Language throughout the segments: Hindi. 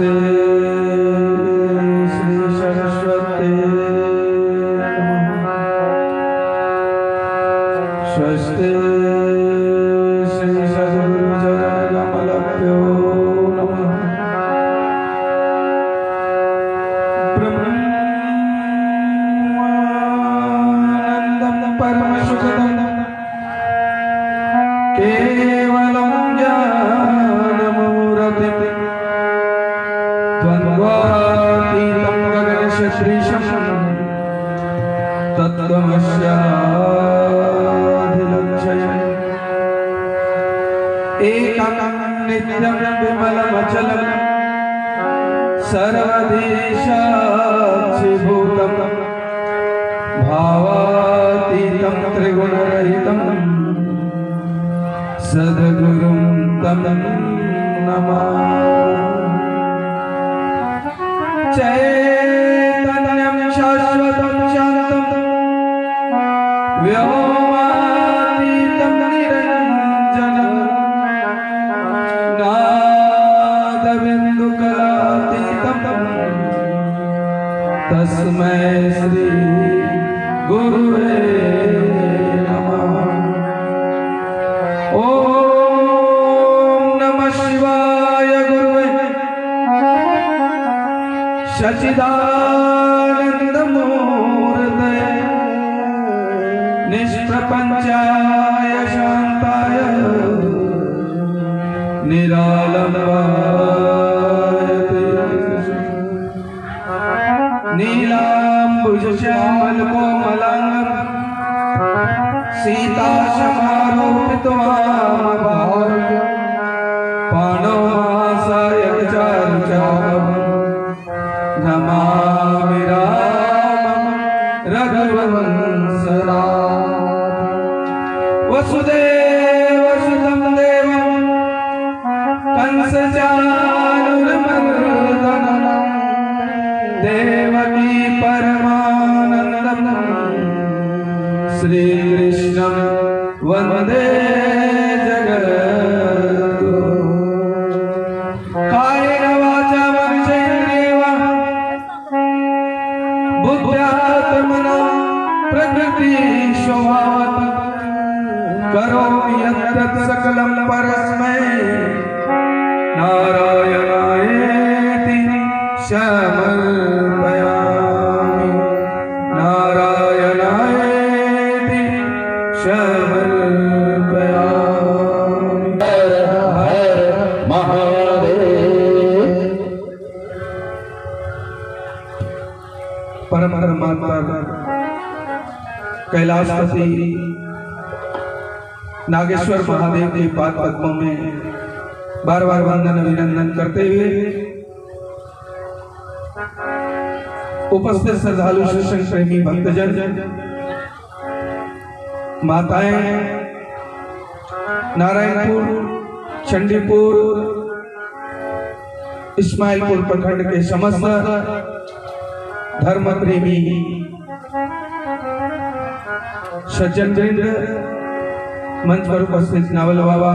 नमस्ते श्री सरस्वती स्वस्ति श्री सद्गुरुचरणकमलभ्यो नमः। ब्रह्मानन्दं परमसुखदं केवलं ज्ञानमूर्तिं द्वन्द्वातीतं गगनसदृशं तत्त्वमस्याधिलक्ष्यम् एकं नित्यं विमलमचलं सर्वदेशाक्षिभूतं भावातीतं त्रिगुणरहितं सद्गुरुं तं नमामि। चैतन्यं शाश्वतं शान्तं व्योमातीतं निरञ्जनं नादबिन्दुकलातीतं तस्मै श्री गुरुवे नमः। ओम नमः शिवाय गुरुवे सच्चिदानन्दमूर्तये निष्प्रपञ्चाय शान्ताय निरालम्बाय नीलाम्बुजश्यामलकोमलाङ्गं सीतासमारोपितवामभार्य पाणौमासायकचारुचापं नमामि रामं रघुवंशनाथं। वसुदेवसुतं देवं कंसचाणूरमर्दनं देवकी परमानन्दं श्रीकृष्णं वन्दे जगद्गुरुं। कायेन वाचा मनसेन्द्रियैर्वा बुद्ध्यात्मना प्रकृतिस्वभावात् करोमि यत् सकलं परस्मै नारायणायेति समर्पयामि। नारायणायेति समर्पयामि। हर हर महादेव। परम परमात्मा कैलाशपति नागेश्वर महादेव के पाद पद्मों में बार बार वंदन अभिनंदन करते हुए उपस्थित श्रद्धालु शिक्षक प्रेमी भक्तजन, माताएं, नारायणपुर, चंडीपुर, इस्माइलपुर प्रखंड के समस्त धर्म प्रेमी सज्जन वृंद, मंच पर उपस्थित नावल बाबा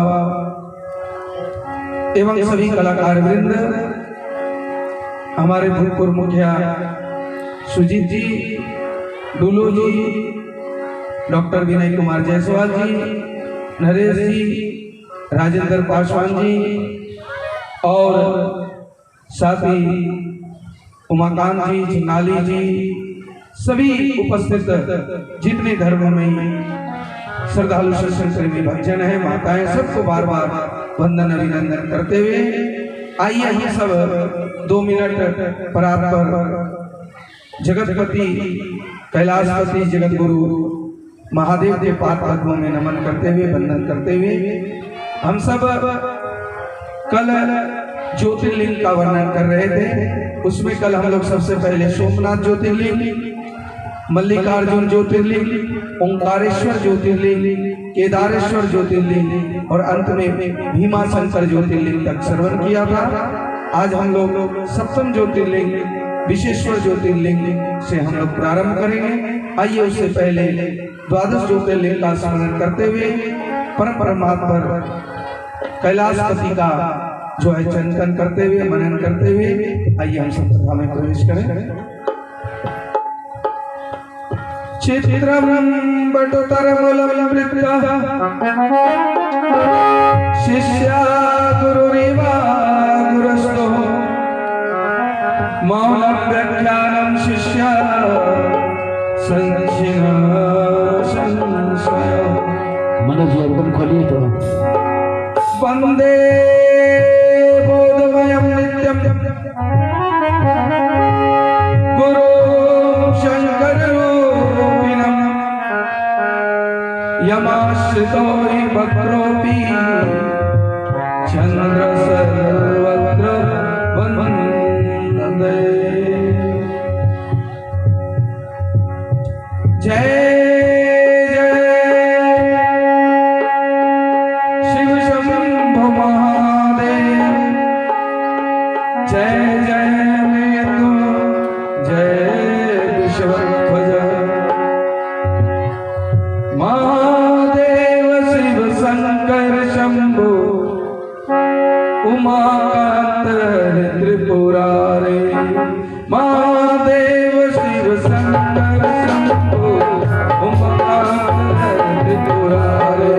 एवं सभी कलाकार वृंद, हमारे भूतपूर्व मुखिया सुजीत जी, डुलू जी, डॉक्टर विनय कुमार जायसवाल जी, नरेश जी, राजेंद्र पासवान जी और साथी उमाकांत जी, जिनाली जी, सभी उपस्थित जितने धर्मों में श्रद्धालु प्रेमी भक्तजन है, माताएं, सबको बार बार वंदन अभिनंदन करते हुए आइए हम सब 2 मिनट परात्पर जगतपति कैलाशपति जगत गुरु महादेव के पाद पद्मों में नमन करते हुए वंदन करते हुए हम सब कल ज्योतिर्लिंग का वर्णन कर रहे थे। उसमें कल हम लोग सबसे पहले सोमनाथ ज्योतिर्लिंग, मल्लिकार्जुन ज्योतिर्लिंग, ओंकारेश्वर ज्योतिर्लिंग, केदारेश्वर ज्योतिर्लिंग और अंत में भीमाशंकर ज्योतिर्लिंग तक श्रवण किया था। आज हम लोग सप्तम ज्योतिर्लिंग विशेश्वर ज्योतिर्लिंग से हम लोग प्रारंभ करेंगे। आइए उससे पहले द्वादश ज्योतिर्लिंग का स्मरण करते हुए परम परमात्मा कैलाशपति का जो है चिंतन करते हुए, मनन करते हुए आइए हम सब सभा में प्रवेश करें। चित्रम बटुतरमुलमृत्या शिष्या गुरुरेवा गुरुस्तो मौनं व्याख्यानं शिष्या संशिना संशय। मनोज जी एकदम खोलिए तो। वंदे बोधमयं नित्यं गुरु शंकररूपिणं यमाश्रितो हि भद्रोऽपि चंद्र सर्वत्र वन्दे। जय उमाकांत त्रिपुरारे महादेव शिव शंकर शंभो उमाकांत त्रिपुरारे।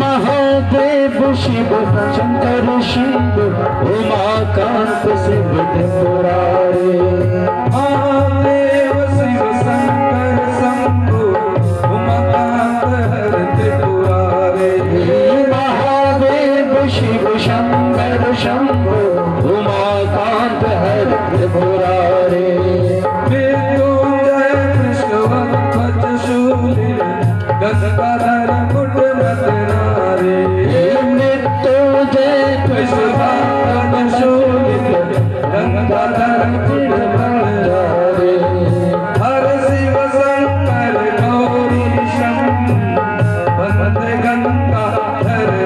महादेव शिव शंकर शंभो उमाकांत शिव त्रिपुरारे। महादेव शिव शंकर शंभो उमाकांत त्रिपुरारे। महादेव शिव शंकर शंभो उमाकांत हर त्रिपुरारे। मृत्युंजय कृष्णवत्वच शूले गंगाधर मुटमतनारे। मृत्युंजय कृष्णवत्वच शूले गंगाधर मुटमतनारे। हर शिव शंकर गौरीशं वंदे गंगाधरमीशं।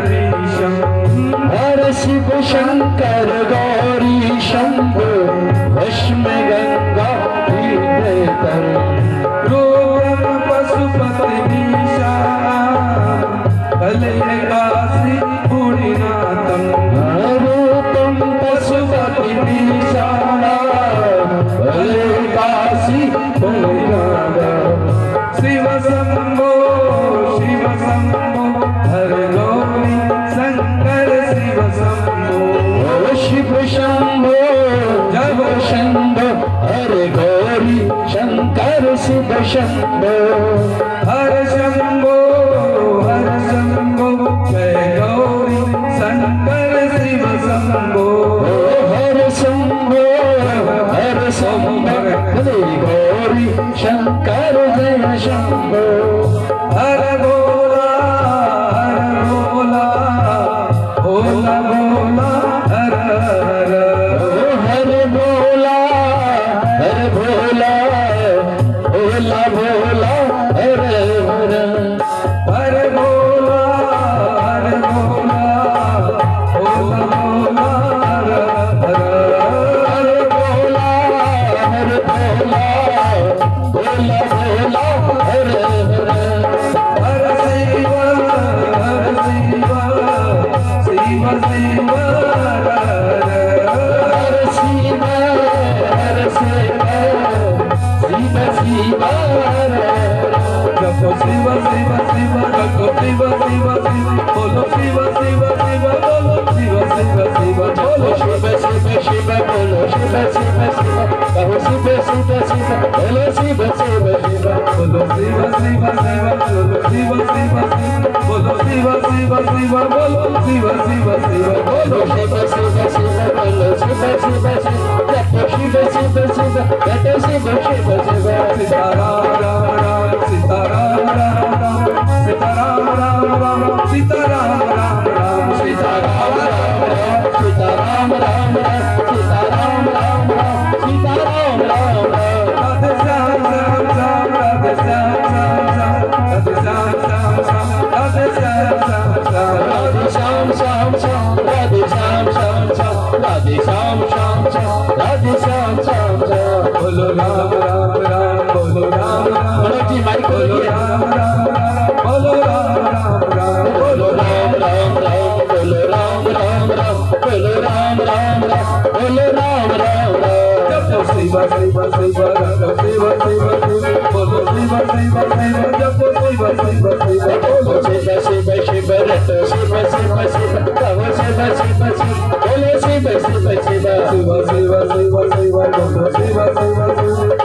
हर शिव शंकर गौरी शंभो भस्म गंगा हृदयतर। रूपं पशुपतिमीशा कलेकासि पुण्यनाथं। रूपं पशुपतिमीशा कलेकासि पुण्यनाथं। शिव शंभो हर गौरी शंकर शिव शंभो। शिव शंभो जब शंभो हर गौरी शंकर शिव शंभो। हर शंभो जय गौरी शंकर शिव शंभो। हर शंभो हर गौरी शंकर जय शंभो। हर भोला भोला भोला हर हर। हर भोला भोला भोला भोला हर हर। हर भोला भोला भोला हर हर। हर भोला भोला भोला भोला हर हर। हर शिव शिव शिव हर हर। हर शिव शिव शिव हर हर। जपो शिव शिव शिव जपो शिव शिव शिव बोलो शिव शिव शिव बोलो शिव शिव शिव बोलो शिव शिव शिव बोलो शिव शिव शिव कहो शिव शिव शिव बोलो शिव शिव शिव। बोलो शिव शिव शिव बोलो शिव शिव शिव बोलो शिव शिव शिव बोलो शिव शिव शिव बोलो शिव शिव शिव बोलो शिव शिव शिव जपो शिव शिव शिव जपो शिव शिव शिव। सीताराम राम राम सीताराम राम राम सीताराम राम राम सीताराम राम राम सीताराम राम राम सीताराम राम राम सीताराम राम राम सीताराम राम राम। राधे श्याम श्याम श्याम राधे श्याम श्याम श्याम राधे श्याम श्याम श्याम राधे श्याम श्याम श्याम राधे श्याम श्याम श्याम राधे श्याम श्याम श्याम राधे श्याम श्याम श्याम राधे श्याम श्याम श्याम। बोलो राम राम राम बोलो राम राम मनोज जी माइक बोलो राम राम राम बोलो राम राम राम बोलो राम राम राम बोलो राम राम राम बोलो राम शिव शिव शिव रटो शिव शिव शिव बोलो शिव शिव शिव जपो शिव शिव शिव बोलो शिव शिव शिव रटो शिव शिव शिव कहो शिव शिव शिव बोलो शिव शिव शिव शिव शिव शिव शिव बोलो शिव शिव शिव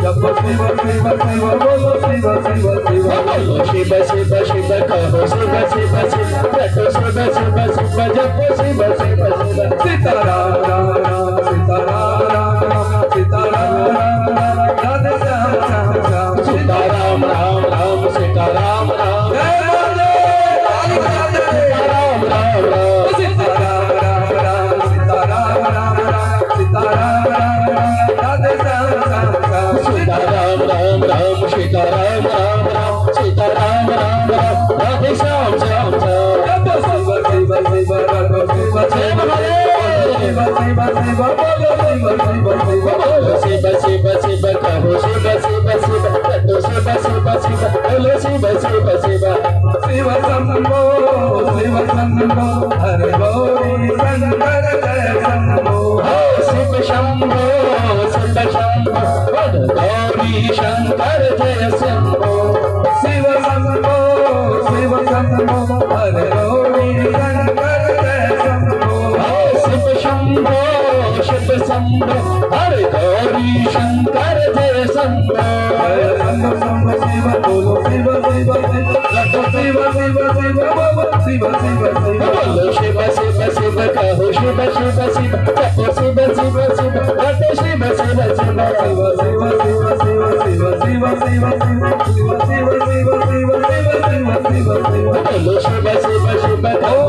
जपो शिव शिव शिव बोलो शिव शिव शिव बोलो शिव शिव शिव कहो शिव शिव शिव रटो शिव शिव शिव जपो शिव शिव शिव सीताराम राम राम सीताराम राम राम सीताराम राम राम राधे श्याम श्याम श्याम सीताराम राम राम सीताराम राम जय बोले काली राधे राम राम राम सीताराम राम राम सीताराम राम राम सीताराम राम राम राधे श्याम श्याम श्याम सीताराम राम राम सीताराम राम राम सीताराम राम राम राधे श्याम श्याम श्याम जपो शिव शिव शिव रटो शिव शिव शिव शिव शिव बोलो शिव शिव शिव बोलो शिव शिव शिव कहो शिव शिव शिव रटो शिव शिव शिव बोलो शिव शिव शिव शिव शंभो हरे गौरी शंकर जय शंभो शिव शंभो वद गौरी शंकर जय शंभो शिव शंभो हरे गौरी शंकर जय शंभो शिव शंभो हरे गौरी शंकर जय शंभो जय शंभो शंभो शिव बोलो शिव शिव शिव रटो शिव शिव शिव बोलो शिव शिव शिव बोलो शिव शिव शिव कहो शिव शिव शिव जपो शिव शिव शिव रटो शिव शिव शिव शिव शिव शिव शिव शिव शिव शिव शिव शिव शिव शिव शिव शिव शिव शिव शिव बोलो शिव शिव शिव कहो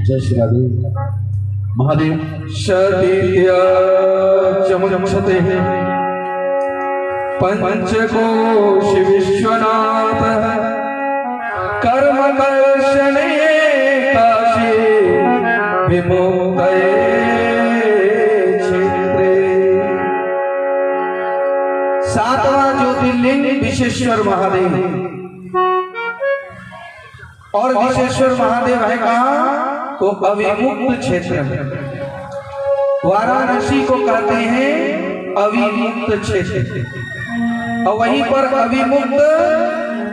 जय श्री राधे महादेव शतीत्या चमचते पंचकोश विश्वनाथ कर्म कर्षणे काशी विमुक्तये क्षेत्रे। सातवां ज्योतिर्लिंग विश्वेश्वर महादेव और विश्वेश्वर महादेव है कहाँ तो अविमुक्त क्षेत्र में। वाराणसी को कहते हैं अविमुक्त क्षेत्र और वहीं पर अविमुक्त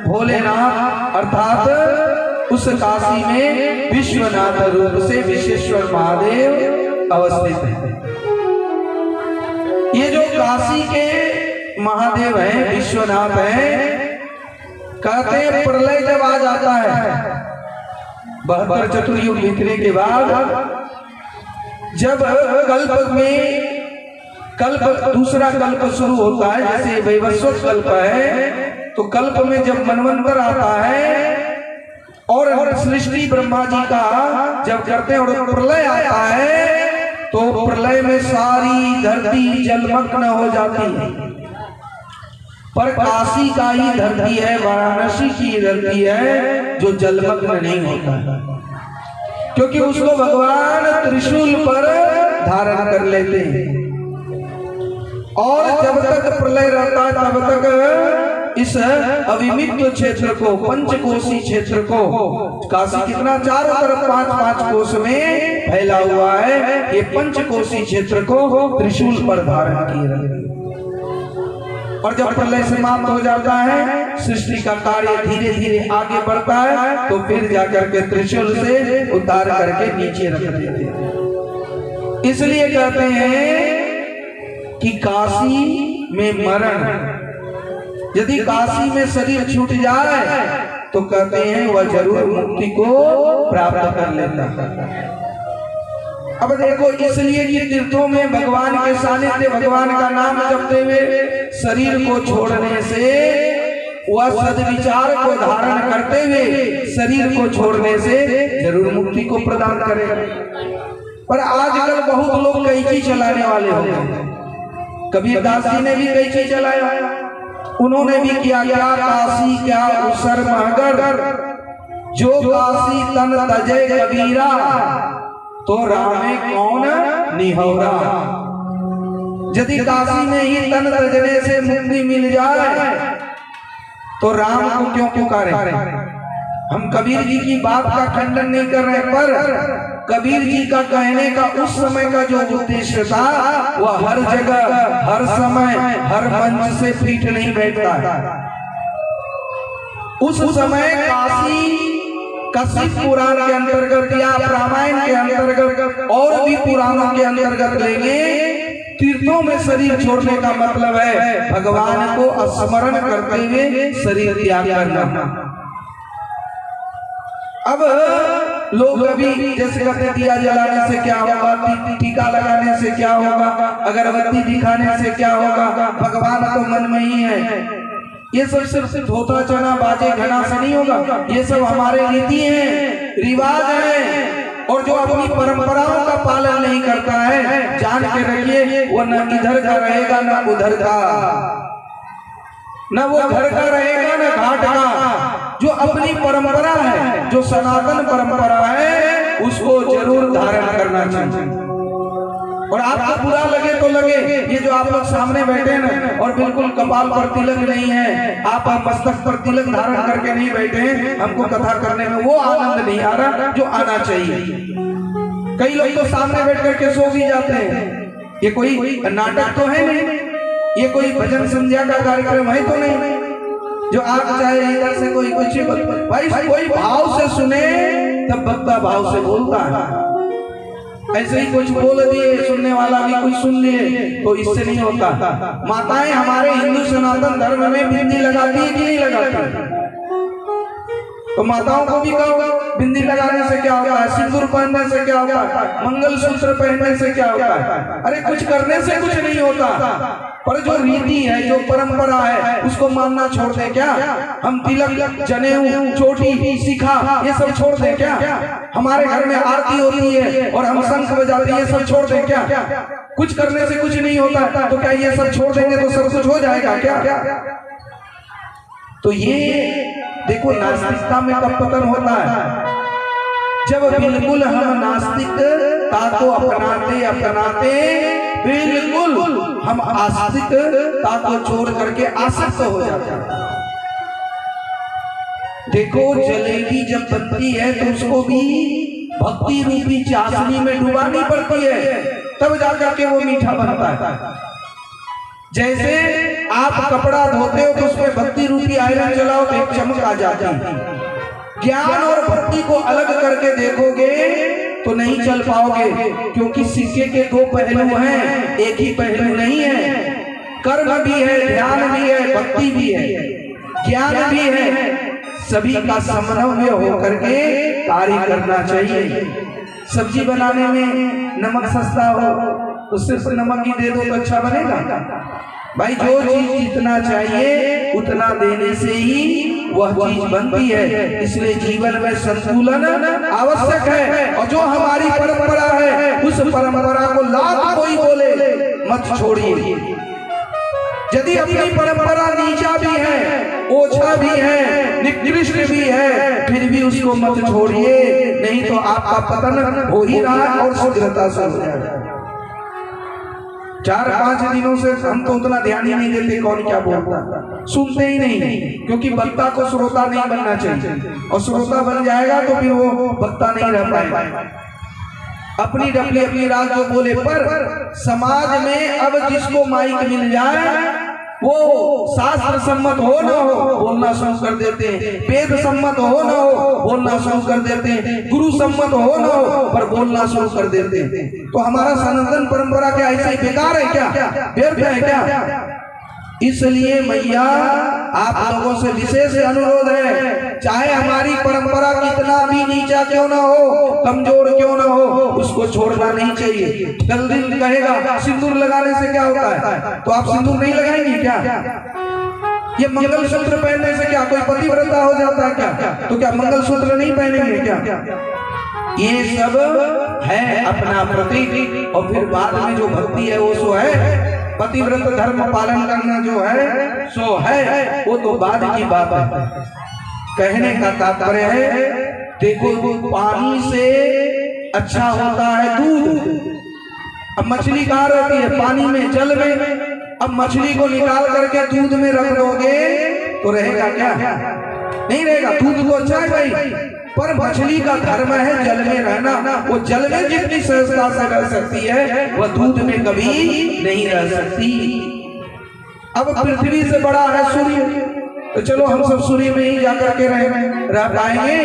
भोलेनाथ अर्थात उस काशी में विश्वनाथ रूप से विश्वेश्वर महादेव अवस्थित है। ये जो काशी के महादेव हैं विश्वनाथ हैं कहते हैं प्रलय जब आ जाता है 72 चतुर्युग बीतने के बाद जब दूसरा कल्प शुरू होता है जैसे वैवस्वत कल्प है तो कल्प में जब मनवंतर आता है और सृष्टि ब्रह्मा जी का जब करते हैं और प्रलय आता है तो प्रलय में सारी धरती जलमग्न हो जाती है। पर काशी का ही धरती है वाराणसी की धरती है जो जलमग्न नहीं होता क्योंकि उसको भगवान त्रिशूल पर धारण कर लेते हैं और जब तक प्रलय रहता है तब तक इस अविमित क्षेत्र को पंचकोशी क्षेत्र को काशी कितना चारों तरफ 5-5 कोश में फैला हुआ है ये पंचकोशी क्षेत्र को त्रिशूल पर धारण किए रहते हैं। और जब प्रलय समाप्त हो जाता है सृष्टि का कार्य धीरे धीरे आगे बढ़ता है तो फिर जाकर के त्रिशूल से उतार करके नीचे रख देते हैं। इसलिए कहते हैं कि काशी में मरण यदि काशी में शरीर छूट जाए तो कहते हैं वह जरूर मुक्ति को प्राप्त कर लेता है। अब देखो इसलिए कि तीर्थों में भगवान के सानिध्य भगवान का नाम जपते हुए शरीर को छोड़ने से वह सद्विचार को धारण करते हुए शरीर को छोड़ने से जरूर मुक्ति को प्रदान करेगा। पर आजकल बहुत लोग कैची चलाने वाले हो गए कबीरदास जी ने भी कई चीज चलाया, उन्होंने भी किया क्या काशी क्या उसर महगर, जो काशी तन तजे कबीरा, तो रामे कौन निहोरा। यदि काशी में ही तन तजने से मुक्ति मिल जाए तो राम को क्यों पुकारे। हम कबीर जी की बात का खंडन नहीं कर रहे, पर कबीर जी का कहने का उस समय का जो उद्देश्य था वह हर जगह हर समय हर मंच से फिट नहीं बैठता है। उस समय काशी कश्यप पुराण के अंतर्गत या रामायण के अंतर्गत और भी पुराणों के अंतर्गत लेंगे, तीर्थों में शरीर छोड़ने का मतलब है भगवान को स्मरण करते हुए शरीर त्याग करना। अब लोग अभी जैसे कहते दिया जलाने से क्या होगा, टीका लगाने से क्या होगा, अगरबत्ती दिखाने से क्या होगा, भगवान तो मन में ही है। ये सब सिर्फ धोता चना बाजे घना से नहीं होगा, ये सब हमारे रीति हैं, रिवाज है। और जो अपनी परंपराओं का पालन नहीं करता है, जान के रखिए वो न इधर का रहेगा न उधर का, न वो घर का रहेगा न घाट का। जो अपनी परंपरा है, जो सनातन परंपरा है, उसको जरूर धारण करना चाहिए। और आपको बुरा लगे तो लगे, ये जो आप लोग सामने बैठे हैं ना और बिल्कुल कपाल पर तिलक नहीं है, आप मस्तक पर तिलक धारण करके नहीं बैठे हैं, हमको कथा करने में वो आनंद नहीं आ रहा जो आना चाहिए। कई लोग तो सामने बैठ करके सो भी जाते हैं। ये कोई नाटक तो है नहीं, ये कोई भजन संध्या का कार्यक्रम है तो नहीं जो आप चाहे इधर से कोई कुछ भाई कोई भाव से सुने तब भक्ता भाव से बोलता है। ऐसे ही कुछ बोल दिए, सुनने वाला भी कुछ सुन लिए, तो इससे नहीं होता। माताएं हमारे हिंदू सनातन धर्म में बिंदी लगाती है कि नहीं लगाती? तो माताओं को भी कहो बिंदी लगाने से क्या होता है, सिंदूर पहनने से क्या होता है, मंगलसूत्र पहनने से क्या होता है। अरे कुछ करने से कुछ नहीं होता, पर जो रीति है, जो परंपरा है, उसको मानना छोड़ दे क्या? हम तिलक, जनेऊ, चोटी, शिखा ये सब छोड़ दे क्या? हमारे घर में आरती होती है और हम शंख बजाते हैं, ये सब छोड़ दे क्या? कुछ करने से कुछ नहीं होता, तो क्या ये सब छोड़ देंगे तो सब कुछ हो जाएगा क्या? तो ये देखो नास्तिकता में कब पतन होता है, जब बिल्कुल हम नास्तिकता को अपनाते बिल्कुल हम आस्तिकता को छोड़ करके आसक्त हो जाते हैं। देखो जलेबी जब बनती है तो उसको भी भक्ति रूपी चाशनी में डुबानी पड़ती है, तब जाकर के वो मीठा बनता है। जैसे आप कपड़ा धोते हो तो उसमें भक्ति रूपी आयरन चलाओ तो एक चमक आ जाती है। ज्ञान और भक्ति को अलग करके देखोगे तो नहीं चल पाओगे, क्योंकि सिक्के के दो पहलू हैं, एक ही पहलू नहीं है। कर्म भी है, ध्यान भी है, भक्ति भी है, ज्ञान भी है, सभी का समन्वय होकर के कार्य करना चाहिए। सब्जी बनाने में नमक सस्ता हो तो सिर्फ नमक ही दे दो तो अच्छा बनेगा? भाई जो चीज जितना चाहिए उतना देने से ही वह चीज बनती है। इसलिए जीवन में संतुलन आवश्यक है, और जो हमारी परंपरा है उस परंपरा को लाख कोई बोले मत छोड़िए। यदि अपनी परंपरा नीचा भी है, ओछा भी है, निकृष्ट भी है, फिर भी उसको मत छोड़िए, नहीं तो आपका पतन हो ही रहा है और शीघ्रता से हो जाएगा। 4-5 दिनों से हम तो उतना ध्यान ही नहीं देते कौन क्या बोलता, सुनते ही नहीं, क्योंकि वक्ता को श्रोता नहीं बनना चाहिए, और श्रोता बन जाएगा तो फिर वो वक्ता नहीं रह पाएगा। अपनी डपली अपनी रात जो बोले, पर समाज में अब जिसको माइक मिल जाए वो शास्त्र सम्मत हो न हो बोलना शुरू कर देते हैं, वेद सम्मत हो न हो बोलना शुरू कर देते हैं, गुरु सम्मत हो न हो पर बोलना शुरू कर देते हैं। तो हमारा सनातन परंपरा क्या ऐसे ही बेकार है क्या, व्यर्थ है क्या? इसलिए मैया आप लोगों से विशेष अनुरोध है, चाहे हमारी परंपरा कितना भी नीचा क्यों ना हो, कमजोर क्यों ना हो, उसको छोड़ना नहीं चाहिए। कल दिन कहेगा सिंदूर लगाने से क्या होता है, तो आप सिंदूर नहीं लगाएंगे क्या? ये मंगलसूत्र पहनने से क्या कोई पतिव्रता हो जाता है क्या? तो क्या मंगलसूत्र नहीं पहनेंगे क्या? ये सब है अपना प्रतीक, और फिर बाद में जो भक्ति है वो सो है, पतिव्रत धर्म पालन करना जो है सो है, वो तो बाद की बात है। कहने का तात्पर्य है, देखो पानी से अच्छा होता है दूध। अब मछली कहाँ रहती है? पानी में, जल में। अब मछली को निकाल करके दूध में रख दोगे तो रहेगा क्या? नहीं रहेगा। दूध तो अच्छा है भाई, पर मछली का धर्म है जल में रहना। वो जल में जितनी सहजता से रह सकती है वह दूध में कभी नहीं रह सकती। अब पृथ्वी से बड़ा है सूर्य, तो चलो हम सब सूर्य में ही जाकर के रह पाएंगे?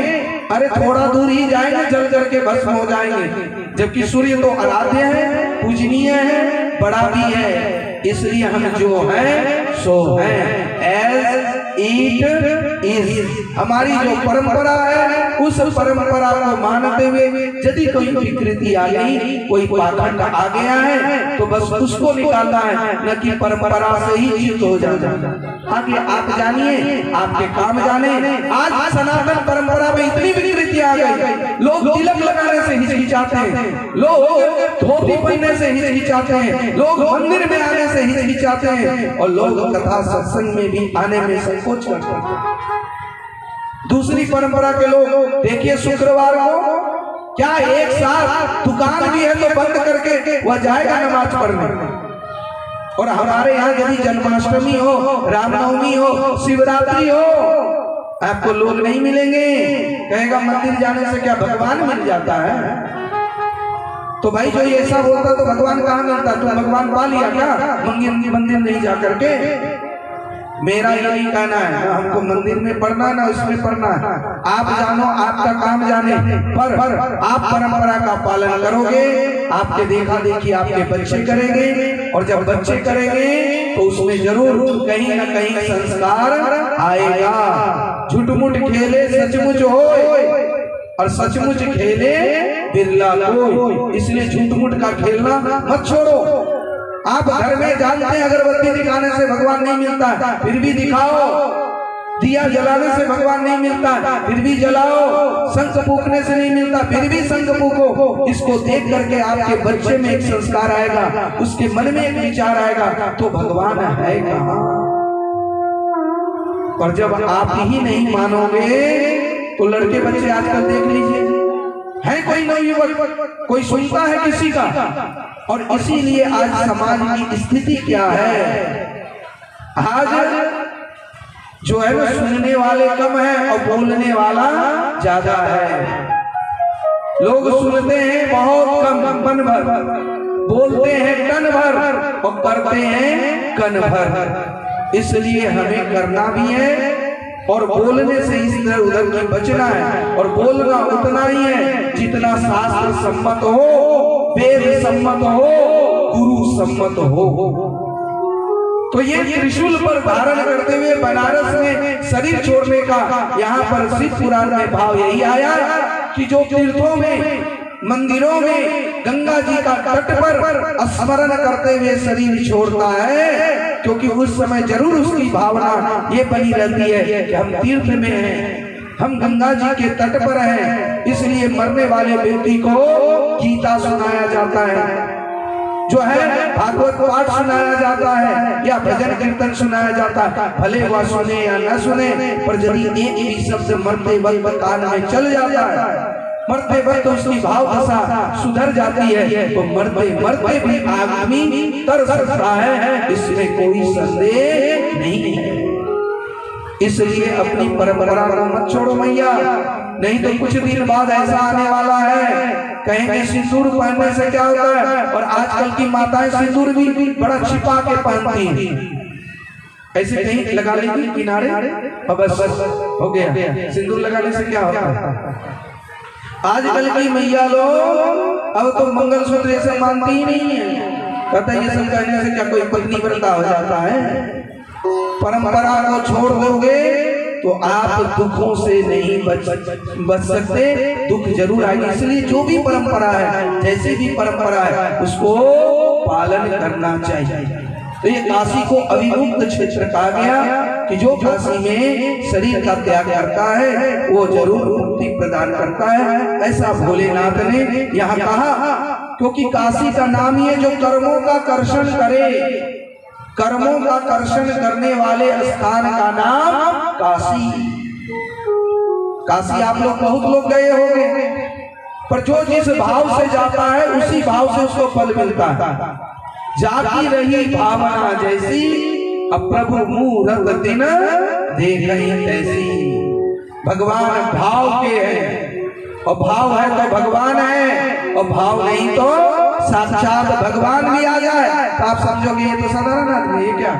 अरे थोड़ा दूर ही जाएंगे, जल करके भस्म हो जाएंगे। जबकि सूर्य तो आराध्य है, पूजनीय है, बड़ा भी है। इसलिए हम जो है सो है, एज इट इज। हमारी जो परंपरा है उस परंपरा को मानते हुए यदि कोई विकृति आ गई, कोई पाखंड आ गया है तो बस उसको निकालना है, न कि परंपरा से ही चित हो जाना। आगे आप जानिए, आपके काम जाने। आज सनातन परंपरा में इतनी विकृति आ गई, लोग तिलक लगाने से हिचकिचाते हैं, लोग धोती पहनने से हिचकिचाते हैं, लोग मंदिर में आने से हिचकिचाते हैं, और लोग कथा सत्संग में भी आने में संकोच करते हैं। दूसरी परंपरा के लोग देखिए, शुक्रवार को क्या एक साथ दुकान भी है तो बंद करके वह जाएगा नमाज पढ़ने। और हमारे यहाँ यदि जन्माष्टमी हो, रामनवमी हो, शिवरात्रि हो, आपको लोग नहीं मिलेंगे। कहेगा मंदिर जाने से क्या भगवान मिल जाता है? तो भाई जो ये ऐसा बोलता तो भगवान कहाँ मिलता? तो भगवान पा लिया क्या मंदिर नहीं जा करके? मेरा यही कहना है, हमको मंदिर में पढ़ना ना उसमें पढ़ना है। आप जानो, आपका काम जाने, पर आप परंपरा का पालन करोगे, आपके देखा देखी आपके बच्चे करेंगे, और जब बच्चे करेंगे तो उसमें जरूर कहीं ना कहीं संस्कार आएगा। झूठ-मूठ खेले सचमुच हो, और सचमुच खेले बिरला को। इसलिए झूठ-मूठ का खेलना मत छोड़ो। आप घर में जानते हैं अगरबत्ती दिखाने से भगवान नहीं मिलता, फिर भी दिखाओ। दिया जलाने से भगवान नहीं मिलता, फिर भी जलाओ। शंख फूकने से नहीं मिलता, फिर भी शंख फूको। इसको देख करके आपके बच्चे में एक संस्कार आएगा, उसके मन में एक विचार आएगा, तो भगवान है कहाँ? और जब आप ही नहीं मानोगे तो लड़के बच्चे आजकल देख लीजिए, है कोई नवयुवक, कोई सुनता है किसी का? और इसीलिए आज समाज की स्थिति क्या है? आज जो है वो सुनने वाले कम है और बोलने वाला ज्यादा है। लोग सुनते हैं बहुत कम, पन भर, बोलते हैं टन भर, और करते हैं कन भर। इसलिए हमें करना भी है और बोलने से इधर उधर की बचना है। और बोलना उतना ही है जितना शास्त्र सम्मत हो, वेद सम्मत हो, गुरु सम्मत हो। तो ये त्रिशूल पर धारण करते हुए बनारस में शरीर छोड़ने का यहाँ पर शिव पुराण में भाव यही आया कि जो तीर्थों में, मंदिरों में गंगा जी का तट पर स्मरण करते हुए शरीर छोड़ता है, क्योंकि उस समय जरूर उसकी भावना ये बनी रहती है कि हम तीर्थ में हैं, हम गंगा जी के तट पर हैं। इसलिए मरने वाले व्यक्ति को गीता सुनाया जाता है, जो है भागवत पाठ सुनाया जाता है, या भजन कीर्तन सुनाया जाता है। भले वह सुने या न सुने, पर यदि एक भी शब्द मरते वक्त कान में चल जाता है, मरते वक्त उसकी भाव दशा सुधर जाती है, तो मरते मरते भी आदमी तरस रहा है, इसमें कोई संदेह नहीं है। इसलिए अपनी परंपरा को मत छोड़ो मैया, नहीं तो कुछ दिन बाद ऐसा आने वाला है, कहेंगे सिंदूर पहनने से क्या होता है। और आजकल की माताएं सिंदूर भी बड़ा छिपा के पहनती हैं, ऐसे कहीं लगा लेती किनारे, और बस हो गया। सिंदूर लगाने से क्या होता है? आजकल की मैया लोग अब तो मंगलसूत्र ये सब मानती ही नहीं है, कहता ये सब कहने से क्या कोई पत्नी व्रता हो जाता है? परंपरा को छोड़ दोगे तो आप दुखों से नहीं बच सकते, दुख जरूर आएगा। इसलिए जो भी परंपरा है, जैसी भी परंपरा है, उसको पालन करना चाहिए। तो ये काशी को अविमुक्त क्षेत्र कहा गया कि जो काशी में शरीर का त्याग करता है वो जरूर मुक्ति प्रदान करता है, ऐसा भोलेनाथ ने यहाँ कहा। क्योंकि काशी का नाम ही है जो कर्मों का कर्षण करे, कर्मों का कर्षण करने वाले स्थान का नाम काशी। काशी आप लोग बहुत लोग गए होंगे, पर जो जिस भाव से जाता है उसी भाव से उसको फल मिलता है। जाती रही भावना जैसी, अब प्रभु मूरत दिन देखहि तैसी। भगवान भाव के है, और भाव है तो भगवान है, और भाव नहीं तो साक्षात भगवान भी आ जाए तो आप समझोगे ये तो साधारण आदमी है क्या।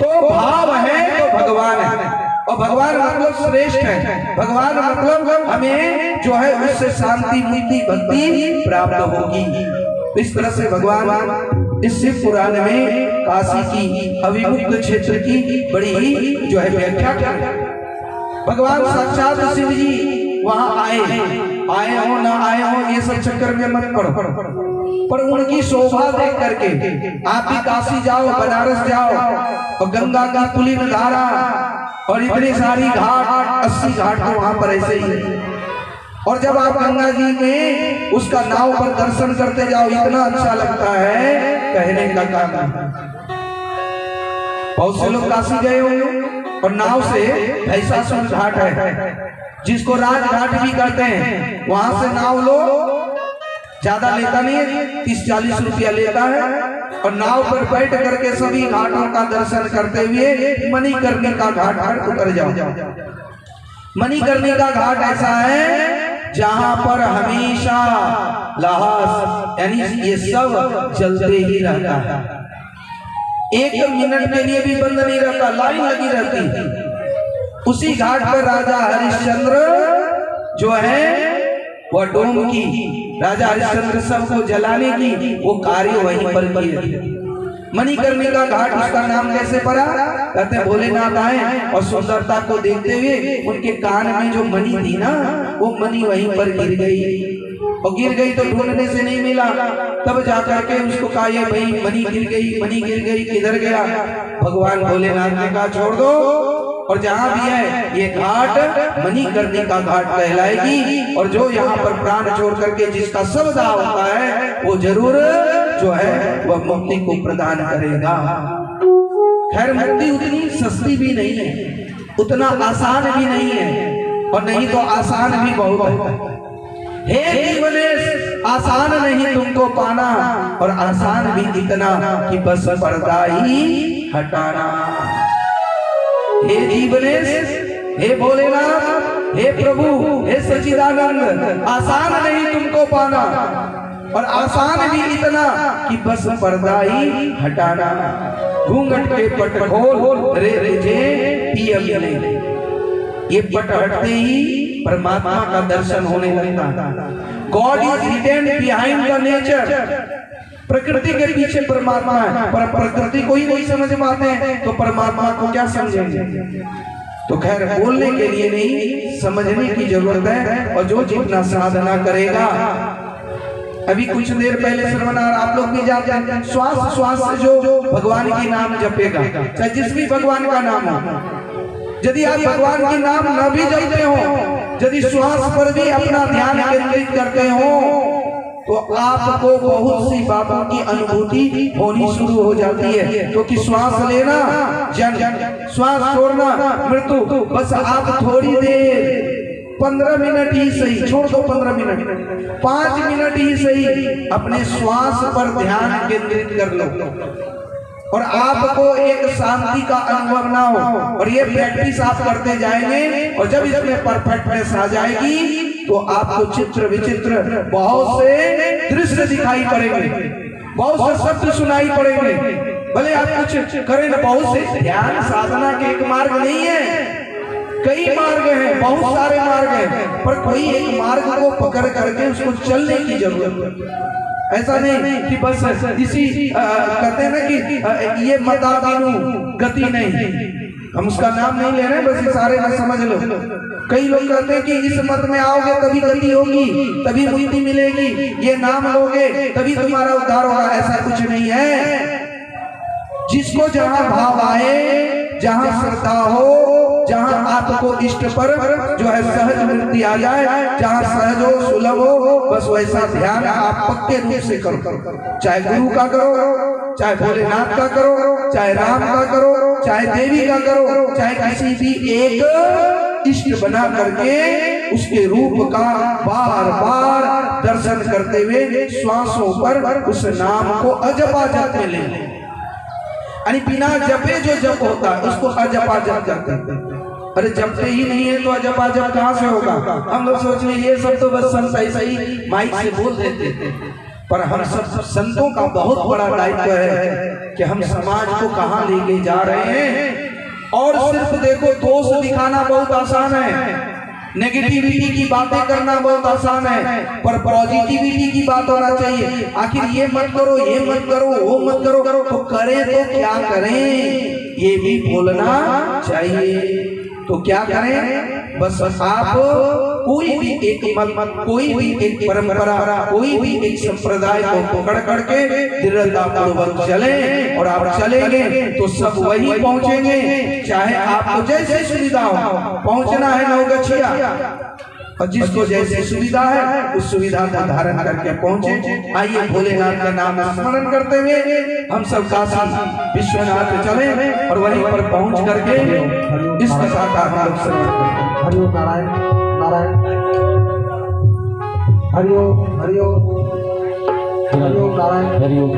तो भाव है तो भगवान है, और भगवान मतलब श्रेष्ठ है। भगवान मतलब हमें जो है उससे शांति मुक्ति भक्ति प्राप्त होगी। इस तरह से भगवान इस शिव पुराण में काशी की अविमुक्त क्षेत्र की बड़ी ही जो है व्याख्या करते। भगवान साक्षात शिव जी वहां आए हो ना आए हो ये सब चक्कर में मत पड़ो, पर उनकी शोभा देख करके आप भी काशी जाओ, बनारस जाओ, और गंगा की पुलिन धारा और इतनी सारी घाट, 80 घाट तो वहां पर ऐसे ही है। और जब आप गंगा जी में उसका नाव पर दर्शन करते जाओ, इतना अच्छा लगता है कहने का काम नहीं। बहुत से लोग काशी गए होंगे, और नाव से भैसासुर घाट है जिसको राजघाट भी कहते हैं, वहां से नाव लो, ज्यादा लेता नहीं है, 30-40 रुपया लेता है, और नाव पर बैठ करके सभी घाटों का दर्शन करते हुए मणिकर्णिका घाट पर उतर जाओ। मणिकर्णिका घाट ऐसा है जहां पर हमेशा लाहस यानी ये सब चलते ही रहता है, 1 मिनट के लिए भी बंद नहीं रहता, लाइन लगी रहती। उसी घाट पर राजा हरिश्चंद्र जो है वह डोम की, राजा हरिश्चंद्र सबको जलाने की वो कार्य वहीं पर किए। मणिकर्णिका घाट उसका नाम कैसे पड़ा? कहते हैं भोलेनाथ आए और सुंदरता को देखते हुए उनके कान में जो मणि थी ना, वो मणि वहीं पर गिर गई, और गिर गई तो ढूंढने से नहीं मिला। तब जाकर के उसको कहा ये भाई मणि गिर गई, मणि गिर गई, किधर गया? भगवान भोलेनाथ ने कहा छोड़ दो, और जहां भी है ये घाट मणिकर्णिका घाट कहलाएगी, और जो यहाँ पर प्राण छोड़ करके जिसका श्रद्धा होता है वो जरूर जो है वह मुक्ति को प्रदान करेगा। खैर मुक्ति उतनी सस्ती भी नहीं है, उतना आसान भी नहीं है, और नहीं तो आसान भी बहुत है। हे जीवनेश आसान नहीं तुमको पाना, और आसान भी इतना कि बस पर्दा ही हटाना। हे जीवनेश, हे भोलेनाथ, हे प्रभु, हे सच्चिदानंद, आसान नहीं तुमको पाना, और आसान भी इतना कि बस पर्दा ही हटाना। घूंघट के पट खोल रे तुझे पिया मिले, ये पट हटते ही परमात्मा का दर्शन होने लगता। God is hidden behind the nature, प्रकृति के पीछे परमात्मा है, पर प्रकृति को ही नहीं समझ पाते हैं तो परमात्मा को क्या समझेंगे। तो खैर बोलने के लिए नहीं, समझने की जरूरत है, और जो जितना साधना करेगा। अभी कुछ देर पहले श्रवणार आप लोग भी जानते हैं, श्वास श्वास से जो भगवान की नाम जपेगा, चाहे जिस भी भगवान का नाम हो, यदि आप भगवान की नाम न भी जपते हो, यदि श्वास पर भी अपना ध्यान केंद्रित करते हो, तो आपको बहुत सी बातों की अनुभूति होनी शुरू हो जाती है। क्योंकि श्वास लेना जन्म, श्वास छोड़ना मृत्यु। बस आप थोड़ी देर 15 मिनट ही सही, छोड़ दो 15 मिनट, 5 मिनट ही सही अपने श्वास पर ध्यान केंद्रित कर लो, और आपको एक शांति का अनुभव ना हो। और ये प्रैक्टिस आप करते जाएंगे, और जब इसमें परफेक्टनेस आ जाएगी तो आपको चित्र विचित्र बहुत से दृश्य दिखाई पड़ेंगे, बहुत से शब्द सुनाई पड़ेंगे। भले आप कुछ करें ना, बहुत से ध्यान साधना के एक मार्ग नहीं है, कई मार्ग हैं, बहुत सारे मार्ग हैं, पर कोई एक मार्ग को पकड़ करके उसको चलने की जरूरत है। ऐसा नहीं कि बस इसी कहते हैं ना कि ये मता बिनु गति नहीं, हम उसका नाम नहीं ले रहे, बस इशारे में समझ लो। कई लोग कहते हैं कि इस मत में आओगे तभी गति होगी, तभी मुक्ति मिलेगी, ये नाम लोगे तभी तुम्हारा उद्धार होगा। ऐसा कुछ नहीं है। जिसको जहां भाव आए, जहां श्रद्धा हो, जहाँ आपको इष्ट पर जो है सहज वृत्ति आ जाए, जहाँ सहज हो सुलभ हो, बस वैसा ध्यान आप पक्के रूप से करो। चाहे गुरु का करो, चाहे भोलेनाथ का करो, चाहे राम का करो, चाहे देवी का करो, चाहे किसी भी एक इष्ट बना करके उसके रूप का बार बार दर्शन करते हुए श्वासों पर उस नाम को अजपा जप में लें। आणि बिना जपे जो जप होता है उसको अजपा जप कहते हैं। अरे जपते ही नहीं है तो अजपा जप कहाँ से होगा? हम लोग सोच रहे ये सब तो बस संत ऐसा ही माइक से बोल देते थे, पर हम सब संतों का बहुत बड़ा दायित्व है कि हम समाज को कहाँ लेके जा रहे हैं। और सिर्फ देखो दोष दिखाना बहुत आसान है, नेगेटिविटी की बातें करना बहुत आसान है, पर पॉजिटिविटी की बात होना चाहिए। आखिर ये मत करो, ये मत करो, वो मत करो, तो करें तो क्या करें ये भी बोलना चाहिए। तो क्या करें? बस आप कोई भी एक मत, कोई भी एक परंपरा, कोई भी एक संप्रदाय को पकड़ करके दृढ़तापूर्वक चले, और आप चलेंगे तो सब वही पहुंचेंगे। चाहे आपको जैसे सुविधा हो, पहुंचना है नवगछिया, और जिसको जैसे सुविधा है उस सुविधा को धारण करके पहुंचे। आइए भोलेनाथ का नाम स्मरण करते हुए हम सब काशी विश्वनाथ चले और वहीं पर पहुंच करके इस कथा का हम लोग हरिओम नारायण नारायण, हरिओम हरिओम हरिओम नारायण, हरिओम।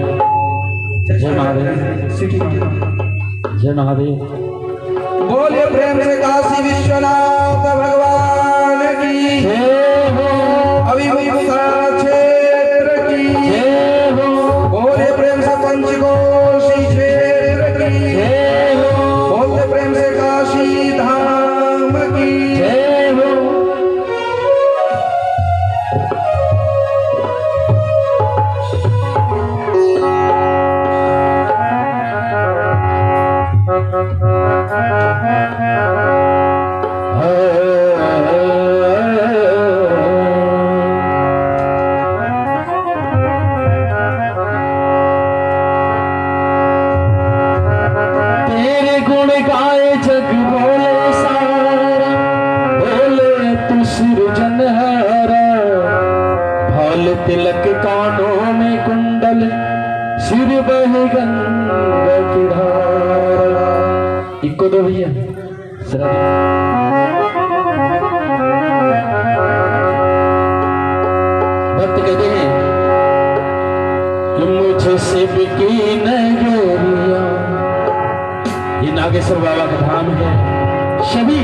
जय महादेव, जय महादेव। बोलिए प्रेम से काशी विश्वनाथ भगवान की जय हो, अभिमुखता क्षेत्र की जय हो, बोलिए प्रेम से पंचकोशी क्षेत्र की जय हो, बोलिए प्रेम से काशी धाम की जय हो। तेरे गुण गाए जग बोले सारा, बोले तू सृजनहारा। भाल तिलक कानों में कुंडल, सिर बह गंगा की धारा। इको दो भैया जरा भक्त कहते हैं कि मुझे शिव की नगरिया, ये नागेश्वर बाबा का धाम है। सभी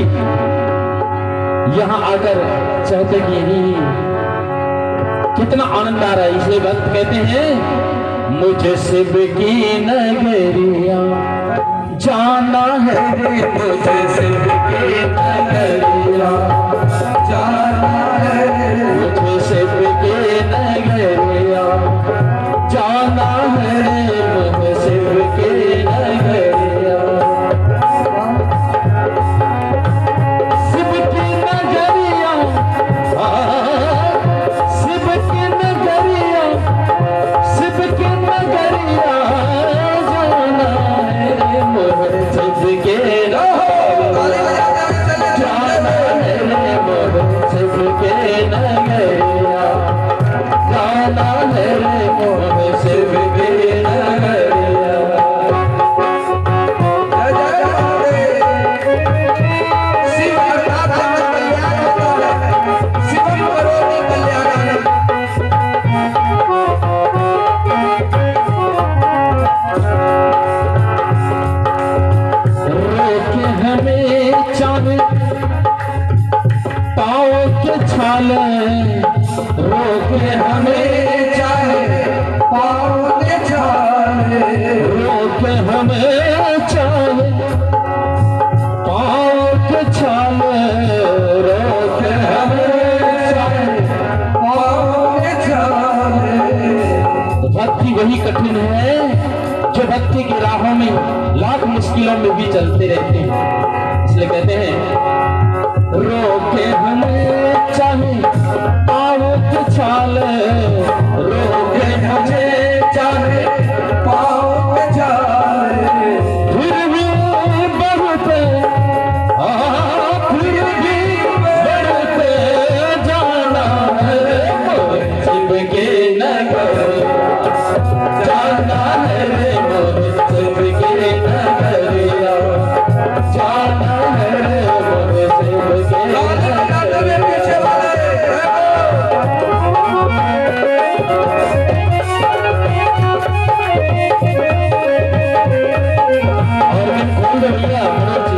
यहाँ आकर चाहते कि यही कितना आनंद आ रहा है, इसलिए भक्त कहते हैं मुझे शिव की नगरिया जाना है रे, मुझे शिव की नगरिया जाना है रे, मुझे शिव की नगरिया जाना है रे, मुझे शिव की नगरिया। शिव की नगरिया, शिव की नगरिया, शिव की नगरिया जाना है रे, मुझे शिव की नगरिया जाना है रे, मुझे शिव की नगरिया जाना है रे, मुझे शिव की नगरिया। जय जय महादेव। शिव अर्थात जगत कल्याण होता है, शिवम करोति कल्याणम। रोके हमें चाहे पाओ के छाले, रोके हमें चाहे पाँव के छाले, रोके हमें चाहे पाओ के छाले, रोके हमें चाहे पाँव के छाले। तो भक्ति वही कठिन है जो भक्ति की राहों में लाख मुश्किलों में भी चलते रहते हैं। इसलिए कहते हैं रोके हमें चाहे पाँव के छाले, रोके हमें चाहे पाँव के छाले, फिर भी बहुत नगरिया, जाना है मोरे शिव के नगरिया। पीछे वाले और मैं खोल दे भैया मनोज जी।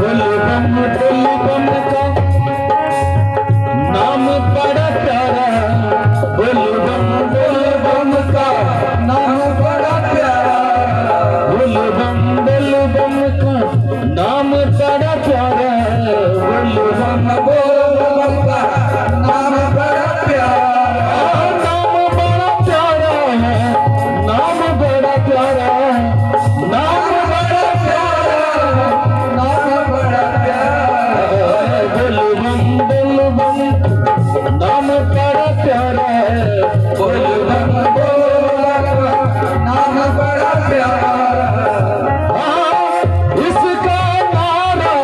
बुलबम का नाम बड़ा प्यारा, बुलबम का नाम बड़ा प्यारा, बुलबम का नाम बड़ा प्यारा, बुलबम का नाम बड़ा प्यारा, नाम बड़ा प्यारा है, नाम बड़ा प्यारा, नाम बड़ा प्यारा, नाम बड़ा प्यारा, बुलबम नाम बड़ा प्यारा है, बुलबम नाम बड़ा प्यारा, इसका नारा,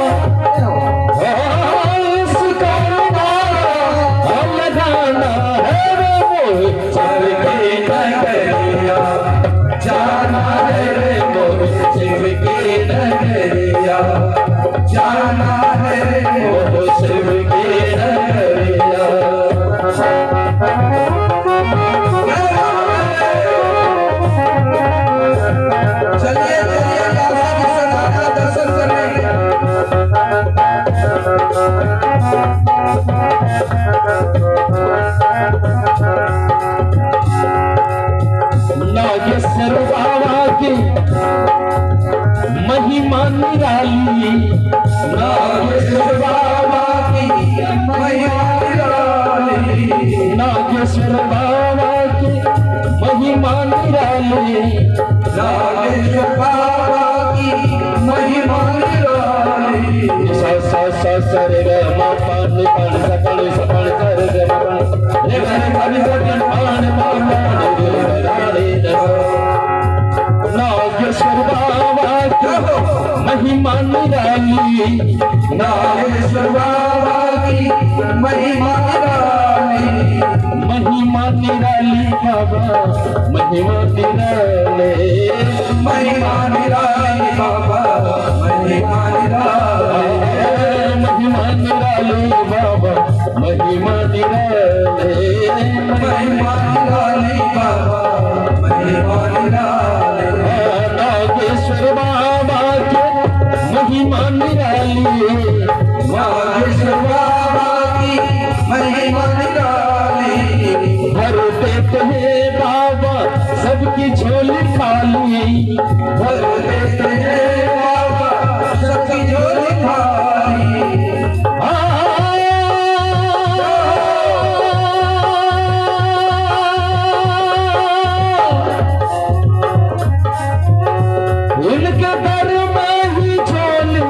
इसका नारा लगाना है रे मोह शिव के नगरिया, जाना है रे मोह शिव के नगरिया, जाना है रे मोह शिव के नगरिया। चलिए चलिए काशी विश्वनाथ का दर्शन करने। नागेश्वर बाबा की महिमा निराली, नागेश्वर बाबा की महिमा निराली, नागेश्वर बाबा की महिमा निराली, नागेश्वर बाबा की महिमा निराली, सा सा सा सा रे ग म प नि प नि सा प नि सा प नि सा रे ग म प नि रे ग नि प नि सा प नि प नि म म नि रे ग रा रे ग। नागेश्वर बाबा की महिमा निराली, नागेश्वर बाबा की महिमा निराली, महिमा निराली बाबा, महिमा निराले, महिमा निराली बाबा, महिमा निराली, महिमा निराले बाबा, महिमा निराले, महिमा निराली बाबा, महिमा निराली, नागेश्वर बाबा के महिमा निराली, नागेश्वर बाबा की महिमा निराली, भर देते हैं बाबा सबकी झोली खाली, भर देते हैं बाबा सबकी झोली खाली, इनके दर में ही झोली,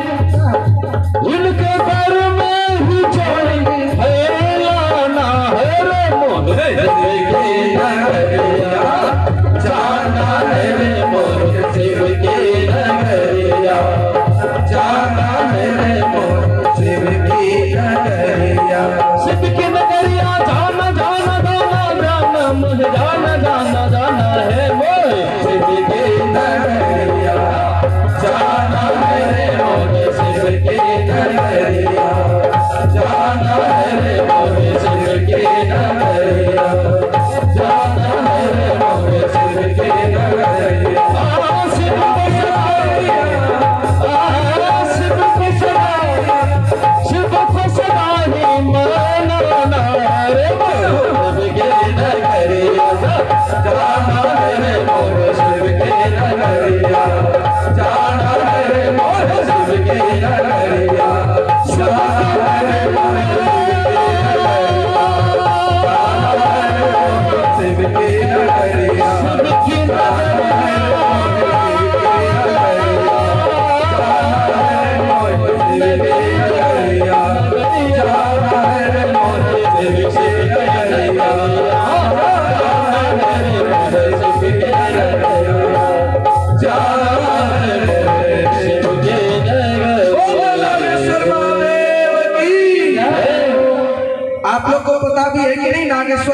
इनके दर में ही झोली है, लाना है रे मोह शिव के नगरिया, जाना है रे मोह शिव के नगरिया।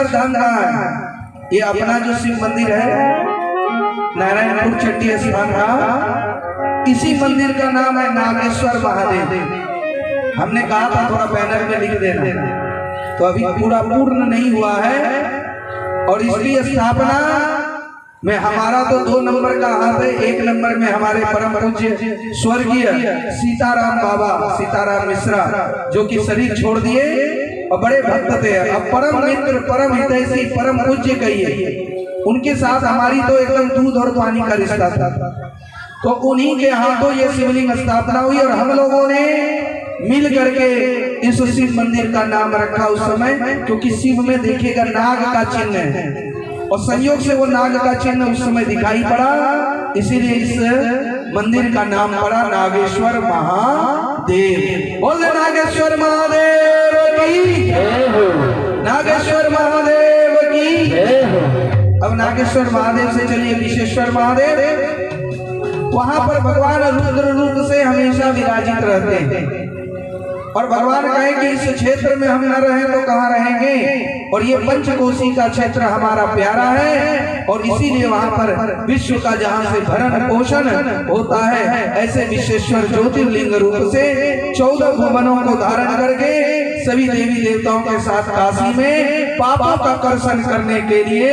नागेश्वर धाम कहाँ है? ये अपना जो शिव मंदिर है नारायणपुर चट्टी स्थान का, इसी मंदिर का नाम है नागेश्वर महादेव। हमने कहा था थोड़ा बैनर में लिख देना, तो अभी पूरा पूर्ण नहीं हुआ है। और इसकी स्थापना में हमारा तो 2 नंबर का हाथ है। 1 नंबर में हमारे परम पूज्य स्वर्गीय सीताराम बाबा सीताराम मिश्रा, जो कि शरीर छोड़ दिए और बड़े भक्त थे। अब परम मित्र, परम हितैषी, परम पूज्य कहिए, उनके साथ हमारी तो एकदम दूध और पानी का रिश्ता था। तो उन्हीं के हाथों ये शिवलिंग स्थापना हुई और हम लोगों ने मिल करके इस शिव मंदिर का नाम रखा उस समय, क्योंकि शिव में देखिएगा नाग का चिन्ह है और संयोग से वो नाग का चिन्ह उस समय दिखाई पड़ा, इसीलिए इस मंदिर का नाम पड़ा नागेश्वर महादेव। बोले नागेश्वर महादेव की, नागेश्वर महादेव की। अब नागेश्वर महादेव से चलिए विश्वेश्वर महादेव। वहां पर भगवान रुद्र रूप से हमेशा विराजित रहते हैं और भगवान कहे कि इस क्षेत्र में हम न रहें तो कहाँ रहेंगे, और ये पंचकोशी का क्षेत्र हमारा प्यारा है और इसीलिए वहां पर विश्व का जहाँ से भरण पोषण होता है, ऐसे विश्वेश्वर ज्योतिर्लिंग रूप से 14 भुवनों को धारण करके सभी देवी देवताओं के साथ काशी में पापों का कर्षण करने के लिए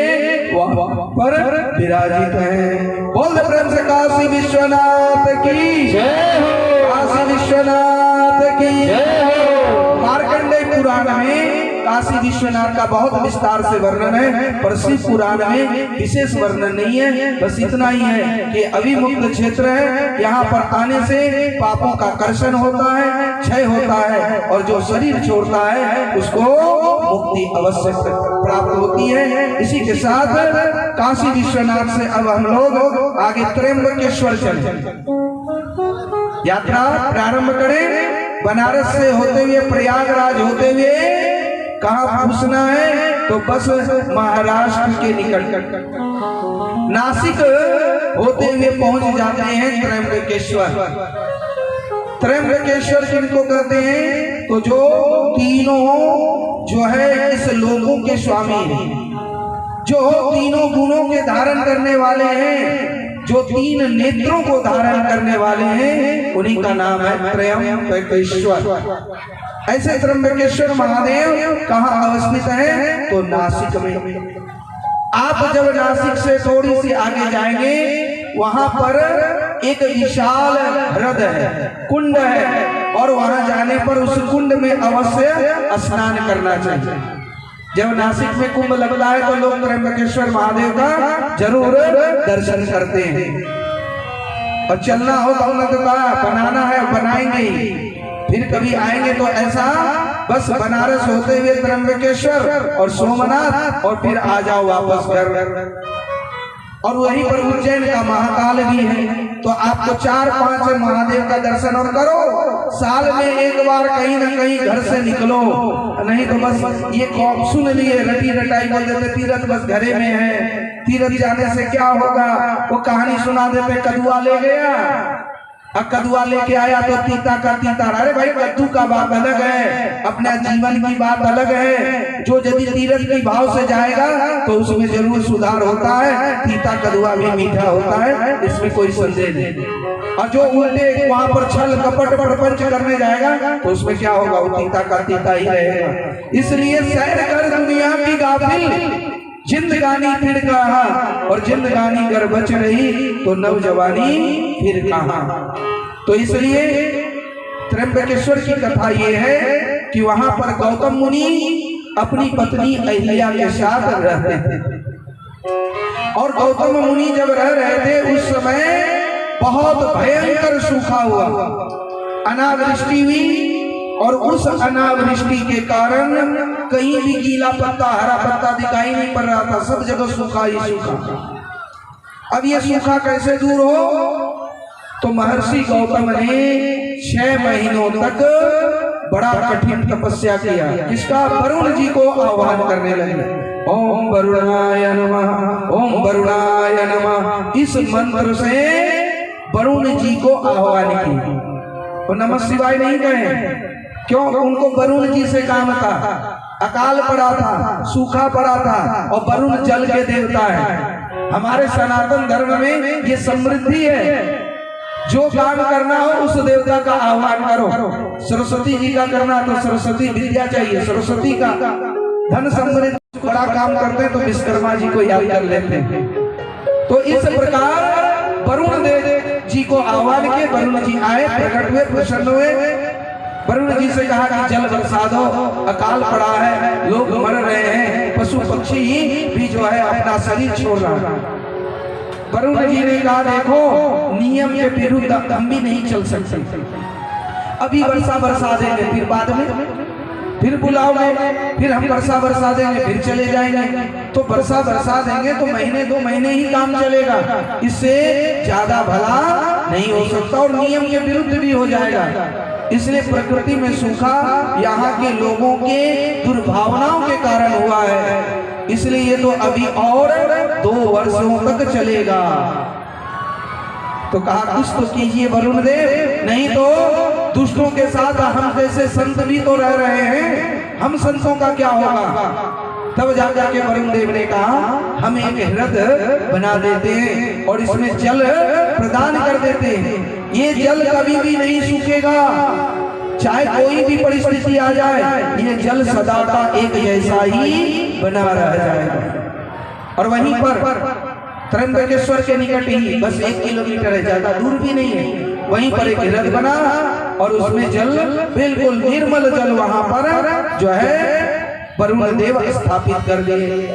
वहां पर विराजित है। बोल प्रेम से काशी विश्वनाथ की जय हो, काशी विश्वनाथ की जय हो। मार्कंडेय पुराण में काशी विश्वनाथ का बहुत विस्तार से वर्णन है, पर शिव पुराण में विशेष वर्णन नहीं है। बस इतना ही है कि अविमुक्त क्षेत्र है, यहाँ पर आने से पापों का कर्षण होता है, क्षय होता है और जो शरीर छोड़ता है उसको मुक्ति अवश्य प्राप्त होती है। इसी के साथ काशी विश्वनाथ से अब हम लोग आगे त्र्यंबकेश्वर चले, यात्रा प्रारंभ करें। बनारस से होते हुए प्रयागराज होते हुए कहाँ पहुंचना है, तो बस महाराष्ट्र के निकट नासिक होते हुए पहुंच जाते हैं त्र्यंबकेश्वर। त्र्यंबकेश्वर किनको कहते हैं, तो जो तीनों जो है इस लोगों के स्वामी हैं, जो तीनों गुणों के धारण करने वाले हैं, जो 3 नेत्रों को धारण करने वाले हैं, उन्हीं का नाम है त्र्यंबकेश्वर। ऐसे त्र्यंबकेश्वर महादेव कहाँ अवस्थित है, तो नासिक में। आप जब नासिक से थोड़ी सी आगे जाएंगे, वहां पर एक विशाल हृद है, कुंड है, और वहां जाने पर उस कुंड में अवश्य स्नान करना चाहिए। जब नासिक में कुंभ लगता है तो लोग त्र्यंबकेश्वर महादेव का जरूर दर्शन करते हैं। और चलना हो तो उन्होंने कहा बनाना है, बनाएंगे, फिर कभी आएंगे तो ऐसा बस बनारस होते हुए त्र्यंबकेश्वर और सोमनाथ और फिर आ जाओ वापस घर। और वहीं पर उज्जैन का महाकाल भी है, तो आपको 4-5 महादेव का दर्शन और करो। साल में एक बार कहीं ना कहीं घर से निकलो, नहीं तो बस ये सुन लिए रटी रटाई बोल देते तीरथ बस घरे में है, तीरथ जाने से क्या होगा, वो कहानी सुना देते कदुआ ले गया, अब कदुआ लेके आया तो तीता का तीता। अरे भाई कद्दू का बात अलग है, अपना जीवन की बात अलग है। जो यदि तीरथ के भाव से जाएगा तो उसमें जरूर सुधार होता है, तीता कदुआ भी मीठा होता है, इसमें कोई संदेह नहीं। और जो उल्टे वहां पर छल कपट प्रपंच करने जाएगा तो उसमें क्या होगा, वो तीता का तीता ही रहेगा। इसलिए सैर कर दुनिया की गाफिल, जिंदगानी फिर कहाँ, और जिंदगानी अगर बच रही तो नवजवानी फिर कहाँ। तो इसलिए त्र्यंबकेश्वर की कथा ये है कि वहां पर गौतम मुनि अपनी पत्नी अहिल्या के साथ रहते थे। और गौतम मुनि जब रह रहे थे उस समय बहुत भयंकर सूखा हुआ, अनावृष्टि हुई, और उस अनावृष्टि के कारण कहीं भी गीला पत्ता हरा पत्ता दिखाई नहीं पड़ रहा था, सब जगह सूखा ही सूखा। अब ये सूखा कैसे दूर हो, तो महर्षि गौतम ने 6 महीनों तक बड़ा कठिन तपस्या किया। किसका, वरुण जी को आह्वान करने लगे। ओम वरुणाय नमः, ओम वरुणाय नमः, इस मंत्र से वरुण जी को आह्वान किया। तो नमः शिवाय नहीं कहे, क्यों, उनको वरुण जी से काम था। अकाल पड़ा था, सूखा पड़ा था, और वरुण जल के देवता है। हमारे सनातन धर्म में ये समृद्धि है। जो काम करना हो उस देवता का आह्वान करो। सरस्वती जी का करना तो सरस्वती विद्या चाहिए, सरस्वती का धन समृद्धि। बड़ा काम करते हैं तो विश्वकर्मा जी को याद कर लेते हैं। तो इस प्रकार वरुण देव जी को आह्वान किए। वरुण जी आए, प्रकट हुए, प्रसन्न हुए। वरुण जी से कहा कि जल बरसा दो, अकाल पड़ा है, लोग मर रहे हैं, पशु पक्षी भी जो है अपना शरीर छोड़ रहा है। वरुण जी ने कहा देखो, नियम के विरुद्ध हम भी नहीं चल सकते। अभी वर्षा बरसा देंगे, फिर बाद में फिर बुलाओगे, फिर हम वर्षा बरसा देंगे, फिर चले जाएंगे। तो वर्षा बरसा देंगे तो महीने 2 महीने ही काम चलेगा, इससे ज्यादा भला नहीं हो सकता और नियम के विरुद्ध भी हो जाएगा। इसलिए प्रकृति में सूखा यहाँ के लोगों के दुर्भावनाओं के कारण हुआ है। इसलिए ये तो अभी और 2 वर्षों तक चलेगा। तो कहा कुछ तो कीजिए वरुण देव, नहीं तो दुष्टों के साथ हम जैसे संत भी तो रह रहे हैं, हम संतों का क्या होगा। तब जाके वरुण देव ने कहा हम एक हृदय बना देते हैं और इसमें जल प्रदान कर देते हैं। ये जल कभी भी नहीं सूखेगा, चाहे कोई भी परिस्थिति आ जाए, ये जल सदा का एक जैसा ही बना रह जाएगा। और वहीं पर त्र्यंबकेश्वर के निकट ही, बस 1 किलोमीटर है, ज्यादा दूर भी नहीं है, वहीं पर एक हृदय बना और उसमें जल बिल्कुल निर्मल जल वहां पर जो है वरुण देव स्थापित कर दिए।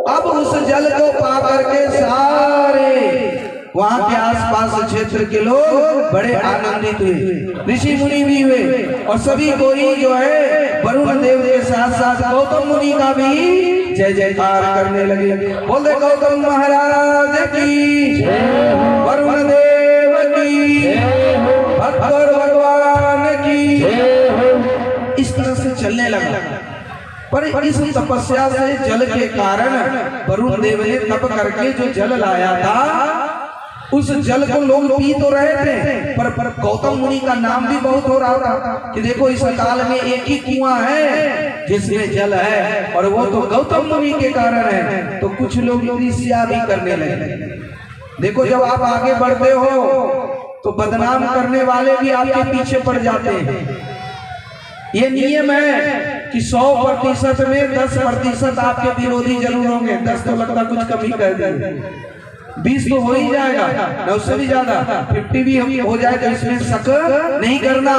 अब उस जल को पा करके सारे वहां के आसपास क्षेत्र के लोग बड़े आनंदित हुए, ऋषि मुनि भी हुए, और सभी कोई जो है वरुण देव के साथ साथ गौतम मुनि का भी जय जयकार करने लगे। बोले गौतम महाराज की, वरुण देव की, भगवान भगवान की। इस तरह से चलने लगा। पर इस तपस्या से जल के कारण वरुण देव ने तप करके जो जल लाया था, उस जल को लोग पी तो रहे थे, पर गौतम मुनि का नाम भी बहुत हो रहा था कि देखो इस काल में एक ही कुआं है जिसमें जल है, और वो तो गौतम मुनि के कारण है। तो कुछ लोग ईर्ष्या भी करने लगे। देखो जब आप आगे बढ़ते हो तो बदनाम करने वाले भी आपके पीछे पड़ जाते हैं। ये नियम है कि 100% में 10% आपके विरोधी जरूर होंगे। 10 तो लगता कुछ कमी कर देंगे, 20 तो हो ही जाएगा, न उससे भी ज्यादा, 50 भी हो जाए तो इसमें शक नहीं करना।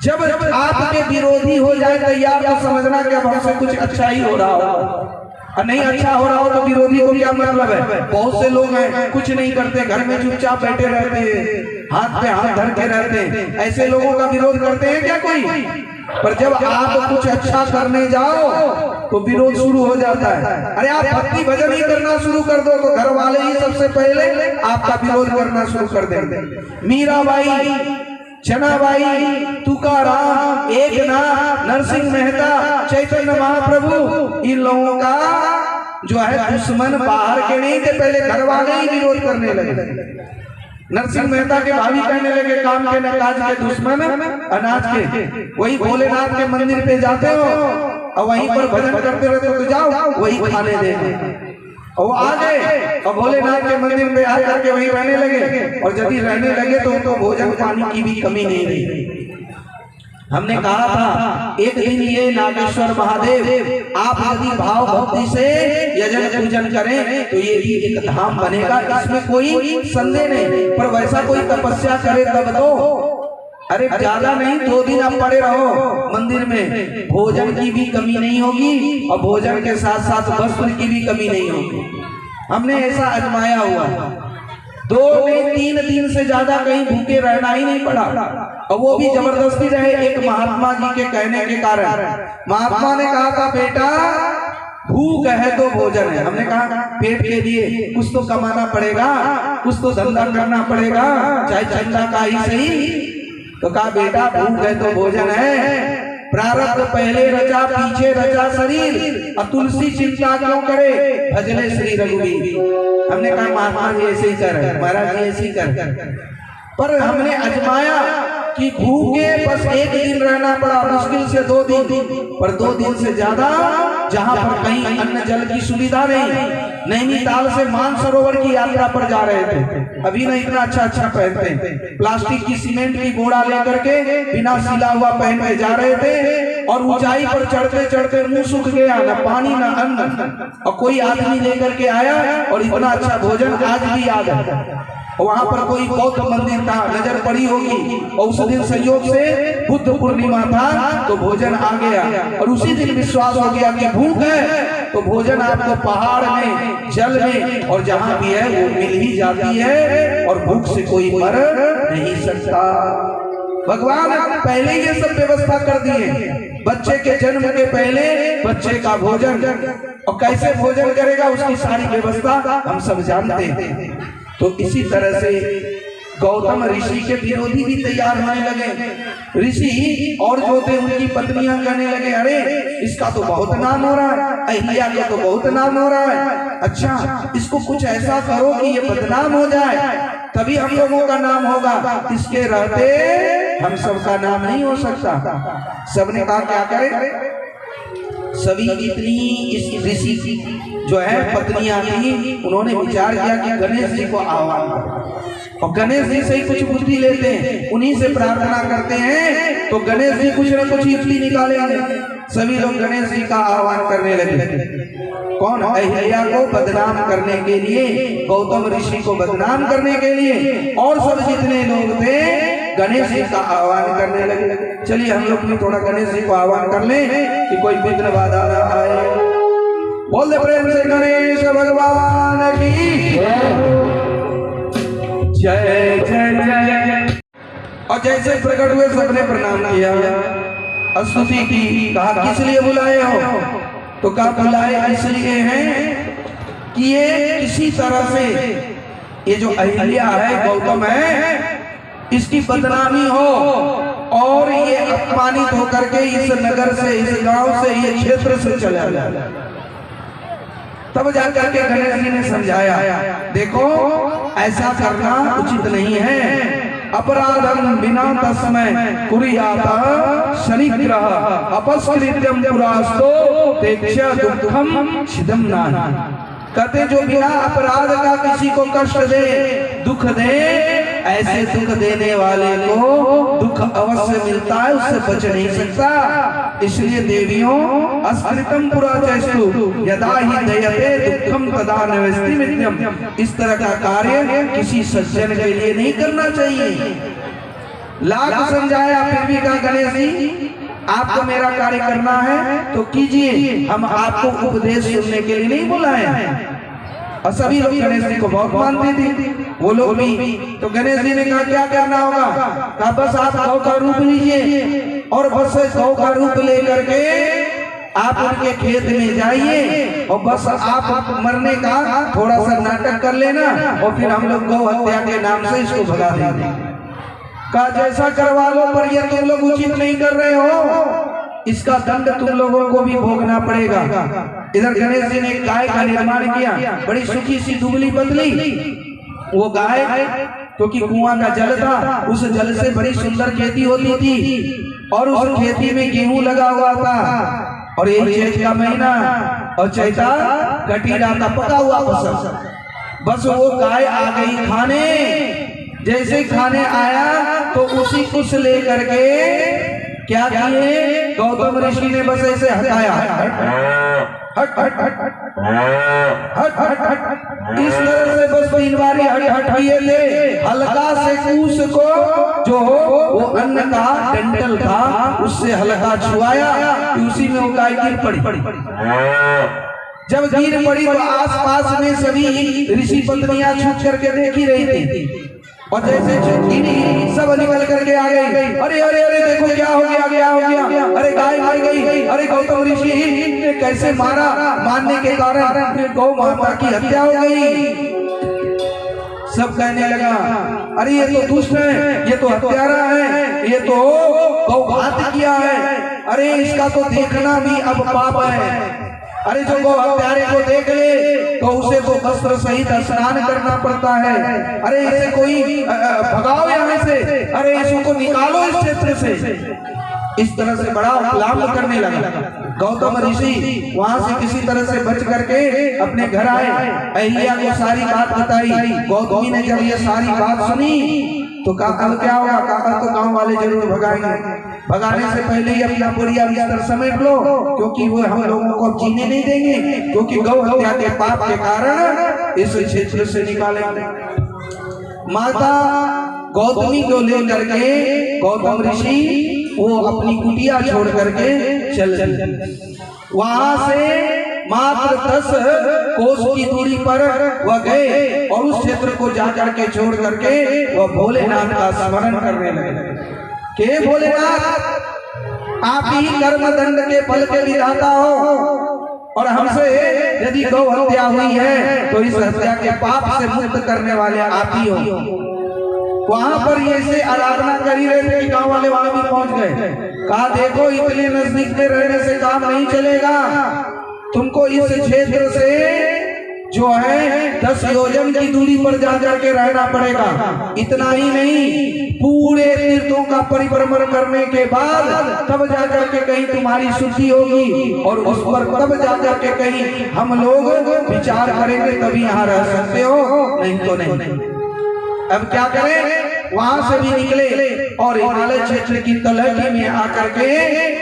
जब आपके विरोधी हो जाए तो ये आपको समझना कि अब हमसे कुछ अच्छा ही हो रहा हो, और नहीं अच्छा हो रहा हो तो विरोधी को क्या मतलब है। बहुत से लोग हैं कुछ नहीं करते, घर में चुपचाप बैठे रहते हैं, हाथ पे हाथ धर के रहते हैं, ऐसे लोगों का विरोध करते हैं क्या कोई। पर जब आप कुछ अच्छा करने जाओ तो विरोध शुरू हो जाता है। अरे आप भक्ति भजन ही करना शुरू कर दो तो घर वाले ही सबसे पहले आपका विरोध करना शुरू कर देंगे। मीराबाई, चनाबाई, तुकाराम, एकनाथ, नरसिंह मेहता, चैतन्य महाप्रभु, इन लोगों का जो है दुश्मन बाहर के नहीं थे, पहले घर वाले ही विरोध करने लगे। नरसिंह मेहता के भाभी कहने लगे काम के न काज के दुश्मन अनाज के। वही भोलेनाथ के मंदिर पे जाते हो और वहीं पर भजन करते रहते हो तो जाओ वही खाने देंगे। और वो आ गए और भोलेनाथ के मंदिर पे आ करके वहीं रहने लगे, और जब रहने लगे तो उनको भोजन पानी की भी कमी नहीं रही। हमने कहा था एक दिन ये नागेश्वर महादेव आप यदि भाव भक्ति से यजन पूजन करें तो ये भी एक धाम बनेगा, इसमें कोई संदेह नहीं। पर वैसा कोई तपस्या करे तब तो, अरे ज्यादा नहीं 2 दिन आप पड़े रहो मंदिर में, भोजन की भी कमी नहीं होगी और भोजन के साथ साथ वस्त्र की भी कमी नहीं होगी। हमने ऐसा आजमाया हुआ, 2 नहीं 3 दिन से ज्यादा कहीं भूखे रहना ही नहीं पड़ा, और वो भी जबरदस्ती रहे। एक महात्मा जी के कहने के कारण महात्मा ने कहा था बेटा भूख है तो भोजन है। हमने कहा पेट के लिए कुछ तो कमाना पड़ेगा, कुछ तो धंधा करना पड़ेगा, चाहे चंदा का ही सही। तो कहा बेटा भूख है तो भोजन है, प्रारब्ध पहले रचा पीछे रचा शरीर, और तुलसी चिंता क्यों करे भजले श्री रघुवीर। हमने कहा महात्मा जी ऐसे ही कर, महाराज जी ऐसे ही कर। पर हमने अजमाया कि भूखे बस एक दिन रहना पड़ा, मुश्किल से 2 दिन, पर 2 दिन से ज्यादा, जहां पर कहीं अन्न जल की सुविधा नहीं। नैनीताल से मानसरोवर की यात्रा पर जा रहे थे, अभी ना इतना अच्छा पहनते हैं, प्लास्टिक की सीमेंट की बोरा लेकर के बिना सिला हुआ पहन के जा रहे थे, और ऊंचाई पर चढ़ते चढ़ते मुंह सूख गया, न पानी न अन्न, और कोई आदमी लेकर के आया और इतना अच्छा भोजन आज भी याद है। वहां पर कोई बौद्ध मंदिर था, नजर पड़ी होगी, और उस दिन संयोग से बुद्ध पूर्णिमा था, तो भोजन आ गया, और उसी दिन विश्वास हो गया कि भूख है तो भोजन आपको पहाड़ में, जल में, और जहां भी है वो मिल ही जाती है, और भूख से कोई मर नहीं सकता। भगवान पहले ये सब व्यवस्था कर दिए, बच्चे के जन्म के पहले बच्चे का भोजन, और कैसे भोजन करेगा उसकी सारी व्यवस्था हम सब जानते हैं। तो इसी तरह से गौतम ऋषि के विरोधी भी तैयार होने लगे। ऋषि और जो थे उनकी पत्नियां कहने लगे, अरे इसका तो बहुत नाम हो रहा है, अहिल्या का तो बहुत नाम हो रहा है, अच्छा इसको कुछ ऐसा करो कि ये बदनाम हो जाए, तभी हम लोगों का नाम होगा, इसके रहते हम सबका नाम नहीं हो सकता। सबने कहा क्या करें? सभी जितनी इस ऋषि जो है पत्नियां थी, उन्होंने विचार किया कि गणेश जी को आह्वान करें, और गणेश जी से ही कुछ बुद्धि लेते हैं, उन्हीं से प्रार्थना करते हैं, तो गणेश जी कुछ न कुछ युक्ति निकालेंगे। सभी लोग गणेश जी का आह्वान करने लगे। कौन? अहिल्या को बदनाम करने के लिए, गौतम ऋषि को बदनाम करने के लिए, और सब जितने लोग थे गणेश जी का आह्वान करने लगे। चलिए हम लोग भी थोड़ा गणेश जी को आह्वान कर लें कि कोई विघ्न बाधा न आए। बोल दे प्रेम से गणेश भगवान की जय जय जय। और जैसे प्रकट हुए सबने प्रणाम किया, स्तुति की, कहा किस लिए बुलाए हो? तो कहा बुलाए इसलिए हैं कि ये किसी तरह से ये जो अहिल्या है, गौतम है, इसकी बदनामी हो, और ये अपमानित होकर के इस नगर से, इस गांव से, ये क्षेत्र से चला जाए। तब जाकर के गणेश जी ने समझाया, देखो ऐसा करना उचित नहीं है, अपराधम बिना तस्मै कुर्यात शनिग्रह अपस्कृत्यम पुरास्तो तेक्ष्य दुःखम छिदम नाहि। कहते जो बिना अपराध का किसी को कष्ट दे, दुख दे, ऐसे दुख देने वाले को दुख अवश्य मिलता है, उससे बच नहीं सकता। इसलिए देवियों अस्कृतम पुरा चेष्टु यदा ही दयते दुखम तदा नवस्ति मित्यम। इस तरह का कार्य किसी सज्जन के लिए नहीं करना चाहिए। लाख समझाया फिर भी कहा, गणेश जी आपको मेरा कार्य करना है तो कीजिए, हम आपको उपदेश सुनने के लिए नहीं बुलाए हैं। और सभी लोग गणेश जी को बहुत मानते थे, वो लोग भी। तो गणेश जी ने कहा क्या करना होगा? कहा बस आप गौ का रूप लीजिए, और बस गौ का रूप लेकर के आप उनके खेत में जाइए, और बस आप मरने का थोड़ा सा नाटक कर लेना, और फिर हम लोग गौ हत्या के नाम से इसको भगा देंगे। कहा जैसा करवा लो, पर ये तुम लोग उचित नहीं कर रहे हो, इसका दंड तुम लोगों को भी भोगना पड़ेगा। इधर गणेश जी ने एक गाय का निर्माण किया, बड़ी सुखी सी दुबली पतली वो गाय, क्योंकि कुआं का जल था, उस जल से बड़ी सुंदर खेती होती थी, और उस खेती में गेहूं लगा हुआ था, और एक चैत का महीना, और चैता कटी रहा था, पका हुआ फसल। बस वो गाय आ गई खाने, जैसे खाने आया तो उसी कुछ लेकर के क्या किए, गौतम ऋषि ने बस ऐसे हटाया, हट हट हट हट हट हट, इस तरह से बस 3 बारी हट किए थे। हल्का से कूस को जो वो अन्न का डंठल था उससे हल्का छुआया, उसी में वो गाय गिर पड़ी। जब गिर पड़ी तो आसपास में सभी ऋषि पत्नियां छूट करके देख ही रही थी, और जैसे सब निकल करके आ गई, अरे अरे अरे देखो क्या हो गया, क्या हो गया, अरे गाय मर गई, अरे गौतम ऋषि ने कैसे मारा, मारने के कारण गौ माता की हत्या हो गई। सब कहने लगा अरे ये तो दुष्ट है, ये तो हत्यारा है, ये तो गौ घात किया है, अरे इसका तो देखना भी अब पाप है। अरे जो गौ हत्यारे को देख ले तो उसे तो वस्त्र सहित स्नान करना पड़ता है। अरे इसे कोई भगाओ यहाँ से, अरे इसको निकालो इस क्षेत्र से। इस तरह से बड़ा विलाप करने लगा। गौतम ऋषि वहां से किसी तरह से बच करके अपने घर आए, अहिल्या को सारी बात बताई। गौतमी ने जब ये सारी बात सुनी तो कहा अब क्या होगा, कहा तो गांव वाले जरूर भगाएंगे, भगाने से पहले ही अपना बोरिया बिस्तर समेट लो, क्योंकि वो हम लोगों को अब जीने नहीं देंगे, क्योंकि गौ हत्या के पाप के कारण इस क्षेत्र से निकालेंगे। माता गौतमी को लेकर के गौतम ऋषि वो अपनी कुटिया छोड़ करके चल वहां से मात्र 10 कोस की दूरी पर वह गए और उस क्षेत्र को जाकर के छोड़ करके वह भोलेनाथ का स्मरण करने लगे। के भोलेनाथ, आप ही कर्म दंड के फल के विधाता हो और हमसे यदि गौ हत्या हुई है तो इस हत्या के पाप से मुक्त करने वाले आप ही हो। वहां पर ये से आराधना कर ही रहे थे कि गांव वाले वहां भी पहुंच गए। कहा देखो इतने नजदीक में रहने से काम नहीं चलेगा, तुमको इस क्षेत्र से जो है 10 योजन की दूरी पर जा करके रहना पड़ेगा। इतना ही नहीं, पूरे तीर्थों का परिभ्रमण करने के बाद तब जा करके कहीं तुम्हारी शुद्धि होगी और उस पर तब जा करके कहीं हम लोग विचार करेंगे, तभी यहाँ रह सकते हो, नहीं तो नहीं। अब क्या करें, वहां से भी निकले और हिमालय क्षेत्र की तलहटी में आकर के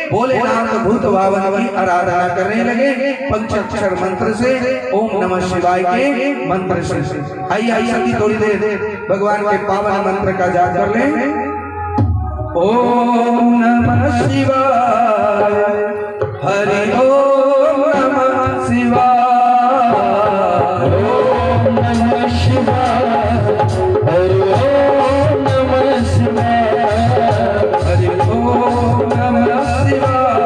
भोलेनाथ भूत भावन की आराधना करने लगे पंचाक्षर मंत्र से, ओम नमः शिवाय के मंत्र से। आइए आइए सभी थोड़ी देर भगवान के पावन मंत्र का जाप कर लें। ओम नमः शिवाय, हरि ओम नमः शिवाय, ओम नमः शिवाय, हरि ओम नमः शिवाय, हरि ओम नमः शिवाय,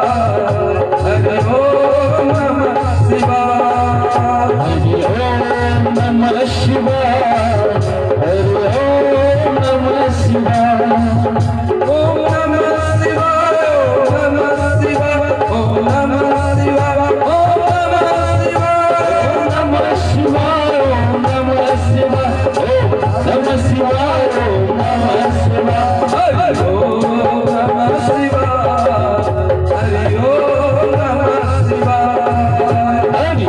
हरि ओम नमः शिवाय, हरि ओम नमः शिवाय, हरि ओम नमः शिवाय, ओम नमः शिवाय, ओम नमः शिवाय, ओम नमः शिवाय, ओम नमः शिवाय, ओम नमः शिवाय, ओम नमः शिवाय, ओम नमः शिवाय, हरि ओम नमः शिवाय, हरि ओम नमः शिवाय, हरि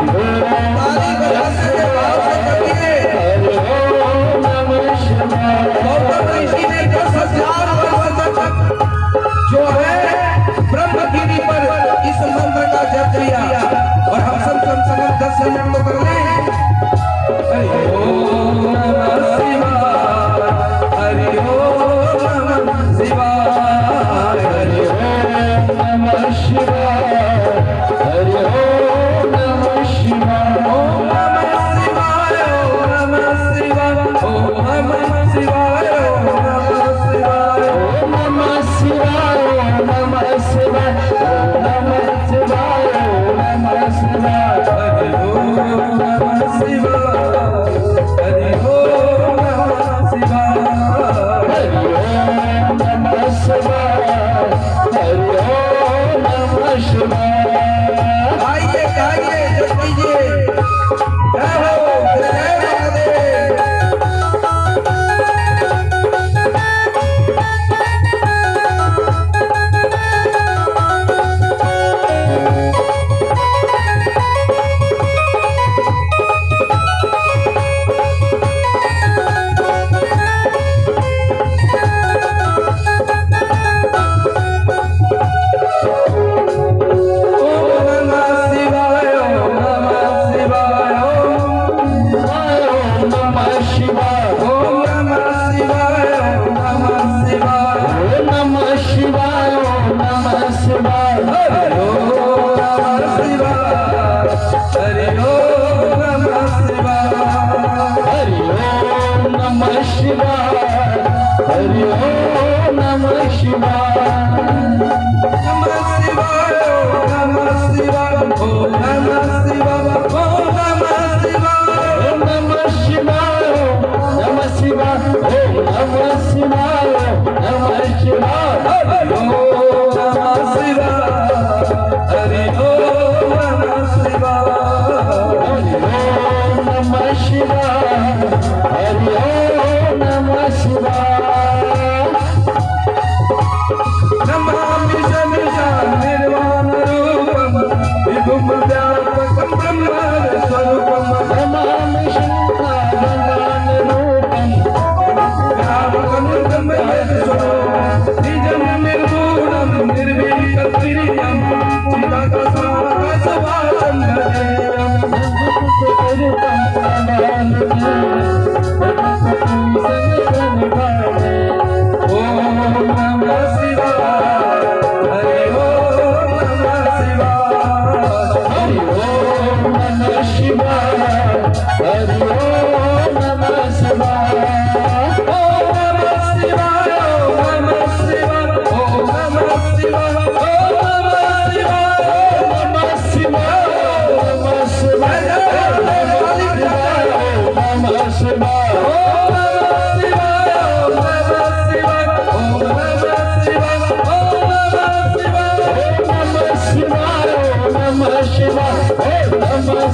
ओम नमः शिवाय। गौतम ऋषि ने 10,000 वर्ष तक जो है ब्रह्मगिरी पर इस मंत्र का जप किया और हम सब कम से कम 10 मिनट तो कर लें। हरि ओम नमः शिवाय, हरि ओम नमः शिवाय, हरि ओम नमः शिवाय, हरि ओम नमः शिवाय, ओम नमः शिवाय, ओम नमः शिवाय, ओम नमः शिवाय, ओम नमः शिवाय, ओम नमः शिवाय, ओम नमः शिवाय, ओम नमः शिवाय, ओम नमः शिवाय, हरि ओम नमः शिवाय, हरि ओम नमः शिवाय, हरि ओम नमः शिवाय, हरि ओम नमः शिवाय। आइए गाइए, जप कीजिए, जय हो, जय महादेव। हरि ओम नमः शिवाय। शिवाय, हरि ओम नमः शिवाय। नमामि शमशं निर्वाणरूपं विभुं व्यापकं ब्रह्मस्वरूपं नमामि शङ्करभगवानरूपं व्यापकं ब्रह्मस्वरूपं निजं निर्गुणं निर्विकल्पितं चिदाकाशवासं भजेयम्। ओम नमः शिवाय, हरि ओम नमः शिवाय, हरि ओम नमः शिवाय, हरि ओम नमः शिवाय। ओम नमः शिवाय, ओम नमः शिवाय, ओम नमः शिवाय, ओम नमः शिवाय, नमः शिवाय, नमः शिवाय, नमः शिवाय, नमः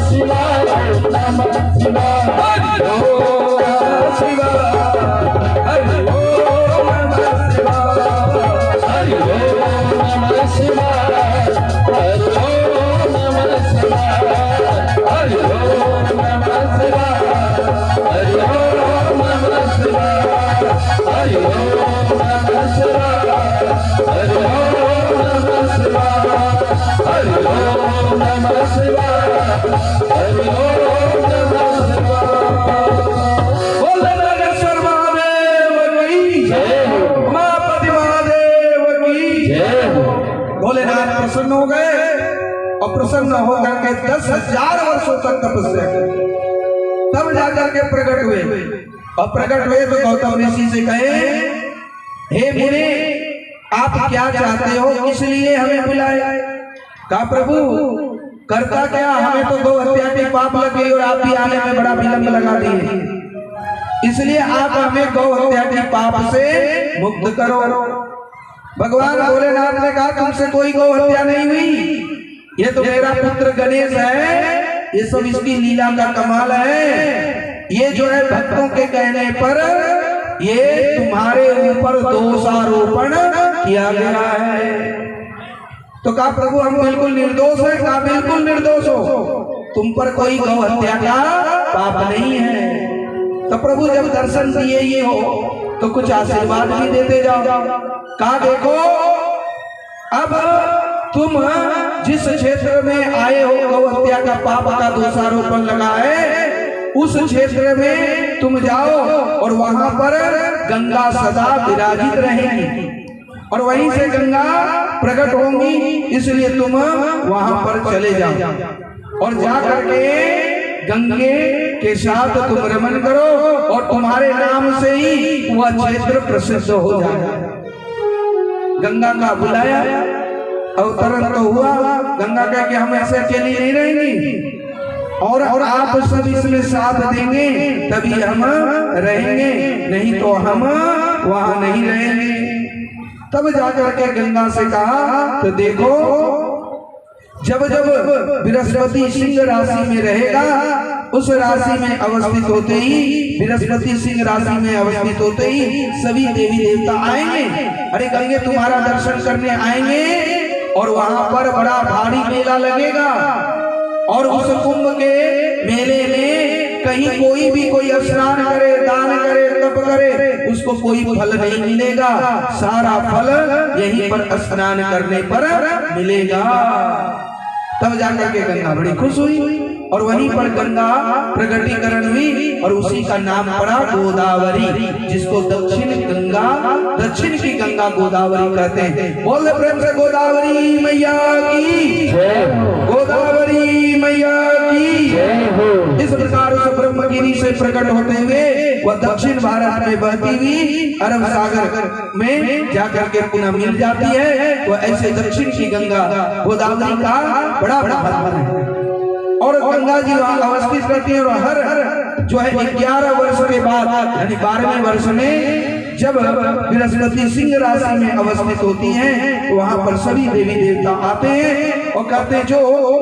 शिवाय, नमः शिवाय। हरि ओम शिवाय, हरि ओम नमः शिवाय, हरि ओम नमः शिवाय, हरि ओम नमः शिवाय, हरि ओम नमः शिवाय, हरि ओम नमः शिवाय, हरि ओम नमः शिवाय, हरि ओम नमः शिवाय, हरि ओम नमः शिवाय, हरि ओम नमः शिवाय। बोले नागेश्वर महादेव की जय हो, उमापति महादेव की जय हो। भोलेनाथ प्रसन्न हो गए और प्रसन्न होकर के 10,000 वर्षों तक तपस्या की, तब जाकर के प्रकट हुए और प्रकट हुए तो गौतम ऋषि से कहे, हे मुनि आप क्या चाहते हो, किस लिए हमें बुलाए? कहा प्रभु करता क्या, हमें तो गौ हत्या के पाप लगे और आप भी आने में बड़ा विलंब लगा दिए, इसलिए आप हमें गौ हत्या के पाप से मुक्त करो। भगवान भोलेनाथ ने कहा तुमसे कोई गौ हत्या नहीं हुई, ये तो मेरा पुत्र गणेश है, ये सब इसकी लीला का कमाल है, ये जो है भक्तों के कहने पर ये तुम्हारे ऊपर दोषारोपण किया गया है। तो कहा प्रभु हम बिल्कुल निर्दोष हैं? कहा बिल्कुल निर्दोष हो, तुम पर कोई गौ हत्या का पाप नहीं है। तो प्रभु जब दर्शन दिए ये हो तो कुछ आशीर्वाद भी देते जाओ। कहा देखो अब तुम जिस क्षेत्र में आए हो गौ हत्या का पाप का दोषारोपण लगा है, उस क्षेत्र में तुम जाओ और वहां पर गंगा सदा विराजित रहेगी और वहीं से गंगा प्रकट होंगी, इसलिए तुम वहां पर चले जाओ और जा करके गंगे के साथ तुम रमन करो और तुम्हारे नाम से ही वह क्षेत्र प्रसिद्ध हो जाएगा। गंगा का बुलाया, अवतरण तो हुआ, गंगा कह के हम ऐसे अकेली नहीं रहेंगी और आप सब इसमें साथ देंगे तभी हम रहेंगे, नहीं तो हम वहां नहीं रहेंगे। तब जाकर के गंगा से कहा तो देखो जब जब बृहस्पति सिंह राशि में रहेगा, उस राशि में अवस्थित होते ही, बृहस्पति सिंह राशि में अवस्थित होते ही सभी देवी देवता आएंगे, अरे गंगे तुम्हारा दर्शन करने आएंगे और वहां पर बड़ा भारी मेला लगेगा और उस कुंभ के मेले में कहीं कोई भी कोई स्नान करे, दान करे, तप करे, उसको कोई फल नहीं मिलेगा, सारा फल यहीं पर स्नान करने पर मिलेगा। तब जाकर के गंगा बड़ी खुश हुई और वहीं पर गंगा प्रगटीकरण हुई और उसी का नाम पड़ा गोदावरी, जिसको दक्षिण की गंगा गोदावरी कहते हैं। बोल प्रेम से गोदावरी मैया की जय, गोदावरी मैया की जय। इस प्रकार उस ब्रह्मगिरी से प्रकट होते हुए वह दक्षिण भारत में बहती हुई अरब सागर में जाकर के पुनः मिल जाती है। तो ऐसे दक्षिण की गंगा गोदावरी का बड़ा महत्व है और गंगा जी वहां अवस्थित रहती है। और हर जो है 11 वर्ष के बाद यानी 12वें वर्ष में जब बृहस्पति सिंह राशि में अवस्थित होती हैं, तो वहां पर सभी देवी देवता आते हैं और कहते हैं जो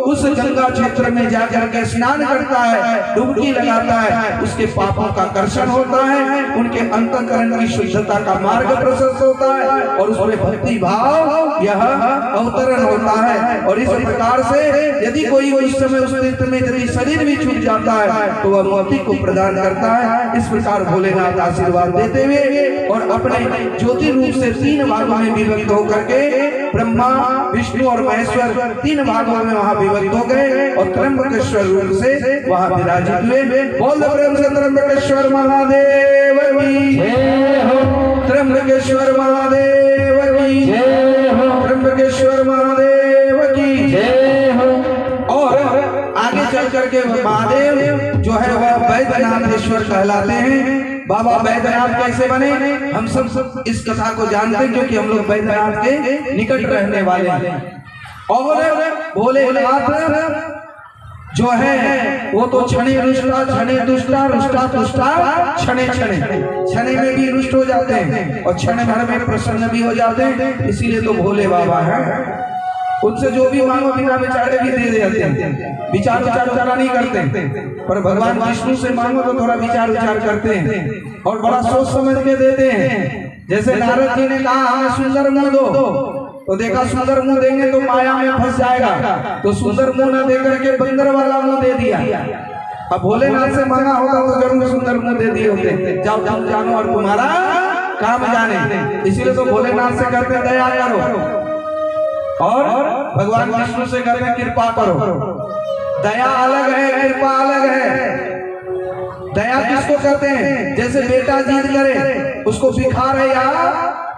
उस गंगा क्षेत्र में जाकर के स्नान करता है, डुबकी लगाता है, उसके पापों का कर्षण होता है, उनके अंतःकरण की शुद्धता का मार्ग प्रशस्त होता है और उसमें भक्ति भाव यह अवतरण होता है। और इस प्रकार से यदि कोई उस समय उस तीर्थ में यदि शरीर भी छूट जाता है तो वह मुक्ति को प्रदान करता है। इस प्रकार भोलेनाथ आशीर्वाद देते हुए और अपने ज्योति रूप से 3 भागों में विभक्त होकर के ब्रह्मा विष्णु और महेश्वर 3 भागों में वहां विभक्त हो गए और त्र्यंबकेश्वर रूप से वहां विराजित हुए। बोल प्रेम से त्र्यंबकेश्वर महादेव की जय हो, त्र्यंबकेश्वर महादेव की जय हो, त्र्यंबकेश्वर महादेव की जय हो। और आगे चल करके महादेव जो है वह वैद्यनाथेश्वर कहलाते हैं। बाबा वैद्यनाथ कैसे बने हम सब इस कथा को जानते हैं, क्योंकि हम लोग वैद्यनाथ के निकट रहने वाले हैं। और भोलेनाथ जो है वो तो क्षणे रुष्टा क्षणे दुष्टा रुष्टा तुष्टा क्षणे क्षणे क्षणे में भी रुष्ट हो जाते हैं और क्षण भर में प्रसन्न भी हो जाते हैं। इसीलिए तो भोले बाबा है, उनसे जो भी मांगो बिना विचारे भी दे देते हैं। विचार विचार नहीं करते, पर भगवान विष्णु से मांगो तो थोड़ा विचार विचार करते हैं और बड़ा सोच समझ के देते हैं। जैसे नारद जी ने कहा हमें सुंदर मुंह दो, तो देखा सुंदर मुंह देंगे तो माया में फंस जाएगा, तो सुंदर मुंह न देकर के बंदर वाला मुंह दे दिया। अब भोलेनाथ से मांगा होता तो जरूर सुंदर मुंह दे दिए होते, जाओ जाओ जानो और तुम्हारा काम जाने। इसीलिए तो भोलेनाथ से कहते दया करो और भगवान विष्णु से कहते हैं कृपा करो। दया अलग है, कृपा अलग है। दया किसको कहते हैं? जैसे बेटा जिद करे, उसको बुखार है या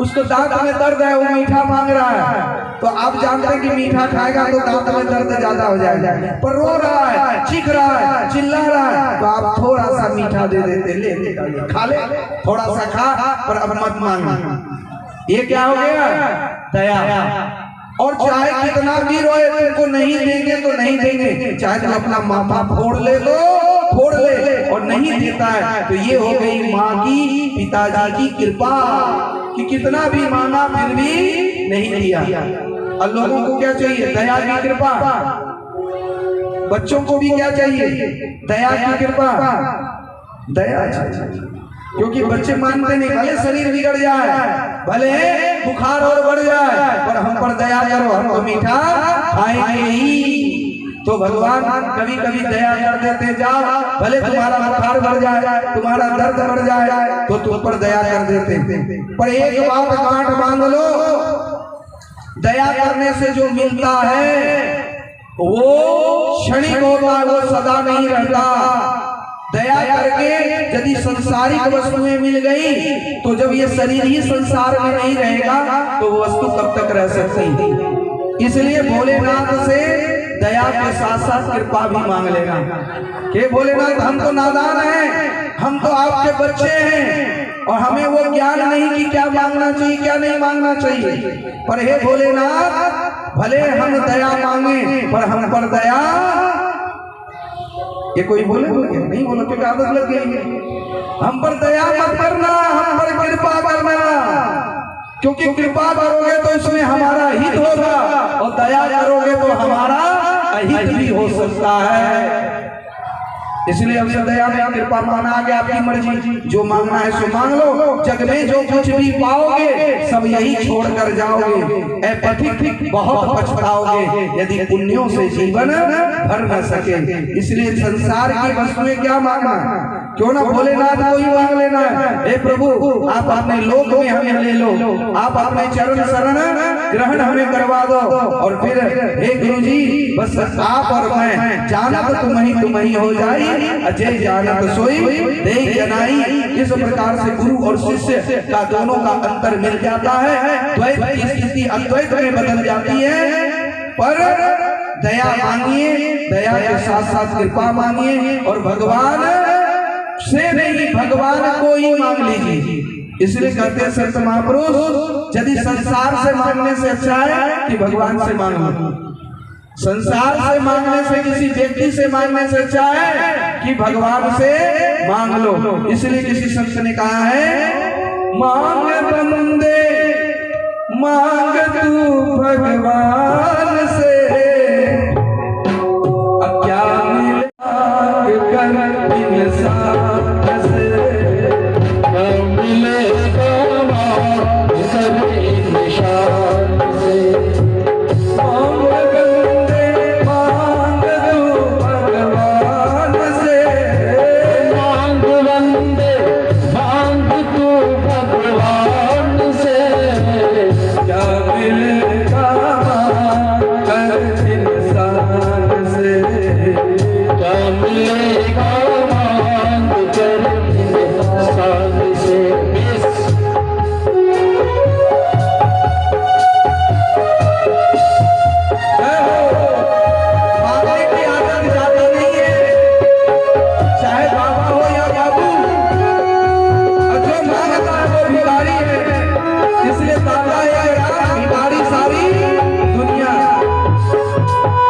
उसको दांत में दर्द है, वो मीठा मांग रहा है, तो आप जानते हैं कि मीठा खाएगा तो दांत में दर्द ज्यादा हो जाएगा, पर रो रहा है, चीख रहा है, चिल्ला रहा है, तो आप थोड़ा सा मीठा दे देते, ले खा ले, थोड़ा सा खा, पर अब मत मांग। ये क्या हो गया? दया। और चाहे कितना भी रोए, तुमको नहीं देंगे तो नहीं देंगे, चाहे तुम अपना माथा फोड़ ले तो फोड़ ले, और नहीं देता है तो ये हो गई माँ की पिताजी की कृपा कि कितना भी मांगा फिर भी नहीं दिया। और लोगों को क्या चाहिए? दया की कृपा। बच्चों को भी क्या चाहिए? दया की कृपा, दया चाहिए। क्योंकि बच्चे मानते नहीं, भले शरीर बिगड़ जाए, भले बुखार और बढ़ जाए, पर हम पर दया करो, हम तो मीठा खाएंगे ही। तो भगवान कभी कभी दया कर देते, जाओ भले तुम्हारा बुखार बढ़ जाए, तुम्हारा दर्द बढ़ जाए, तो तुम पर दया कर देते। पर एक बात गांठ बांध लो, दया करने से जो मिलता है वो क्षणिक होता है, वो सदा नहीं रहता। दया करके यदि संसारिक वस्तुएं मिल गई तो जब ये शरीर ही संसार में नहीं रहेगा तो वो वस्तु कब तक रह सकती। इसलिए भोलेनाथ से दया के साथ साथ कृपा भी मांग लेगा कि भोलेनाथ हम तो नादान हैं, हम तो आपके बच्चे हैं और हमें वो ज्ञान नहीं कि क्या मांगना चाहिए क्या नहीं मांगना चाहिए, पर हे भोलेनाथ भले हम दया मांगे पर हम पर दया। ये कोई बोले नहीं बोलो क्योंकि आदत लग गई है। हम पर दया मत करना, हम पर कृपा करना, क्योंकि कृपा करोगे तो इसमें हमारा हित होगा और दया करोगे तो हमारा अहित भी हो सकता है। इसलिए हमसे दया में कृपा मांगना, आगे आपकी मर्जी, जो मांगना है सो मांग लो। जग में जो कुछ भी पाओगे सब यही छोड़ कर जाओगे, ऐ पथिक बहुत पछताओगे यदि पुण्यों से जीवन भर न सके। इसलिए संसार की वस्तुएं क्या मांगना, क्यों ना भोलेनाथ को ही मांग लेना है। हे प्रभु आप अपने लोक में हमें ले लो, आप अपने चरण शरण ग्रहण हमें करवा दो, और फिर हे गुरु जी बस आप और मैं जानत तुम ही हो जाई, अजय जानत सोई देहि जनाई। इस प्रकार से गुरु और शिष्य का दोनों का अंतर मिल जाता है, द्वैत की स्थिति अद्वैत में बदल जाती है। पर दया मांगिए, दया के साथ साथ कृपा मांगिए, और भगवान से नहीं भगवान को ही मांग लीजिए। इसलिए कहते हैं संत महापुरुष यदि संसार से मांगने से अच्छा है कि भगवान से मांग लो। संसार से मांगने से, किसी व्यक्ति से मांगने से अच्छा है कि भगवान से मांग लो। इसलिए किसी संत ने कहा है, मांग बंदे मांग तू भगवान से, इसलिए ताला एक रात भिखारी सारी दुनिया।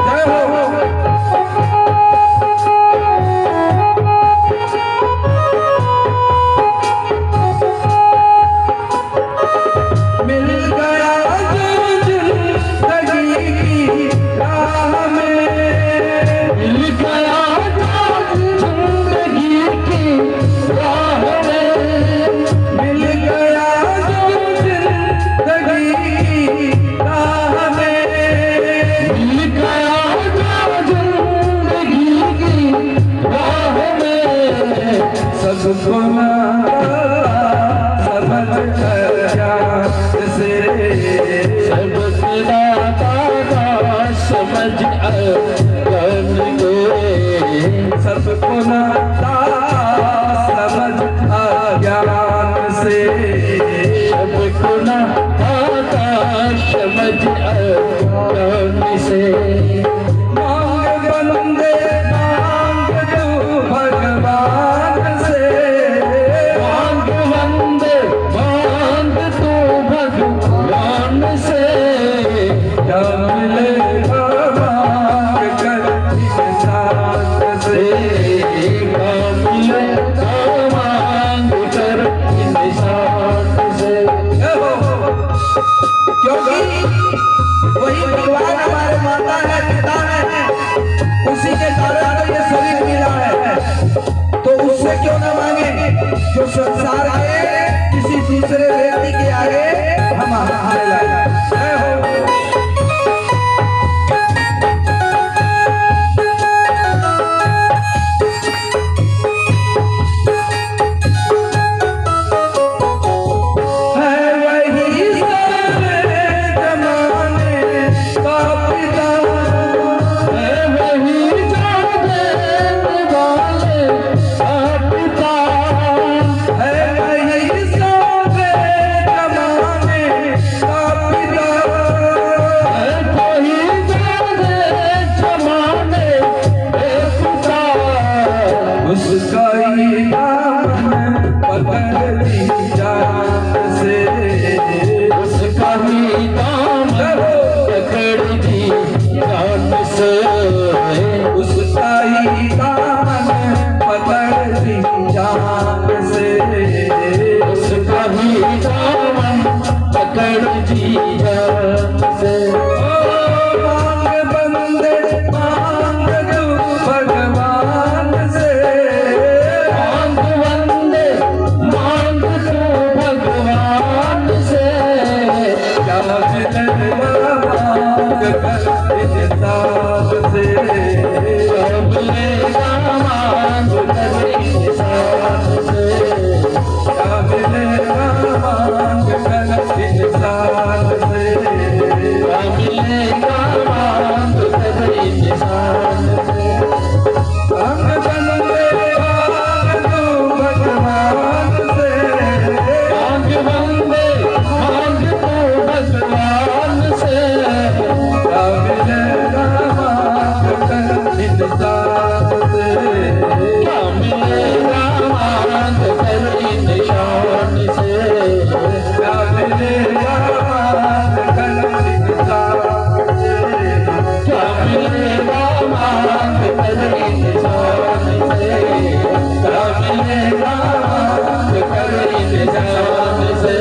जय हो। मिल गया जो जिंदगी की राह में, मिल गया जो जिंदगी की राह में, मिल गया जो जिंदगी की राह में, मिल गया जो जिंदगी की राह में। सबको ना समझ गया से, सबके दाता समझ गन गए, सबको ना समझ ज्ञान से, सबको ना आता समझ गन से। मांग बंदे मांग तू भगवान से, मांग वंदे मांग तू भगवान से, क्या मिलेगा मांग कर इंसान से, मिले मांग कर इंसान से। क्योंकि वही भगवान हमारे माता है, पिता है, उसी के कारण तो ये शरीर मिला है। तो उससे क्यों ना मांगे जो संसार के किसी दूसरे व्यक्ति के आगे हम हारे लाए। जय हो। है वही सारे जमाने का पिता, है वही जाने वाले पिता, है वही सारे जमाने का पिता, है कोई जाने जमाने पिता। उसका ही नाम पकड़ ली जान से, उसका ही दाम पकड़ दी जान से, उसका ही दामन पकड़ ली जान से, उसका ही दामन पकड़ दी जान से। मांग बंदे मांग तू भगवान से, मांग वंदे मांग तू भगवान से, क्या मिलेगा मांग कर इंसान से, सब लेगा मांग कर इंसान से, क्या मिलेगा मांग कर इंसान से, क्या मिलेगा मांग कर इंसान से। मांग बंदे मांग तू भगवान से, मांग वंदे मांग तू भगवान से, क्या मिलेगा मांग कर इंसान से, क्या मिलेगा मांग कर इंसान से, क्या मिलेगा मांग कर इंसान से, क्या मिलेगा मांग कर इंसान से, क्या मिलेगा मांग कर इंसान से।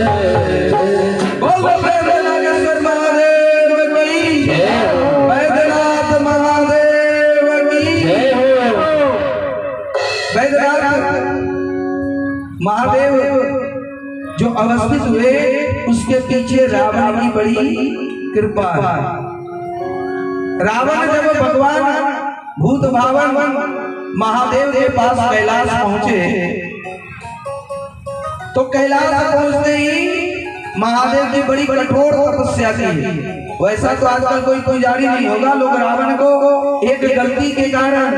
बोलो बैद्यनाथ महादेव की, जय हो, बैद्यनाथ महादेव की। जय हो। बैद्यनाथ महादेव जो अवस्थित हुए उसके पीछे रावण की बड़ी कृपा है। रावण जब भगवान भूत भावन महादेव के पास कैलाश पहुंचे तो कैलाश पहुंचते ही महादेव की बड़ी कठोर तपस्या की। वैसा तो आजकल कोई पुजारी नहीं होगा। लोग रावण को एक गलती के कारण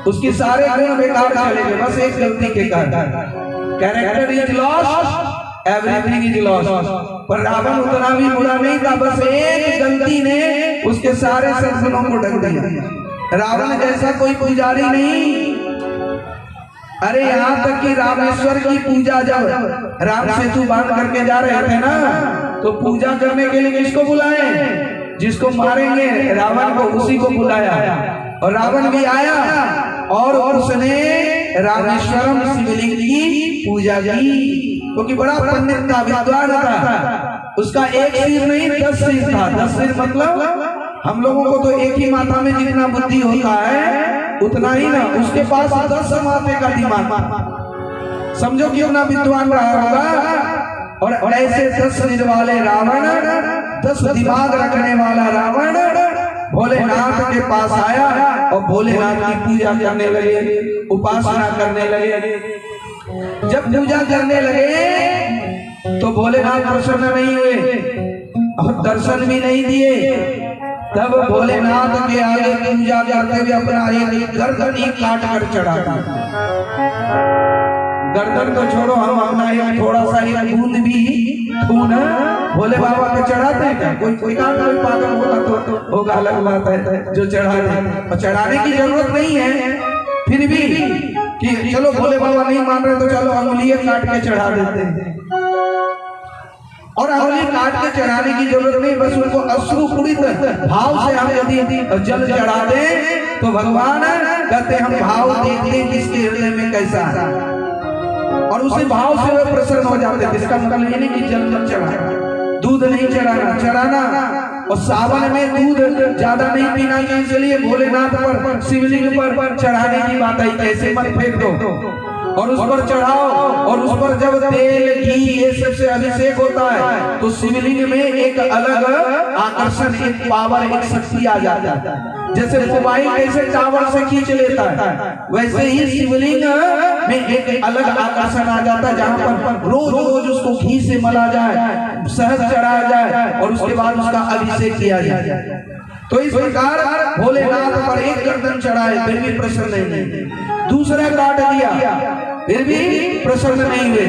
उसके सारे गुण बेकार चले गए, बस एक गलती के कारण। Character is lost, everything is lost. पर रावण उतना भी बुरा नहीं था, बस एक गलती ने उसके सारे सद्गुणों को ढक दिया। रावण जैसा कोई पुजारी नहीं अरे यहाँ तक कि रामेश्वर की पूजा जब राम सेतु बांध करके जा रहे थे ना, तो पूजा करने के लिए किसको बुलाए? जिसको मारेंगे रावण को, उसी को बुलाया। और रावण भी आया और उसने रामेश्वरम शिवलिंग की पूजा की, क्योंकि बड़ा पंडित था, विद्वान था। उसका एक सिर नहीं 10 सिर था। 10 सिर मतलब हम लोगों को तो एक ही माथा में जितना बुद्धि होता है उतना ही ना, उसके पास 10 माथे का दिमाग। समझो कितना विद्वान रहा होगा। और ऐसे 10 सिर वाले रावण, 10 दिमाग रखने वाला रावण भोलेनाथ के पास आया और भोलेनाथ की पूजा करने लगे, उपासना करने लगे। जब पूजा करने लगे तो भोलेनाथ प्रसन्न नहीं हुए और दर्शन भी नहीं दिए। तब भोलेनाथ के आगे पूजा करते हुए अपना एक गर्दन ही काट कर चढ़ा। गर्दन तो छोड़ो, हम अपना एक थोड़ा सा एक बूंद भी खून भोले बाबा के चढ़ाते हैं। कोई पागल होगा तो होगा, अलग बात है जो चढ़ाते। और चढ़ाने की जरूरत नहीं है, फिर भी कि चलो भोले बाबा नहीं मान रहे तो चलो अंगुलियां काट के चढ़ा देते हैं। और अंगुली काट के चढ़ाने की जरूरत नहीं, बस उनको अश्रुपूरित भाव से हम यदि जल चढ़ा दें तो भगवान कहते हम भाव देखते हैं किसके हृदय में कैसा है, और उसी भाव से वे प्रसन्न हो जाते हैं। इसका मतलब ये नहीं कि जल मत चढ़ाना, दूध नहीं चढ़ाना। और सावन में दूध ज्यादा नहीं पीना चाहिए, इसलिए भोलेनाथ पर शिवलिंग पर चढ़ाने की बात आई। ऐसे मत फेंक दो और उस पर चढ़ाओ, और उस पर जब तेल घी ये सबसे अभिषेक होता है तो शिवलिंग में एक अलग आकर्षण, एक पावर, एक शक्ति आ जाता है। जैसे मोबाइल कैसे टावर से खींच लेता है, वैसे ही शिवलिंग में एक अलग आकर्षण आ जाता है, जहाँ पर रोज रोज उसको घी से मला जाए, शहद चढ़ाया जाए और उसके बाद उसका अभिषेक किया जाए। तो इस प्रकार भोलेनाथ पर एक गर्दन चढ़ाए फिर भी प्रसन्न नहीं, दूसरा काट दिया फिर भी प्रसन्न नहीं हुए,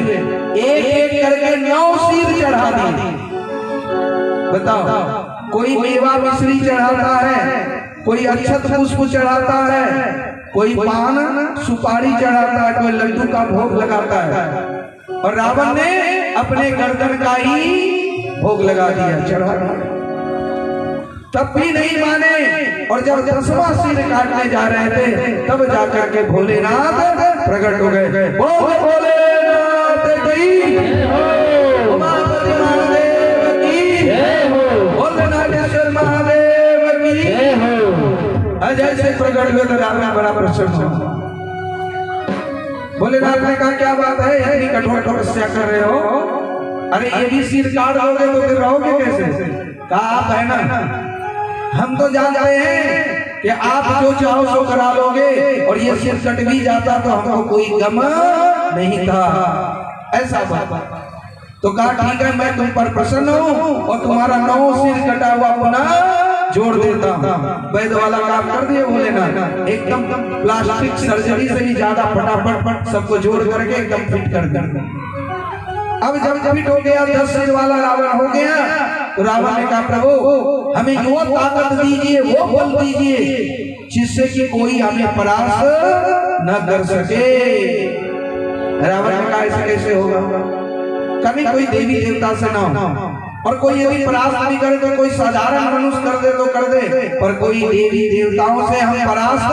एक एक करके 9 सिर चढ़ा दिए। बताओ, कोई मेवा मिश्री चढ़ाता है, कोई अक्षत पुष्प चढ़ाता है, कोई पान सुपारी चढ़ाता है, कोई लड्डू का भोग लगाता है। और रावण ने अपने गर्दन का ही भोग लगा दिया, चढ़ा दिया। तब भी नहीं माने, और जब 10वां सिर काटने जा रहे थे तब जाकर के भोलेनाथ प्रकट हो गए। बोल भोलेनाथ की जय हो, उमापति महादेव की जय हो, भोलेनाथेश्वर महादेव की जय हो। अजय से प्रकट हुए तो रावण बड़ा प्रसन्न हुआ। भोलेनाथ ने कहा क्या बात है, इतनी कठोर तपस्या कर रहे हो, अरे ये भी सिर काट दोगे तो फिर रहोगे कैसे? कहा आप है ना, हम तो जानते हैं कि आप जो चाहो सो करा लोगे, और ये सिर कट भी जाता तो हमको कोई गम नहीं था, ऐसा बात। तो कहा ठीक है, मैं तुम पर प्रसन्न हूँ और तुम्हारा 9 सिर कटा हुआ पुनः जोड़ देता हूँ। वैद्य वाला काम कर दिए भोलेनाथ, एकदम प्लास्टिक सर्जरी से भी ज्यादा फटाफट सबको जोड़ करके एकदम फिट कर दिया। अब जब फिट हो गया, 10 सिर वाला रावण हो गया, तो रावण ने कहा प्रभु हमें वो ताकत दीजिए, वो बल दीजिए जिससे कि कोई हमें परास्त न कर सके। रावण ने कहा ऐसे कैसे होगा, कभी कोई देवी देवता से ना हो, और कोई यदि परास्त भी करे तो कोई साधारण मनुष्य कर दे तो कर दे, पर कोई देवी देवताओं से हम परास्त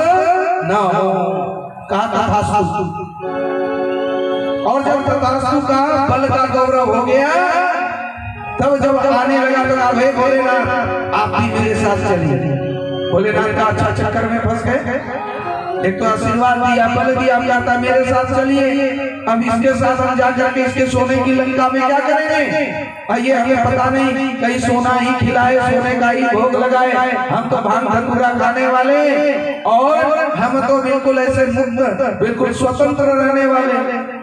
न हो। कहा तथास्तु। और जब तथास्तु का बल का गौरव हो गया, तब जब आने लगा तो कहा भाई भोलेनाथ आप भी मेरे साथ चलिए। भोलेनाथ का अच्छा चक्कर में फंस गए, एक तो आशीर्वाद दिया, बल दिया, कहता मेरे साथ चलिए। अब इसके साथ हम जा जाके इसके सोने की लंका में क्या करेंगे, ये हमें पता नहीं, कहीं सोना ही खिलाए, सोने का ही भोग लगाए, हम तो भांग धतूरा खाने वाले, और हम तो बिल्कुल ऐसे मुक्त, बिल्कुल स्वतंत्र रहने वाले।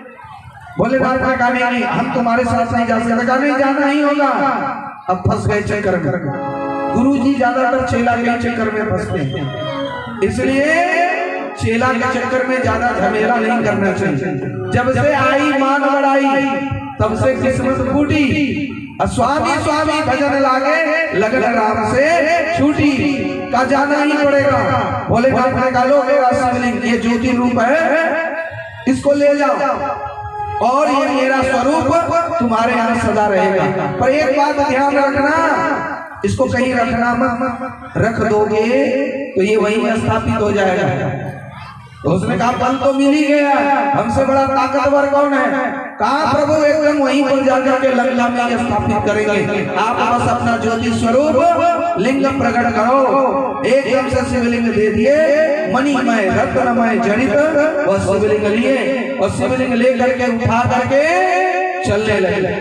भोलेनाथ ने कहा नहीं, हम तुम्हारे साथ नहीं जा सकते। कहा नहीं, जाना ही होगा। अब फंस गए चक्कर में। गुरुजी ज्यादातर चेला के चक्कर में फंसते हैं, इसलिए चेला के चक्कर में ज्यादा झमेला नहीं करना चाहिए। जब से आई मान बढ़ाई तब से किस्मत फूटी, स्वामी स्वामी भजन लागे, लगन राम से छूटी। का जाना ही पड़ेगा। भोलेनाथ ने कहा लो मेरा शिवलिंग, ये ज्योति रूप है, इसको ले जाओ और ये मेरा स्वरूप तुम्हारे यहाँ सदा रहेगा। पर एक बात ध्यान रखना, इसको कहीं रखना मत, रख दोगे तो ये वहीं स्थापित हो जाएगा। तो उसने कहा बल तो मिल ही गया, हमसे बड़ा ताकतवर कौन है? कहा प्रभु एकदम वहीं पर जाकर के लंका में स्थापित करेंगे। आप बस अपना ज्योति स्वरूप लिंग प्रकट करो। एकदम से शिवलिंग दे दिए, मणिमय रत्नमय जड़ित वह शिवलिंग लिए और शिवलिंग लेकर के उठा करके चलने लगे।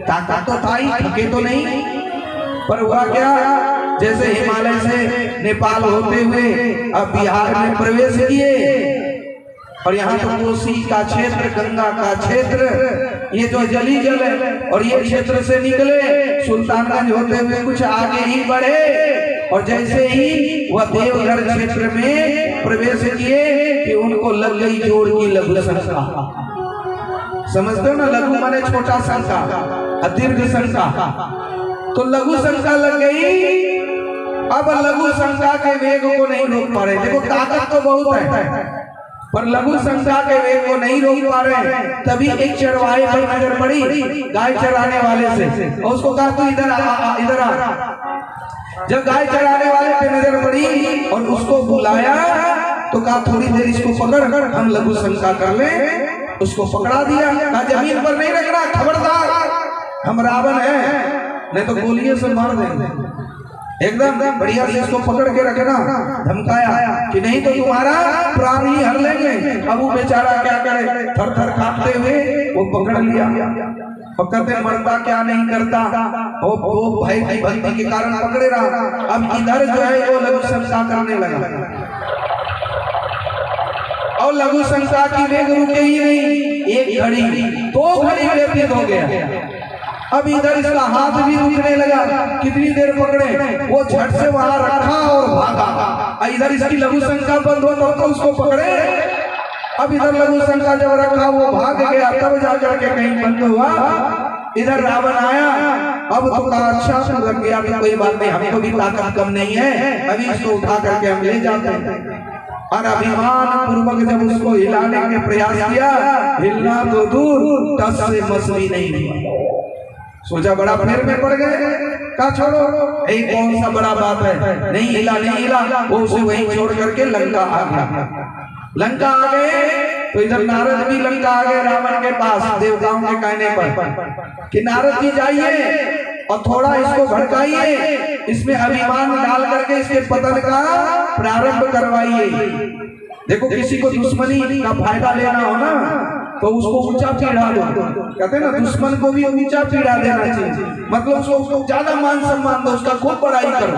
ताकत तो था ही, थके तो नहीं। पर हुआ क्या, जैसे हिमालय से नेपाल होते हुए अब बिहार में प्रवेश किए और यहाँ तो कोसी का क्षेत्र, गंगा का क्षेत्र, ये जो जली जल है, और ये क्षेत्र से निकले सुल्तानगंज होते हुए कुछ आगे ही बढ़े और जैसे ही वह देवघर क्षेत्र में प्रवेश किए कि उनको लग गई जोड़ की लघु शंका। समझते हो ना, लघु माने छोटा शंका और दीर्घ शंका। तो लघु शंका लग गई। अब लघु शंका के वेग को नहीं रोक पा रहे। देखो ताकत तो बहुत है पर लघु शंका के वेग को नहीं रोक पा रहे। तभी एक चरवाहे पर नजर पड़ी गाय चराने वाले से, और उसको कहा तू इधर आ, इधर आ। जब गाय चराने वाले पे नजर पड़ी और उसको बुलाया तो कहा थोड़ी देर इसको पकड़, हम लघु शंका कर ले। उसको पकड़ा दिया, कहा जमीन पर नहीं रखना, खबरदार हम रावण है, नहीं तो गोलियों से मार देंगे। एकदम बढ़िया से इसको पकड़ के रखना, धमकाया कि नहीं तो तुम्हारा प्राण ही हर लेंगे। अब वो बेचारा क्या करे, थर थर कांपते हुए वो पकड़ लिया। पकड़ते मरता क्या नहीं करता, वो भाई की भक्ति के कारण पकड़े रहा। अब इधर जो है वो लघु शंका करने लगा और लघु शंका की वेग रुके ही नहीं। एक घड़ी, 2 घड़ी व्यतीत हो गया। अब इधर इसका हाथ भी रुकने लगा। कितनी देर पकड़े, वो झट से वहां रखा और भागा। इधर इसकी लघु शंका बंद हो तब तो उसको पकड़े। अब इधर लघु शंका जब रखा वो भाग गया, तब जाकर के कहीं बंद हुआ। इधर रावण आया। अब तो कहा अच्छा लग गया, अभी कोई बात नहीं, हमको भी ताकत कम नहीं है, अभी इसको उठा करके हम ले जाते हैं। और अभिमान पूर्वक जब उसको हिलाने के प्रयास किया, हिलना तो दूर, टस से मस भी नहीं हुआ। सोचा बड़ा फेर में पड़ गए, का छोड़ो, एक कौन सा बड़ा बात है, नहीं हिला नहीं हिला। वो उसे वहीं छोड़ करके लंका आ गया। लंका आ गए तो इधर नारद भी लंका आ गए रावण के पास, देवताओं के कहने पर कि नारद जी जाइए और थोड़ा इसको भड़काइए, इसमें अभिमान डाल करके इसके पतन का प्रारंभ करवाइए। देखो किसी को दुश्मनी का फायदा लेना हो ना तो उसको ऊंचा पीढ़ा दो। कहते हैं ना, दुश्मन को भी ऊंचा पीढ़ा देना चाहिए, मतलब उसको ज्यादा मान सम्मान दो, उसका खूब बड़ाई करो।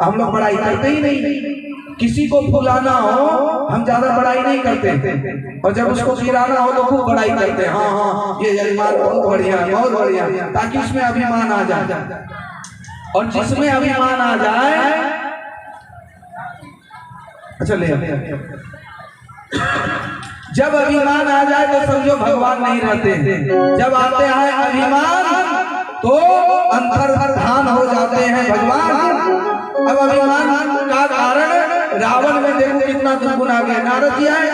हम लोग बड़ाई करते ही नहीं। किसी को फुलाना हो हम ज्यादा बड़ाई नहीं करते, और जब उसको गिराना हो तो खूब बड़ाई करते हैं। हाँ हाँ ये जजमान बहुत बढ़िया, बहुत बढ़िया, ताकि उसमें अभिमान आ जाए। और जिसमें अभिमान आ जाए, अच्छा ले जब अभिमान आ जाए तो समझो भगवान नहीं रहते। जब आते हैं अभिमान तो अंतर्धान हो जाते हैं भगवान। अब अभिमान का कारण रावण में देखो कितना दुर्गुण आ गया। नारद जी आए,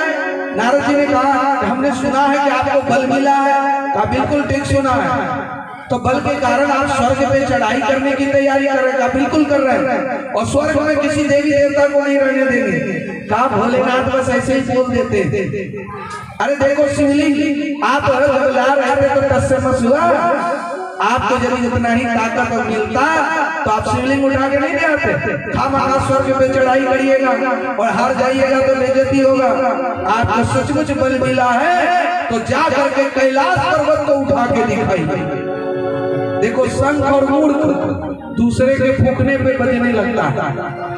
नारद जी ने कहा हमने सुना है कि आपको बल मिला है। कहा बिल्कुल ठीक सुना है, तो बल के कारण आप स्वर्ग पे चढ़ाई करने की तैयारी कर रहे हैं। बिल्कुल कर रहे हैं, और स्वर्ग में किसी देवी देवता को नहीं रहने देंगे। कहा भोलेनाथ बस ऐसे ही बोल देते। अरे देखो शिवलिंग आप जब ला रहे थे तो टस से मस हुआ। आपको जब जितना ही ताकत मिलता तो आप शिवलिंग उठा के नहीं ले आते। हम स्वर्ग पे चढ़ाई करिएगा और हार जाइएगा तो बेइज्जती होगा। आपको सचमुच बल मिला है तो जा करके कैलाश पर्वत को उठा के दिखाइए। देखो संख और मूर्ख दूसरे के फूकने पे बजने लगता है।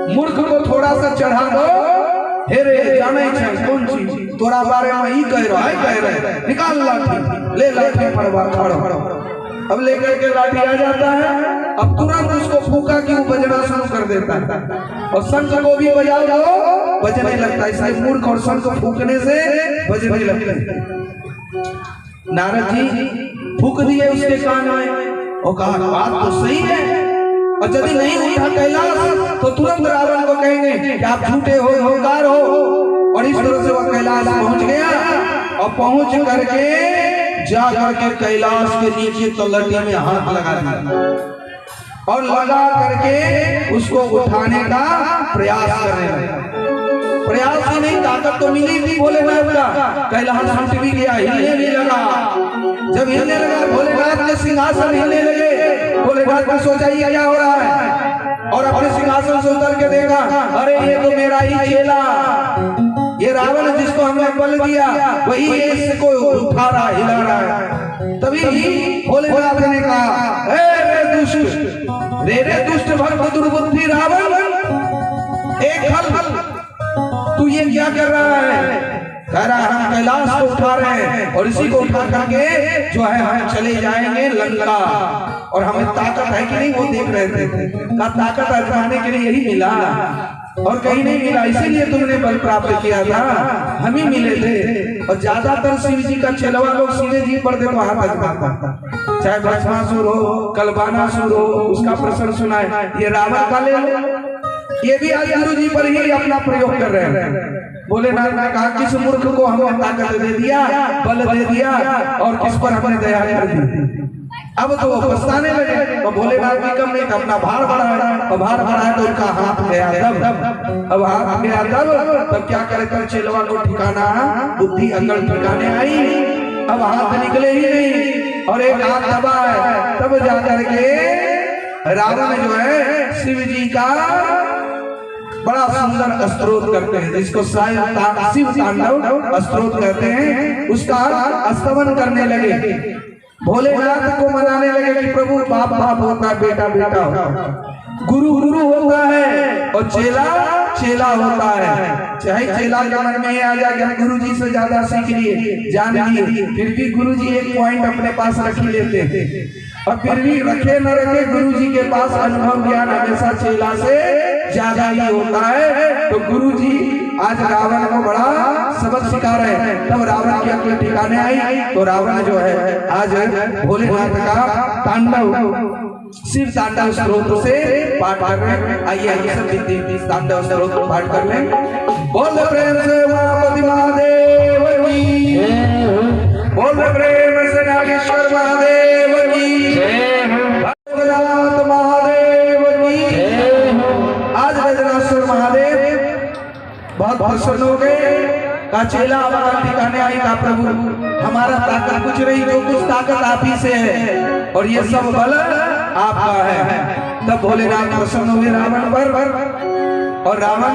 मूर्ख को थोड़ा सा चढ़ा दो, हे रे जाने कौन चीज तोरा बारे में ही कह रहे, निकाल लाठी, ले लाठी पड़वा खड़ो। अब लेकर के लाठी आ जाता है, अब तुरंत उसको फूका कि वो बजना शुरू कर देता है, और शंख को भी बजा दो बजने लगता है। इसलिए मूर्ख और शंख फूकने से बजने लगता है। नारद जी फूक दिए उसके कान में और कहा बात तो सही है, और यदि नहीं उठा कैलाश तो तुरंत रावण को कहेंगे कि आप झूठे हो, होकार हो, और इस तरह से वह कैलाश पहुंच गया और पहुंच करके जा करके कैलाश के नीचे तलहटी में हाथ लगा दिया और लगा करके उसको उठाने का प्रयास करने लगा। प्रयास ही नहीं, ताकत तो मिली थी भोलेनाथ का। कैलाश हट भी गया, हिलने भी लगा। जब हिलने लगा भोलेनाथ के सिंहासन हिलने लगे। भोलेनाथ ने सोचा ये क्या हो रहा है और अपने सिंहासन से उतर के देखा, अरे ये तो मेरा ही चेला, ये रावण जिसको हमने बल दिया वही इसको उठा रहा हिला रहा है। तभी भोलेनाथ ने कहा, रे दुष्ट भक्त दुर्बुद्धि रावण, एक हल तू ये क्या कर रहा है? कह रहा है हम कैलाश को उठा रहे हैं और इसी को उठा करके जो है हम चले जाएंगे लंका। और हमें ताकत है कि नहीं वो देख रहे थे। का ताकत आजमाने के लिए यही मिला और कहीं नहीं मिला, इसीलिए तुमने बल प्राप्त किया था, हम ही मिले थे। और ज्यादातर शिव जी का चेलवा लोग सीधे जी पर देखो हाथ आजमाता, चाहे भस्मासुर हो, कलबानासुर हो, उसका प्रश्न सुना है। ये रावण का ले लो, ये भी आज गुरु जी पर ही अपना प्रयोग कर रहे हैं। भोलेनाथ ने कहा किस मूर्ख को हमने ताकत दे दिया, बल दे दिया और किस पर हमने दया कर दी। अब तो वो पछताने लगे। तो भोलेनाथ भी कम नहीं था, अपना भार बढ़ाया और भार बढ़ाया तो उनका हाथ गया तब। अब हाथ गया तब क्या करे, कर चेलवा को ठिकाना बुद्धि अकल ठिकाने आई। अब हाथ निकले ही नहीं और एक हाथ दबा है, तब जाकर के रावण जो है शिव जी का बड़ा सुंदर स्तोत्र करते हैं, जिसको शिव तांडव स्तोत्र कहते हैं, उसका स्तवन करने लगे। भोलेनाथ को मनाने लगे कि प्रभु बाप बाप होता है, बेटा बेटा होता है, गुरु गुरु होता है और चेला चेला होता है। चाहे चेला के मन में आ जाए हम गुरु जी से ज्यादा सीख लिए जान लिए, फिर भी गुरु जी एक पॉइंट अपने पास रख ही लेते थे। और फिर भी रखे न रखे गुरु जी के पास अनुभव ज्ञान हमेशा चेला से ज्यादा ही होता है। तो गुरु जी आज रावण को बड़ा सबक सिखा रहे हैं। तब रावण की अकल ठिकाने आई तो रावण जो है आज भोलेनाथ का तांडव शिव तांडव स्तोत्र से पाठ कर रहे हैं। आइए आइए सब तांडव स्तोत्र पाठ कर लें। बोल प्रेम से उमापति महादेव की, बोल प्रेम से नागेश्वर महादेव की, भोलेनाथ महादेव की। आज बैजनाथेश्वर महादेव बहुत प्रसन्न हो गए। का चेला हमारा ठिकाने आई, का प्रभु हमारा ताकत कुछ नहीं, जो कुछ ताकत आप ही से है और ये सब बल आपका है। तब भोलेनाथ प्रसन्न हुए रावण पर और रावण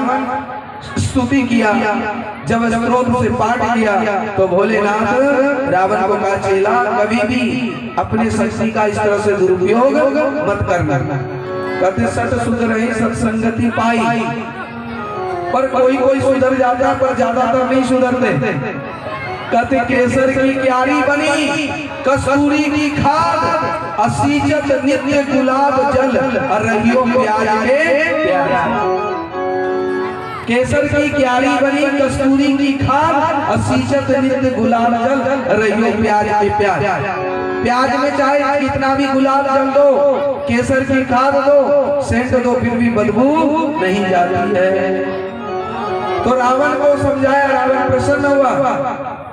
स्तुति किया। जब स्तोत्र से पाठ किया तो भोलेनाथ रावण को कहा, चेला कभी भी अपने शक्ति का इस तरह से दुरुपयोग मत करना। कहते सत सुधर रही सत्संगति पाई, पर कोई कोई सुधर जाता पर ज्यादातर नहीं सुधरते। कहते केसर की क्यारी बनी कसूरी की खाद, असीचत नित्य गुलाब जल रहियो प्याज के प्याज। केसर की क्यारी बनी कस्तूरी की खाद, असीचत नित्य गुलाब जल रहियो प्याज के प्याज। प्याज में चाहे कितना भी गुलाब जल दो, केसर की खाद दो, सेंट दो, फिर भी बदबू नहीं जाती है। तो रावण को समझाया, रावण प्रसन्न हुआ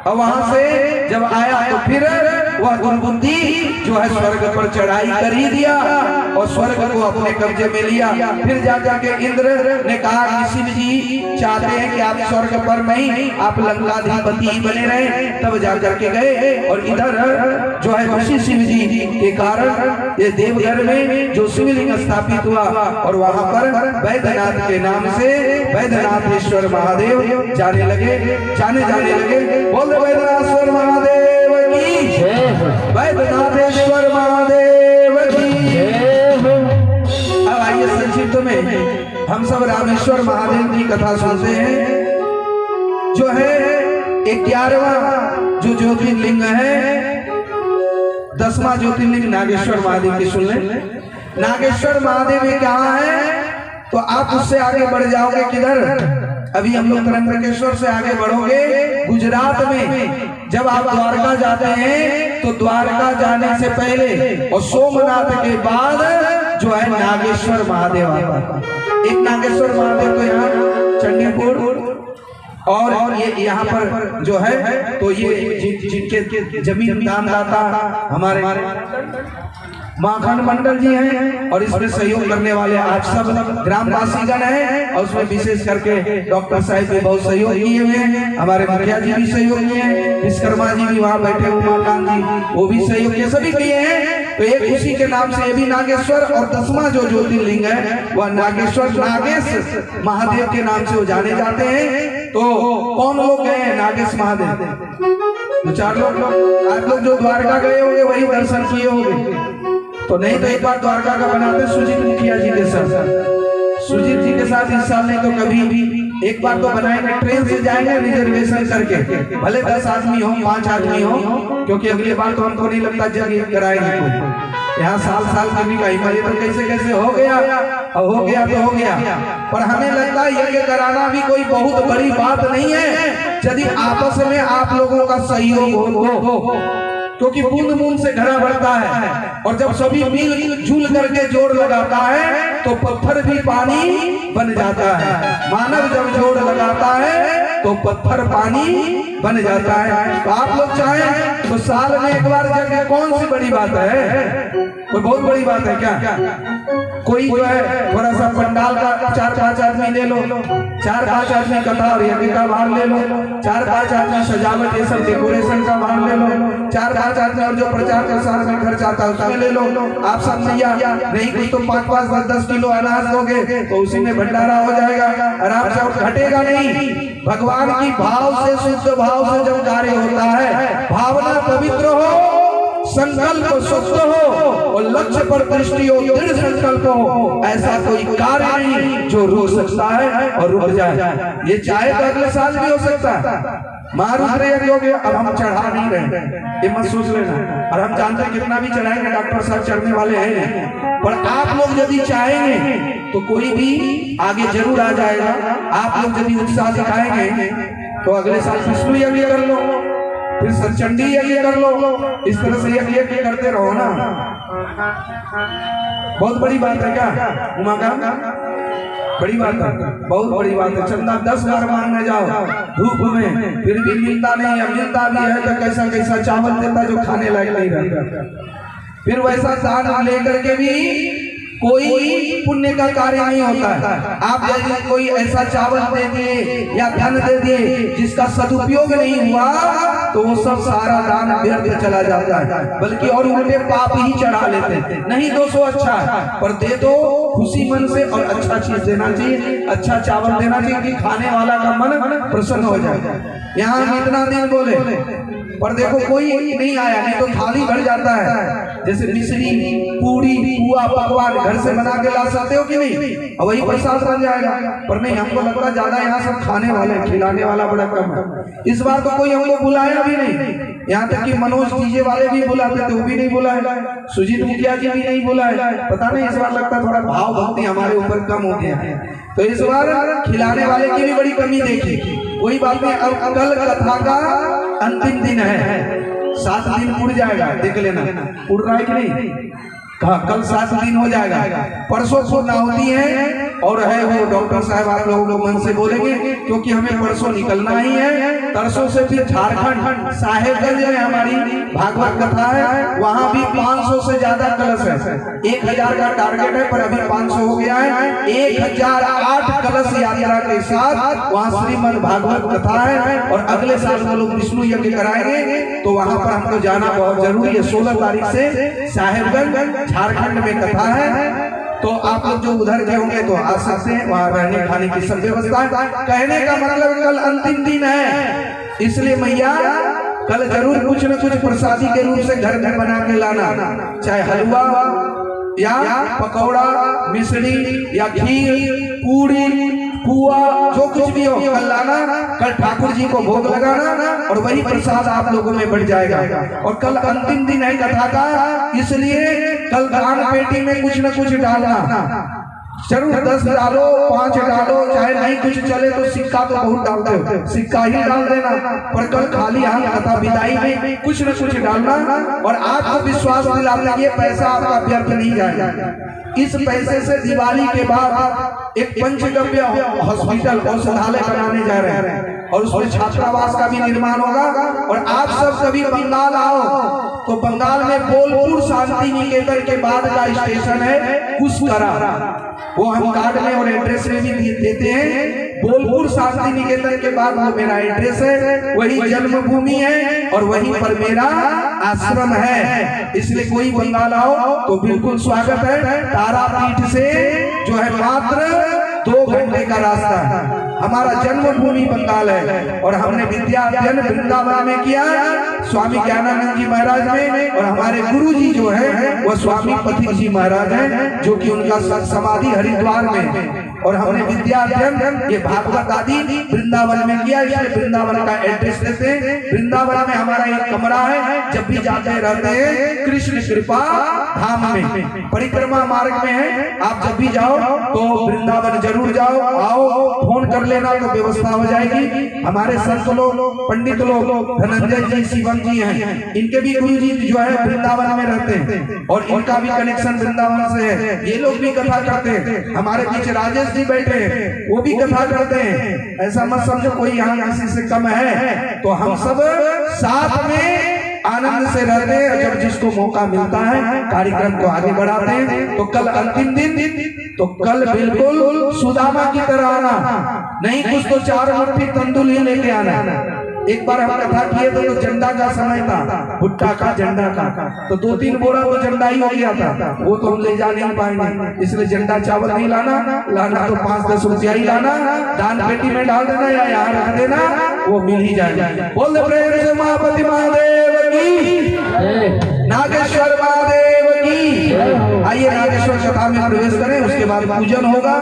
और वहां से जब आया तो फिर वह दुर्बुद्धि जो है स्वर्ग पर चढ़ाई कर ही दिया और स्वर्ग को अपने कब्जे में लिया। फिर जाकर के इंद्र ने कहा कि शिव जी चाहते हैं कि आप स्वर्ग पर नहीं, आप लंकाधिपति ही बने रहे। तब जाकर के गए और इधर जो है ऋषि शिव जी के कारण ये देवघर में जो शिवलिंग स्थापित हुआ और वहां पर वैद्यनाथ के नाम से वैद्यनाथेश्वर महादेव जाने लगे। बोल वैद्यनाथेश्वर महादेव की जय, वैद्यनाथेश्वर महादेव की जय। अब आइए संक्षिप्त में हम सब रामेश्वर महादेव की कथा सुनते हैं। जो है 11वां जो ज्योतिर्लिंग है, 10वां ज्योतिर्लिंग नागेश्वर महादेव की सुन लें। नागेश्वर महादेव ये कहाँ है? तो आप उससे आगे बढ़ जाओगे किधर? अभी हम लोग त्र्यंबकेश्वर से आगे बढ़ोगे गुजरात में। जब आप द्वारका जाते हैं तो द्वारका जाने से पहले और सोमनाथ के बाद जो है नागेश्वर महादेव आता है। एक नागेश्वर महादेव तो यहाँ चंडीपुर और ये यहाँ पर जो है तो ये जिनके जमीन दानदाता हमारे माखन मंडल जी हैं और इसमें सहयोग करने वाले आज सब ग्रामवासीगण हैं और उसमें विशेष करके डॉक्टर साहब भी बहुत सहयोग किए हुए हैं, हमारे मुखिया जी भी सहयोग किए हैं, विश्वकर्मा जी भी वहाँ बैठे उमाकांत जी वो भी सहयोग किए, सभी किए हैं। तो एक उसी के नाम से ये भी नागेश्वर और 10वां जो ज्योतिर्लिंग है वह नागेश्वर नागेश महादेव के नाम से वो जाने जाते हैं। तो कौन लोग गए हैं नागेश महादेव? 2-4 लोग। आप लोग जो द्वारका गए होंगे वही दर्शन किए होंगे, तो नहीं तो एक बार द्वारका का बनाते सुजीत मुखिया जी के साथ, सुजीत जी के साथ इस साल नहीं तो कभी भी एक बार तो बनाएंगे, ट्रेन से जाएंगे रिजर्वेशन करके, भले 10 आदमी हो 5 आदमी हो, क्योंकि अगली बार तो हमको नहीं लगता जगह कराएंगे कोई। यहाँ साल कभी का हिमालय तो कैसे हो गया तो हो गया, पर हमें लगता है यज्ञ कराना भी कोई बहुत बड़ी बात नहीं है यदि आपस में आप लोगों का सहयोग हो, क्योंकि बूंद बूंद से घड़ा भरता है और जब सभी मिल जुल करके जोड़ लगाता है तो पत्थर भी पानी बन जाता है। मानव जब जोड़ लगाता है तो पत्थर पानी बन जाता है। तो आप लोग चाहें तो साल में एक बार जगह कौन सी बड़ी बात है? कोई बहुत बड़ी बात है क्या? कोई जो है थोड़ा सा पंडाल का 4-5 आदमी ले लो, 4-5 आदमी कथा और यज्ञ का भार ले लो, 4-5 आदमी सजावट ये सब डेकोरेशन का भार ले लो, 4-5 आदमी और जो प्रचार प्रसार में खर्च आता है उसमें ले लो। आप सब मैया नहीं कुछ तो 5-5, 10-10 किलो अनाज दोगे तो उसी में भंडारा हो जाएगा आराम से, और घटेगा नहीं। भगवान की भाव से शुद्ध भाव से जब कार्य होता है, भावना पवित्र हो, संकल्प शुद्ध हो और लक्ष्य पर दृष्टि हो, दृढ़ संकल्प हो, ऐसा कोई कार्य नहीं जो रुक सकता है और रुक जाए। ये चाहे तो अगले साल भी हो सकता है। महारुद्र यज्ञ हो गया, अब हम चढ़ा नहीं रहे, ये मत सोच लेना। और हम जानते हैं कितना भी चढ़ाएंगे डॉक्टर साहब चढ़ने वाले हैं, पर आप लोग यदि चाहेंगे तो कोई भी आगे जरूर आ जाएगा। आप लोग यदि उत्साह दिखाएंगे तो अगले साल विष्णु यज्ञ कर लो, फिर सरचंडी यज्ञ कर लो, इस तरह से यज्ञ करते रहो ना। बहुत बड़ी बात है क्या उमाकांत? बड़ी बात है, बहुत बड़ी बात है। चंदा 10 बार मांगने जाओ धूप में फिर भी मिलता नहीं है, मिलता भी है तो कैसा कैसा चावल देता जो खाने लायक नहीं रहता। फिर वैसा दान लेकर के भी कोई पुण्य का कार्य नहीं होता है। आप यदि कोई ऐसा चावल दे दिए या धन दे दिए जिसका सदुपयोग नहीं हुआ तो वो सब सारा दान व्यर्थ चला जाता है, बल्कि और उल्टे पाप ही चढ़ा लेते हैं। नहीं 200 अच्छा है, पर दे दो खुशी मन से और अच्छा चीज देना चाहिए, अच्छा चावल देना चाहिए कि खाने वाला का मन प्रसन्न हो जाए। यहाँ हम इतना दिन बोले पर देखो कोई नहीं आया, नहीं तो थाली भर जाता है। जैसे मिश्री पूरी पुआ पकवान घर से बना के ला सकते हो कि नहीं, और वही प्रसाद बन जाएगा। पर नहीं, हमको लगता है ज्यादा यहाँ सब खाने वाले, खिलाने वाला बड़ा कम है। इस बार तो कोई हमको बुलाया भी नहीं, यहाँ तक कि मनोज डीजे वाले भी बुलाते थे वो भी नहीं बुलाए, सुजीत मुखिया जी भी नहीं बुलाए। पता नहीं इस बार लगता थोड़ा भाव भक्ति हमारे ऊपर कम हो गया है, तो इस बार खिलाने वाले की भी बड़ी कमी देखी। वही बात है, अब कल कथा का अंतिम दिन है, 7 दिन उड़ जाएगा, देख लेना उड़ रहा है कि नहीं। कल 7 दिन हो जाएगा, परसों को होती है और है वो डॉक्टर साहब आप लोग मन से बोलेंगे क्योंकि हमें परसों निकलना ही है। परसों से फिर झारखंड साहेबगंज में हमारी भागवत कथा है, वहाँ भी 500 से ज्यादा कलश है। 1000 का टारगेट है पर अभी 500 हो गया है। 1008 कलश यात्रा के साथ वहाँ श्रीमद् भागवत कथा है और अगले साल वो लोग विष्णु यज्ञ कराएंगे, तो वहाँ पर हमको जाना बहुत जरूरी है। 16 तारीख से साहेबगंज झारखंड में कथा है, तो आप लोग जो उधर के होंगे तो आ सकते हैं, वहाँ रहने खाने की सब व्यवस्था। कहने का मतलब कल अंतिम दिन है, इसलिए मैया कल जरूर कुछ न कुछ प्रसादी के रूप से घर में बना के लाना, चाहे हलवा या पकौड़ा, मिश्री या खीर, पूरी, पुआ, जो कुछ भी हो कल लाना। कल ठाकुर जी को भोग लगाना और वही प्रसाद आप लोगों में बढ़ जाएगा। और कल अंतिम दिन है कथा का, इसलिए कल दान पेटी में कुछ न कुछ डालना, जरूर 10 डालो, 5 डालो, चाहे नहीं कुछ चले तो सिक्का तो बहुत डालते हो, सिक्का ही डाल देना। पर कल खाली हाथ कथा विदाई में कुछ न कुछ डालना और आपको विश्वास दिलाना ये पैसा आपका व्यर्थ नहीं जाएगा। इस पैसे से दिवाली के बाद एक पंचगव्य हॉस्पिटल औषधालय बनाने जा रहे हैं। और उसमें छात्रावास का भी निर्माण होगा। और आप सब कभी बंगाल आओ तो बंगाल में बोलपुर शांति निकेतन के बाद का स्टेशन है कुशकरा, वो हम कार्ड में और एड्रेस में भी देते हैं। बोलपुर शांति निकेतन के बाद वो मेरा एड्रेस है, वही जन्मभूमि है और वहीं पर मेरा आश्रम है। इसलिए कोई बंगाल आओ तो बिल्कुल स्वागत है। तारापीठ से जो है मात्र 2 घंटे का रास्ता है। हमारा जन्मभूमि बंगाल है और हमने विद्या अध्ययन वृंदावन में किया, स्वामी ज्ञानानंद जी महाराज ने, और हमारे गुरु जी जो है वो स्वामी पथिक जी महाराज हैं, जो कि उनका समाधि हरिद्वार में। और हमने विद्या अध्ययन ये भागवत आदि वृंदावन में किया, इसलिए वृंदावन का एड्रेस देते हैं। वृंदावन में हमारा एक कमरा है, जब भी जाते रहते हैं कृष्ण कृपा धाम में, परिक्रमा मार्ग में है। आप जब भी जाओ तो वृंदावन जरूर जाओ, आओ, फोन कर लेना तो व्यवस्था हो जाएगी। हमारे संत लोग, पंडित लोग, धनंजय जी, शिवम जी हैं, इनके भी गुरु जी जो है वृंदावन में रहते हैं और इनका भी कनेक्शन वृंदावन से है। ये लोग भी कथा करते हैं। हमारे बीच राजेश जी बैठे हैं, वो भी कथा करते हैं। ऐसा मत समझो कोई यहाँ किसी से कम है, तो हम सब साथ में आनंद से रहते हैं। जब जिसको मौका मिलता है कार्यक्रम को आगे बढ़ाते हैं। तो कल अंतिम दिन, तो कल बिल्कुल सुदामा की तरह आना, नहीं कुछ तो 4 मुट्ठी तंदुल ही लेके आना। एक बार हम कथा किए तो झंडा का समय था, भुट्टा का, झंडा का, तो 2-3 बोरा तो झंडा ही हो गया था, वो तो हम ले जा नहीं पाएंगे। इसलिए झंडा चावल नहीं लाना तो 5-10 रुपया ही लाना, दान पेटी में डाल देना या यहाँ रख देना, वो मिल ही जाएगा। बोल दे प्रेम से महापति महादेव की, नागेश्वर महादेव की। आइए नागेश्वर कथा में प्रवेश करें, उसके बाद पूजन होगा।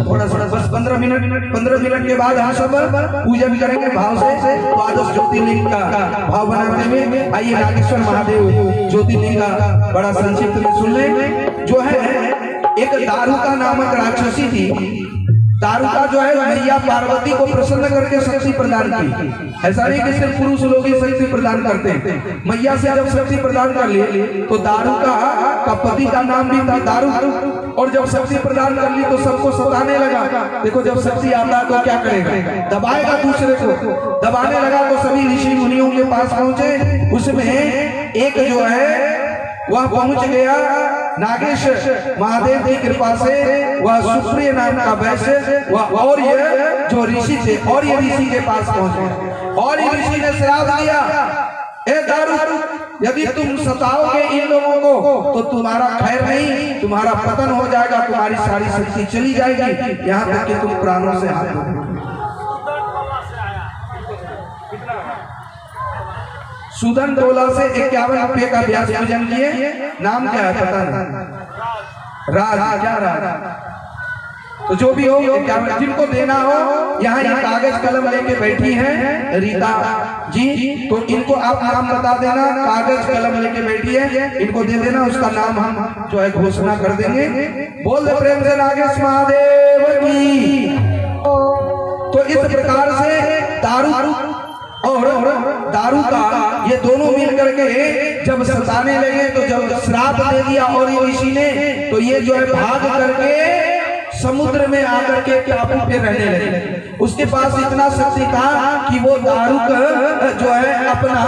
थोड़ा बस 15 मिनट के बाद हम सब पूजन करेंगे भाव से। द्वादश ज्योतिर्लिंग का भाव बनाते हुए आइए नागेश्वर महादेव ज्योतिर्लिंग का बड़ा संक्षिप्त में सुन लें। जो है एक दारुका नामक राक्षसी थी। दारुका जो है मैया पार्वती को प्रसन्न करके शक्ति प्रदान की। ऐसा नहीं कि सिर्फ पुरुष लोग ही शक्ति प्रदान करते हैं। मैया से जब शक्ति प्रदान कर ली तो दारुका का पति का नाम भी था दारू, और जब शक्ति प्रदान कर ली तो सबको सताने लगा। देखो जब शक्ति आता है तो क्या करेगा, दबाएगा, दूसरे को दबाने लगा। तो सभी ऋषि मुनियों के पास पहुंचे, उसमें एक जो है वह पहुंच गया नागेश महादेव की कृपा से, वह सुप्रिय नाम का वैश्य, वह और ये जो ऋषि थे, और ये ऋषि के पास पहुंचे और ये ऋषि ने श्राप दिया, ए दारू, यदि तुम सताओगे इन लोगों को तो तुम्हारा खैर नहीं, तुम्हारा पतन हो जाएगा, तुम्हारी सारी शक्ति चली जाएगी, यहाँ तक कि तुम प्राणों से हाथ धोगे। सुदन टोला से 51 रुपये का ब्याज पूजन किए। नाम क्या है पता नहीं, राज, क्या राज, तो जो भी हो, जिनको देना हो यहाँ ये कागज कलम लेके बैठी हैं रीता जी, तो इनको आप नाम बता देना, कागज कलम लेके बैठी है, इनको दे देना, उसका नाम हम जो है घोषणा कर देंगे। बोल दे प्रेम से नागेश महादेव की। तो इस प्रकार से दारू और दारू का ये दोनों मिल करके जब सताने लगे, तो जब श्राप दे दिया और ये ऋषि ने, तो ये जो है भाग करके समुद्र में आकर के टापू पे रहने लगे। उसके पास इतना शक्ति था कि वो दारू जो है अपना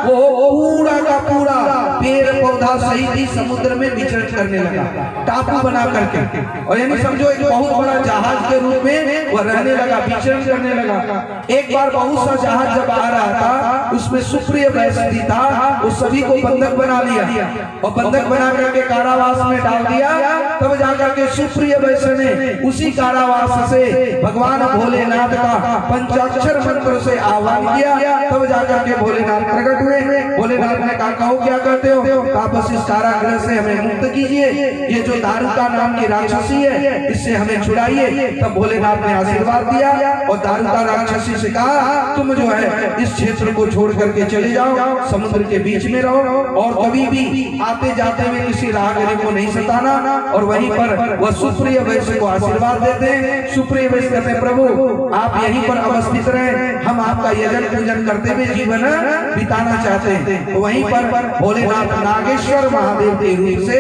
वो पूरा का पूरा पेड़ पौधा सहित ही समुद्र में विचरण करने लगा, टापू बना करके। और यानी समझो एक बहुत बड़ा जहाज के रूप में वो रहने लगा, विचरण करने लगा। एक बार बहुत सा जहाज जब आ रहा था, उसमें सुप्रिय वैश्य था, वो सभी को बंधक बना लिया और बंधक बना करके कारावास में डाल दिया। तब जाकर के सुप्रिय वैश्य ने उसी कारावास से भगवान भोलेनाथ का पंचाक्षर मंत्र से आह्वान किया। तब जाकर के भोलेनाथ प्रकट हुए। भोलेनाथ ने कहा, कहो क्या करते हो? आप बस इस कारागृह से हमें मुक्त कीजिए, ये जो दारुका नाम की राक्षसी है इससे हमें छुड़ाइए। तब भोलेनाथ ने आशीर्वाद दिया और दारुका राक्षसी से कहा, तुम जो है इस क्षेत्र को छोड़ करके चले जाओ, समुद्र के बीच में रहो और कभी भी आते जाते हुए किसी राहगीर को नहीं सताना। और वहीं पर वह सुप्रिय वैश्य को आशीर्वाद देते हैं। सुप्रिय वैश्य कहते हैं, प्रभु आप यहीं पर अवस्थित रहे, हम आपका यजन पूजन करते हुए जीवन बिताना चाहते हैं। तो वहीं पर भोलेनाथ नागेश्वर महादेव के रूप से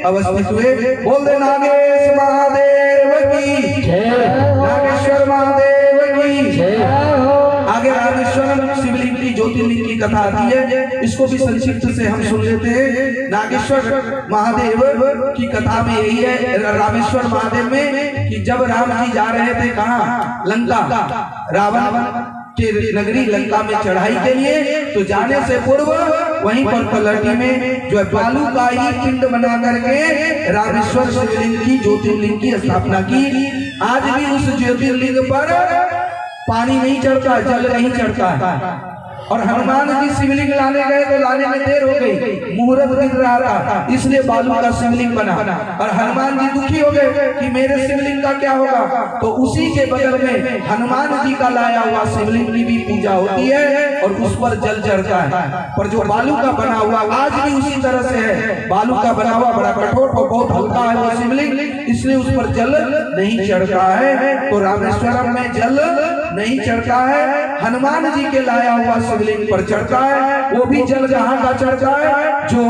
अवस्थित हुए। बोल दे नागेश महादेव की जय। रामेश्वर महादेव की जय हो। आगे रामेश्वरम शिवलिंग की ज्योतिर्लिंग की कथा आती है, इसको भी संक्षिप्त से हम सुन लेते हैं। नागेश्वर महादेव की कथा में यही है, रामेश्वर महादेव में, कि जब राम जी जा रहे थे कहाँ, लंका, रावण के नगरी लंका में चढ़ाई के लिए, तो जाने से पूर्व वहीं पर पलटी में जो है बालू का ही पिंड बना करके रामेश्वर शिवलिंग की ज्योतिर्लिंग की स्थापना की। आज भी उस ज्योतिर्लिंग पर पानी नहीं चढ़ता, जल नहीं चढ़ता है। और हनुमान जी शिवलिंग लाने गए तो लाने में देर हो गई, मुहूर्त गिर रहा था, इसलिए बालू का शिवलिंग बना। और हनुमान जी दुखी हो गए कि मेरे शिवलिंग का क्या होगा, तो उसी के बगल में हनुमान जी का लाया हुआ शिवलिंग की भी पूजा होती है और उस पर जल चढ़ता है। पर जो बालू का बना हुआ आज भी उसी तरह से है, बालू का बना हुआ बड़ा कठोर और बहुत हल्का है वो शिवलिंग, इसलिए उस पर जल नहीं चढ़ता है। तो रामेश्वरम में जल नहीं चढ़ता है, हनुमान जी के लाया हुआ शिवलिंग पर चढ़ता है। वो भी जल जहां का चढ़ता है जो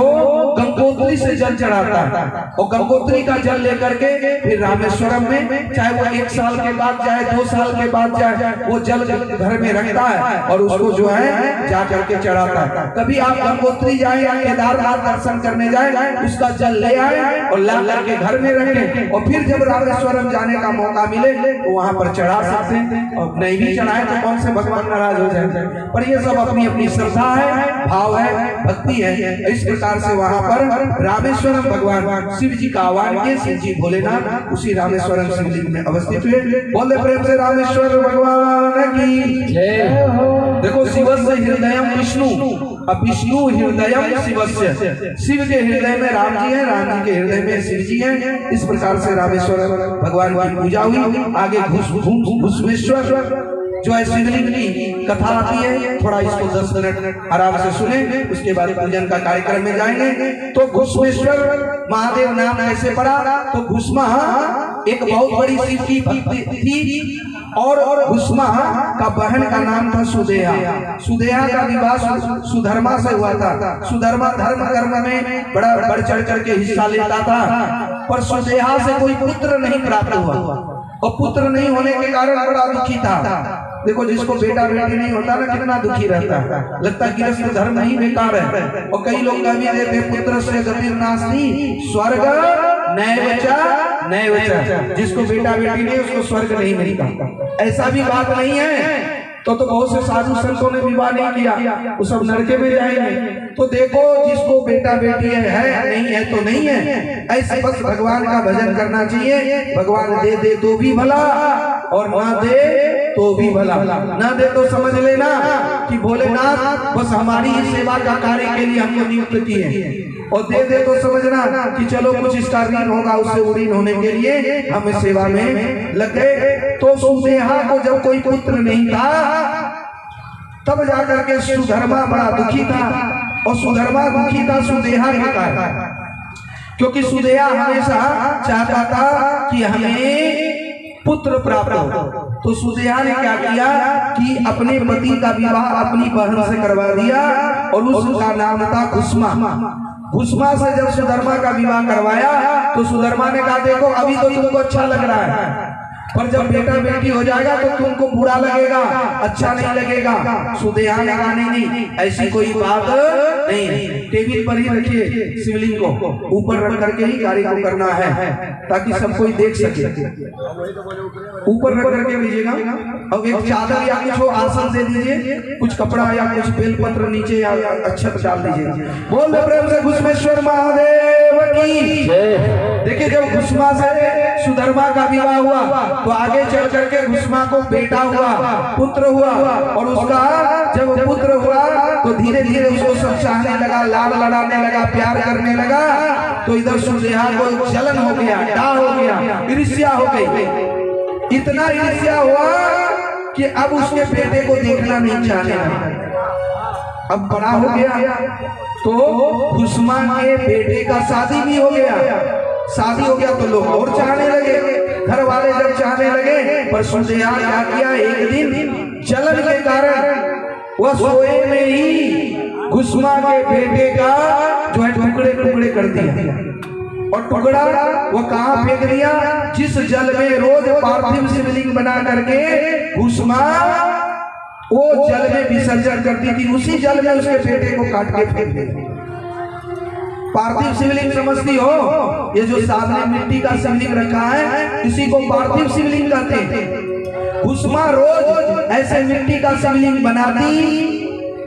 गंगोत्री से जल चढ़ाता है, और गंगोत्री का जल लेकर के फिर रामेश्वरम में, चाहे वो 1 साल के बाद जाए, 2 साल के बाद जाए, वो जल घर में रखता है और उसको जो है जा करके चढ़ाता है। कभी आप गंगोत्री जाए या केदारनाथ दर्शन करने जाए, उसका जल ले आए और ला करके घर में रखें, और फिर जब रामेश्वरम जाने का मौका मिले तो वहां पर चढ़ा सकते हैं। और नहीं भी चढ़ाए तो कौन से भगवान नाराज हो जाए, पर ये सब अपनी अपनी श्रद्धा है, भाव है, भक्ति है। इस प्रकार से वहां पर रामेश्वरम भगवान शिव जी का आह्वान किए, शिव जी भोलेनाथ उसी रामेश्वरम शिवलिंग में अवस्थित हुए। बोले प्रेम से रामेश्वर भगवान की जय हो। देखो, शिवस्य हृदयम विष्णु, अब विष्णु हृदयम शिवस्य, शिव के हृदय में राम जी है, राम जी के हृदय में शिव जी है। इस प्रकार से रामेश्वर भगवान की पूजा हुई। आगे घुसमेश्वर जो है शिवलिंग की कथा आती है, थोड़ा इसको 10 मिनट आराम से सुने, उसके बाद पूजन का कार्यक्रम में जाएंगे। तो घुसमेश्वर महादेव नाम कैसे पड़ा, तो घुसमा एक बहुत बड़ी शिव की भक्ति थी, और घुसमा का बहन का नाम था सुदेहा। सुदेहा का विवाह सुधर्मा से हुआ था। सुधर्मा धर्म कर्म में बड़ा बढ़ चढ़ करके हिस्सा लेता था, पर सुदेहा से कोई पुत्र नहीं प्राप्त हुआ, और पुत्र नहीं होने के कारण बड़ा दुखी था। देखो, जिसको बेटा बेटी नहीं होता ना, कितना दुखी रहता है, लगता है गृहस्थ धर्म नहीं बेकार है। और कई लोग कह भी देते पुत्र से गतिर्नास्ति स्वर्ग नैवच, जिसको बेटा बेटी नहीं उसको स्वर्ग नहीं मिलता। ऐसा भी बात नहीं है। तो बहुत से साधु संतों ने विवाह नहीं किया, वो सब नरके में जाएंगे। तो देखो, जिसको बेटा बेटी है नहीं है तो नहीं है, ऐसे बस भगवान का भजन करना चाहिए। भगवान दे तो भी भला, और ना दे तो भी भला। ना दे तो समझ लेना कि भोलेनाथ बस हमारी ही सेवा का कार्य के लिए हमको नियुक्त किए, और दे तो समझना कि चलो कुछ इसका ऋण होगा, उससे ऋण होने के लिए हम सेवा में लग गए। तो सुदेहा को जब कोई पुत्र नहीं था, तब जाकर के सुधर्मा बड़ा दुखी था, और सुधर्मा दुखी था सुदेहा के कारण, क्योंकि सुदेहा हमेशा चाहता था कि हमें पुत्र प्राप्त हो। तो सुदेहा ने क्या किया कि अपने पति का विवाह अपनी बहन से करवा दिया, और उसका नाम था घुसमा। घुसमा से जब सुधर्मा का विवाह करवाया, तो सुधर्मा ने कहा देखो, अभी तो तुमको अच्छा लग रहा है, पर जब बेटा बेटी हो जाएगा तो तुमको बुरा लगेगा, अच्छा नहीं लगेगा। सुदेहा ने कहा नहीं, ऐसी कोई बात नहीं, टेबल पर ही रखिए शिवलिंग को, ऊपर रख करके ही कार्य को करना है, ताकि सब कोई देख सके। ऊपर रख करके लीजिएगा, और एक चादर या कुछ आसन दे दीजिए, कुछ कपड़ा या कुछ बेलपत्र नीचे या अक्षत डाल दीजिए। बोल प्रेम से घुसमेश्वर महादेव की। देखिए, जब घुसमा से सुधर्मा का विवाह हुआ, तो आगे चल करके घुसमा को बेटा हुआ, पुत्र हुआ, और उसका जब पुत्र हुआ तो धीरे धीरे उसको सब चाहने लगा, लाड़ लड़ाने लगा, प्यार करने लगा। तो इधर सुदेहा को जलन हो गया, डाह हो गया, ईर्ष्या हो गई। इतना ईर्ष्या हुआ कि अब उसके बेटे को देखना नहीं चाहने लगा। अब बड़ा हो गया, तो घुसमा के बेटे का शादी भी हो गया। शादी हो गया तो लोग और चाहने लगे, घर वाले जब चाहने लगे, पर सुदेहा क्या किया, एक दिन जलन के कारण वह सोए में ही घुसमा के बेटे का जो है टुकड़े टुकड़े कर दिया। और टुकड़ा वो कहाँ फेंक दिया? जिस जल में रोज पार्थिव शिवलिंग बना करके भूष्मा वो जल में विसर्जन करती थी, उसी जल में उसके बेटे को काट के फेंक दिया। पार्थिव शिवलिंग समझती हो? ये जो सामने मिट्टी का शिवलिंग रखा है इसी को पार्थिव शिवलिंग कहते हैं। भूष्मा रोज ऐसे मिट्टी का शिवलिंग बनाती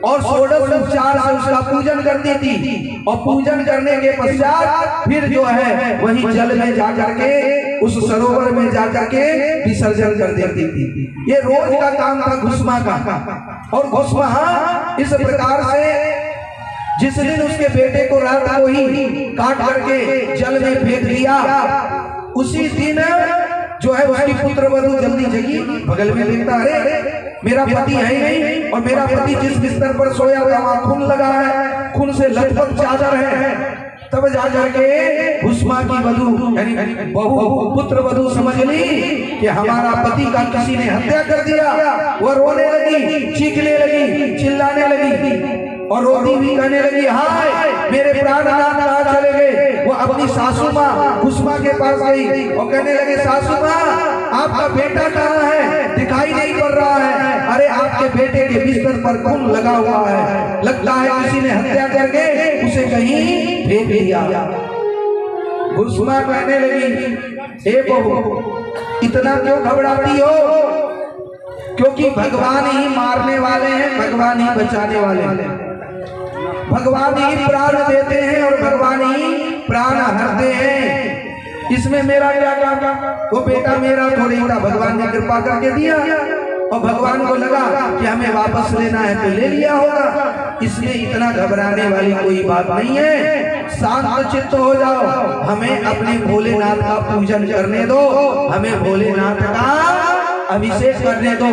और षोडश उपचार से उसका पूजन करती थी, और पूजन करने के पश्चात फिर जो है वही जल में जाकर के उस सरोवर में जाकर के विसर्जन कर देती थी। ये रोज का काम था भूष्मा का। और भूष्मा इस प्रकार से जिस दिन उसके बेटे को रात को ही काट करके जल में फेंक दिया, उसी दिन जो है उसकी पुत्र वधू जल्दी जगी, बगल में देखता अरे मेरा पति है ही नहीं, और मेरा पति जिस बिस्तर पर सोया हुआ वहां खून लगा है, खून से लथपथ चादर है। तब जा करके भूष्मा की वधू यानी बहू पुत्र वधू समझ ली कि हमारा पति का किसी ने हत्या कर दिया। वह रोने लगी, चीखने लगी, चिल्लाने लगी और रोती भी कहने लगी हाय मेरे प्राणनाथ कहाँ चले गए। वो अपनी सासू माँ भूष्मा के पास गई और कहने लगे सासू माँ आपका बेटा कहाँ है, दिखाई नहीं पड़ रहा है। अरे आपके बेटे के बिस्तर पर खून लगा हुआ है, लगता है किसी ने हत्या करके उसे कहीं फेंक दिया। भूष्मा कहने लगी हे बहू इतना क्यों घबराती हो? क्योंकि भगवान ही मारने वाले हैं, भगवान ही बचाने वाले हैं, भगवान ही प्राण देते हैं और भगवान ही प्राण हरते हैं। इसमें मेरा क्या काम? वो बेटा मेरा थोड़ी था, भगवान ने कृपा करके दिया और भगवान को लगा कि हमें वापस लेना है तो ले लिया होगा। इसमें इतना घबराने वाली कोई बात नहीं है। शांत चित्त हो जाओ, हमें अपने भोलेनाथ का पूजन करने दो, हमें भोलेनाथ का अभिषेक करने दो।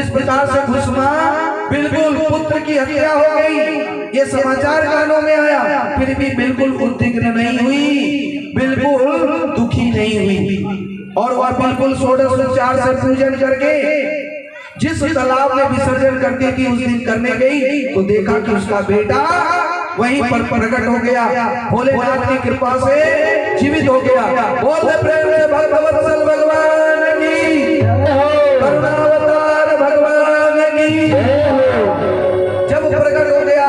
इस प्रकार से भूष्मा बिल्कुल पुत्र की हत्या हो गई, ये समाचार कानों में आया, फिर भी बिल्कुल उद्विग्न नहीं हुई, बिल्कुल दुखी नहीं हुई, और वह बिल्कुल षोडशोपचार से पूजन करके जिस तालाब में विसर्जन करती थी उस दिन करने गई तो देखा कि उसका बेटा वहीं पर प्रकट हो गया, भोलेनाथ की कृपा से जीवित हो गया। बोल प्रेम से भगवत्सल भगवान की, करुणावतार भगवान की। जब प्रकट हो गया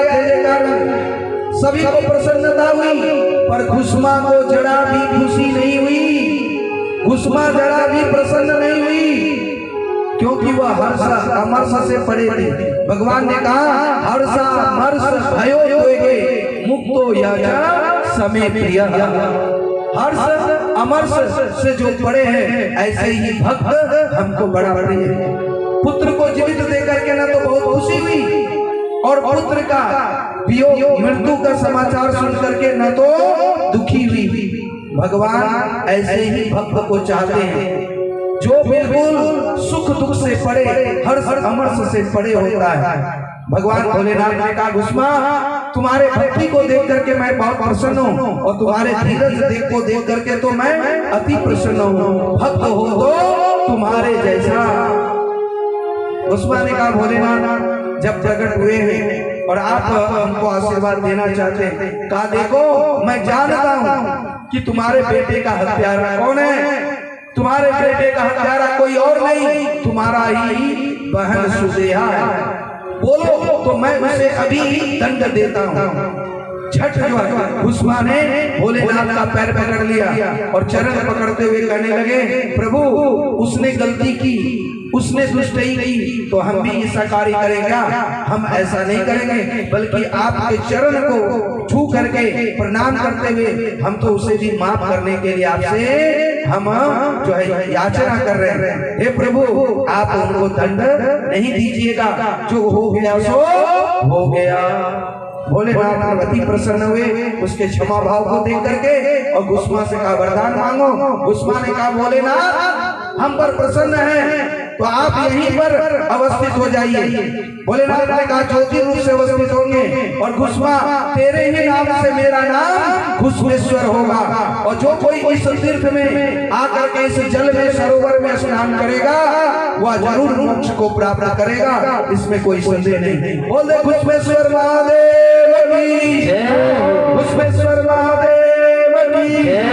सभी को प्रसन्नता हुई, पर भूष्मा को जरा भी खुशी नहीं हुई, भूष्मा जरा भी प्रसन्न नहीं हुई, क्योंकि वह हर्ष अमर्ष से पड़े थे। भगवान ने कहा हर्ष अमर्ष भयो होएगे मुक्तो याजा समय प्रिय। हर्ष अमर्ष से जो पड़े हैं ऐसे ही भक्त हमको बड़ा प्रिय है। पुत्र को जीवित देकर के ना तो बहुत खुशी हुई, और पुत्र का वियोग मृत्यु का समाचार सुन करके न तो दुखी हुई। भगवान ऐसे ही भक्त को चाहते हैं जो बिल्कुल सुख दुख से पड़े, हर्ष अमर्ष से पड़े होता है। भगवान भोलेनाथ ने कहा भूष्मा तुम्हारे भक्ति को देख करके मैं बहुत प्रसन्न हूँ, और तुम्हारे धीरज को देख करके तो मैं अति प्रसन्न हूँ। भक्त हो तो तुम्हारे जैसा। भूष्मा ने कहा भोलेनाथ जब प्रकट हुए हैं और आप हमको आशीर्वाद देना चाहते हैं, कहा देखो मैं जानता हूँ कि तुम्हारे बेटे का हत्यारा कौन है। तुम्हारे बेटे का हत्यारा कोई और नहीं, तुम्हारा ही बहन सुदेहा है। बोलो तो मैं उसे अभी दंड देता हूँ। झट जो है भूष्मा ने भोलेनाथ का पैर पकड़ लिया और चरण पकड़ते हुए कहने लगे प्रभु उसने गलती की, उसने दुष्टई की, तो हम भी ऐसा कार्य करेंगे? हम ऐसा नहीं करेंगे, बल्कि आपके चरण को छू करके प्रणाम करते हुए हम तो उसे भी माफ करने के लिए आपसे हम जो है याचना कर रहे हैं। हे प्रभु आप उनको दंड नहीं दीजिएगा, जो हो गया सो हो गया। भोलेनाथ अति प्रसन्न हुए उसके क्षमा भाव को देख करके, और भूष्मा से कहा वरदान मांगो। भूष्मा ने कहा भोलेनाथ हम पर प्रसन्न हैं तो आप यहीं पर अवस्थित हो जाइए। भोलेनाथ ने कहा ज्योति रूप से अवस्थित होंगे, और भूष्मा तेरे ही नाम से मेरा नाम भूष्मेश्वर होगा, और जो कोई इस तीर्थ में आकर के इस जल में सरोवर में स्नान करेगा वह जरूर मोक्ष को प्राप्त करेगा, इसमें कोई संदेह नहीं। बोल दे भूष्मेश्वर महादेव की, भूष्मेश्वर महादेव की।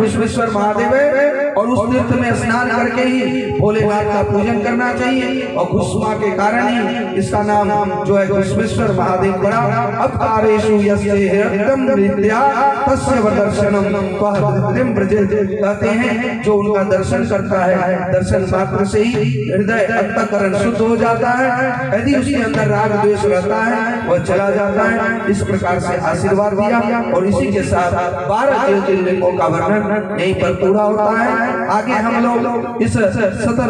घुश्मेश्वर महादेव है और उस तीर्थ में स्नान करके ही भोलेनाथ का पूजन करना चाहिए। और घुस्मा के कारण ही इसका नाम जो है घुश्मेश्वर महादेव पड़ा। अवतारेषु यस्य हृदयं नृत्या तस्य दर्शनम त्वहृदयं व्रजेत, कहते हैं जो उनका दर्शन करता है, दर्शन मात्र से ही हृदय अंतःकरण शुद्ध हो जाता है। यदि उसके अंदर राग द्वेष रहता है वह चला जाता है। इस प्रकार से आशीर्वाद दिया और इसी के साथ 12 ज्योतिर्लिंगों का वर्णन यहीं पर पूरा होता है। आगे हम लोग इस सतर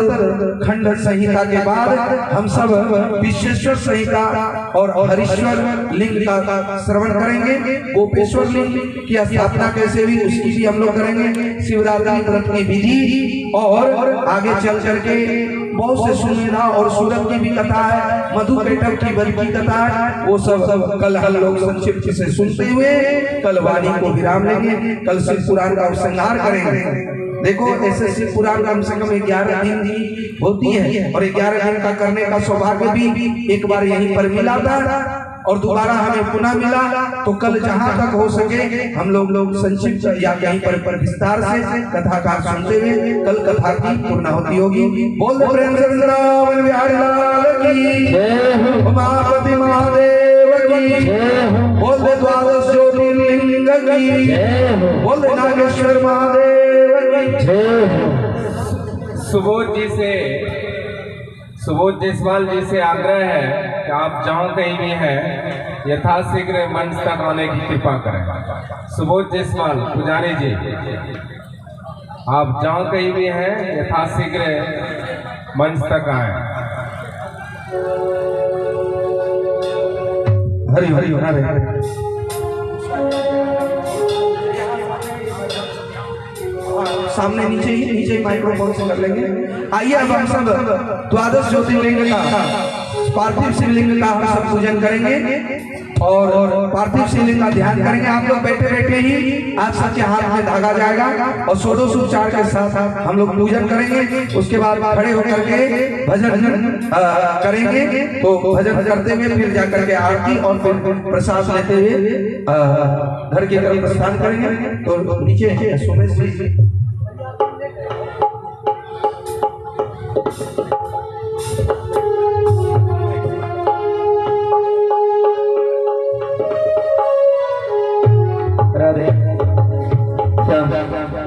खंड संहिता के बाद हम सब विश्वेश्वर संहिता और हरीश्वर लिंग का श्रवण करेंगे। गोपेश्वर लिंग की स्थापना कैसे हुई उसकी भी हम लोग करेंगे। शिवरात्रि व्रत की विधि और आगे चल करके बहुत से सुमेधा और सूरत की भी कथा है, मधुपेटक की बल की कथा है। वो सब कल हम लोग संक्षिप्त से सुनते हुए कल वाणी को विराम लेंगे। कल शिव पुराण का उपसंहार करेंगे। देखो ऐसे शिव पुराण कम से कम 11 दिन की होती है और 11 दिन का करने का सौभाग्य भी एक बार यहीं पर मिला था और दोबारा हमें पुनः मिला। तो कल जहां तक हो सके हम लोग संक्षिप्त या कहीं पर विस्तार से कथा का सुनते हुए कल कथा की पूर्णाहुति होगी। बोल प्रेम से वृंदावन बिहारी लाल की जय, उमापति महादेव की जय, बोल द्वादश ज्योतिर्लिंग की जय, बोल नागेश्वर महादेव की जय। सुबोध जायसवाल जी से आग्रह है कि आप जहाँ कहीं भी हैं यथाशीघ्र मंच तक आने की कृपा करें। सुबोध जायसवाल पुजारी जी, आप जहाँ कहीं भी हैं यथाशीघ्र मंच तक आए। हरि हरि हरि सामने नीचे ही माइक्रोफोन से कर लेंगे। आइए अब हम सब द्वादश ज्योतिर्लिंग का पार्थिव शिवलिंग का हम सब पूजन करेंगे और पार्थिव शिवलिंग का ध्यान करेंगे। आप लोग बैठे बैठे ही आप सबके हाथ में धागा जाएगा और षोडशोपचार के साथ हम लोग पूजन करेंगे। उसके बाद खड़े होकर के भजन करेंगे। तो भजन करते हुए फिर जाकर के आरती और फिर प्रसाद लेते हुए घर की तरफ प्रस्थान करेंगे। तो नीचे सोमेश जी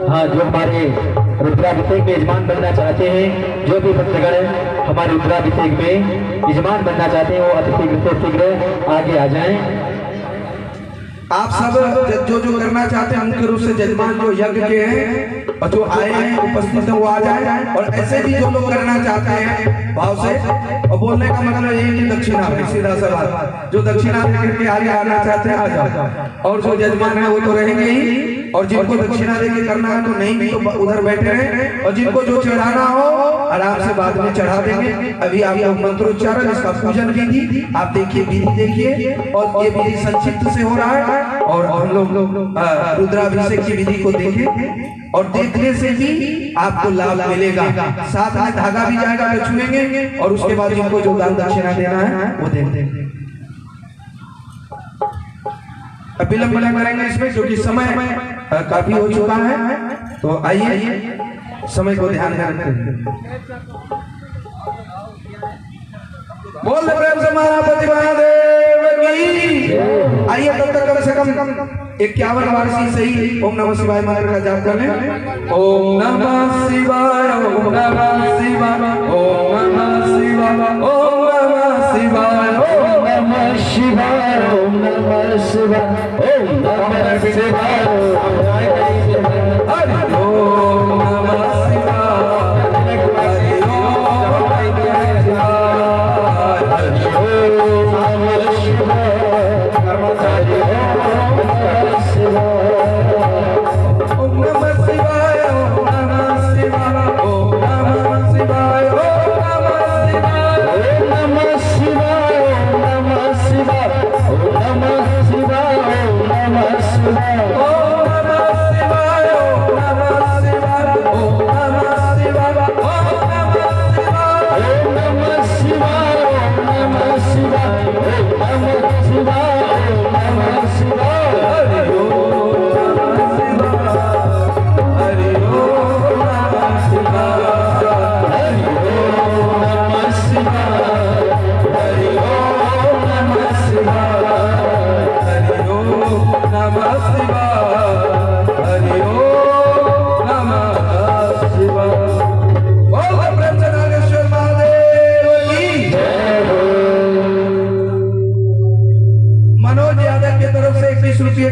हाँ, जो हमारे रुद्राभिषेक में यजमान बनना चाहते हैं, जो भी भक्तगण हमारे रुद्राभिषेक में यजमान बनना चाहते हैं वो अति शीघ्र से शीघ्र आगे आ जाएं। आप सब जो करना चाहते हैं मुख्य रूप से जजमान जो यज्ञ के हैं और जो आए हैं उपस्थित है वो आ जाए। और ऐसे भी जो लोग करना चाहते हैं भाव से, और बोलने का मतलब ये कि दक्षिणा में सीधा सवाल, जो दक्षिणा करके आगे आना चाहते हैं आ जाओ। और जो जजमान है वो तो रहेंगे ही, और जिनको दक्षिणा देके करना है तो नहीं तो उधर बैठे रहे। और जिनको जो चढ़ाना हो आराम से बाद में चढ़ा देंगे। अभी आप लोग मंत्रोच्चारण इसका पूजन विधि आप देखिए, विधि देखिए और ये विधि संक्षिप्त से हो रहा है। और हम लोग रुद्राभिषेक की विधि को देखें और देखने से भी आपको लाभ मिलेगा। साथ में धागा भी जाएगा तो छुएंगे और उसके बाद जिनको जो दान दक्षिणा देना है वो दे देंगे। अब विलंब न करेंगे इसमें क्योंकि समय काफी हो चुका है। तो आइए समय को ध्यान में रखें। बोल प्रेम से महापति महादेव की। आइए तब तक कम से कम 51 बार से ही ओम नमः शिवाय मंत्र का जाप कर लें। ओम नमः शिवाय, ओम नमः शिवाय, ओम नमः शिवाय, ओम नमः शिवाय, ओम नमः शिवाय, ओम नमः शिवाय, ओम नमः शिवाय, हरि ओम नमः शिवाय।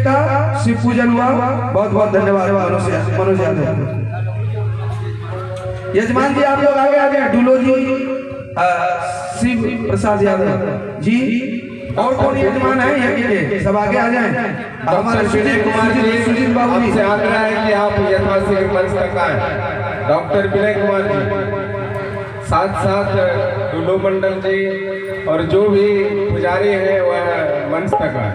का शिव पूजन हुआ। बहुत बहुत धन्यवाद मनोज यादव। यजमान जी आप लोग आगे आ गए। डुलो जी, शिव प्रसाद यादव जी, और कौन यजमान है यहाँ के, सब आगे आ जाएं। हमारे विनय कुमार जी, सुजीत बाबू जी आपसे आग्रह है कि आप यथाशीघ्र मंच तक आए। डॉक्टर विनय कुमार जी, साथ साथ डुलो मंडल जी और जो भी पुजारी है वह मंच तक आए।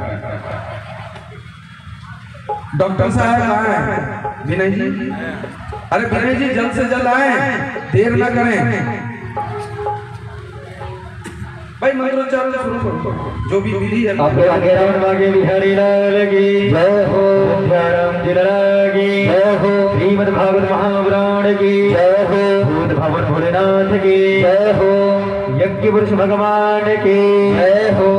डॉक्टर साहब कहाँ हैं? विनय जी, अरे विनय जी जल्द से जल्द आए, देर ना करें भाई। मंत्रोच्चारण शुरू करो, जो भी विधि है। आपके आगे रावण मागे बिहारी लाल की जय हो, राम जी लाल की जय हो, श्रीमद् भागवत महापुराण की जय हो, भूत भवन भोलेनाथ की जय हो, यज्ञ पुरुष भगवान की जय हो।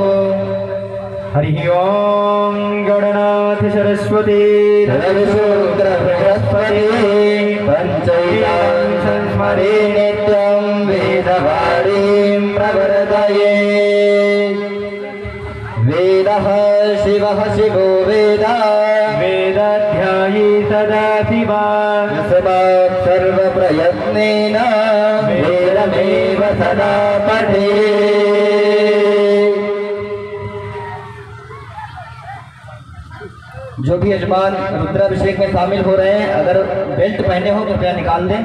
हरि ओम गणनाथ सरस्वती रविशुक्र बृहस्पति पंचैतां संस्मरे नित्यं वेदवाणीं प्रवर्तये। वेदः शिवः शिवो वेदा वेदाध्यायी सदा शिवा यस्मात् सर्वप्रयत्नेन वेदमेव सदा पठेत्। जो भी यजमान रुद्राभिषेक में शामिल हो रहे हैं, अगर बेल्ट पहने हो कृपया निकाल दें।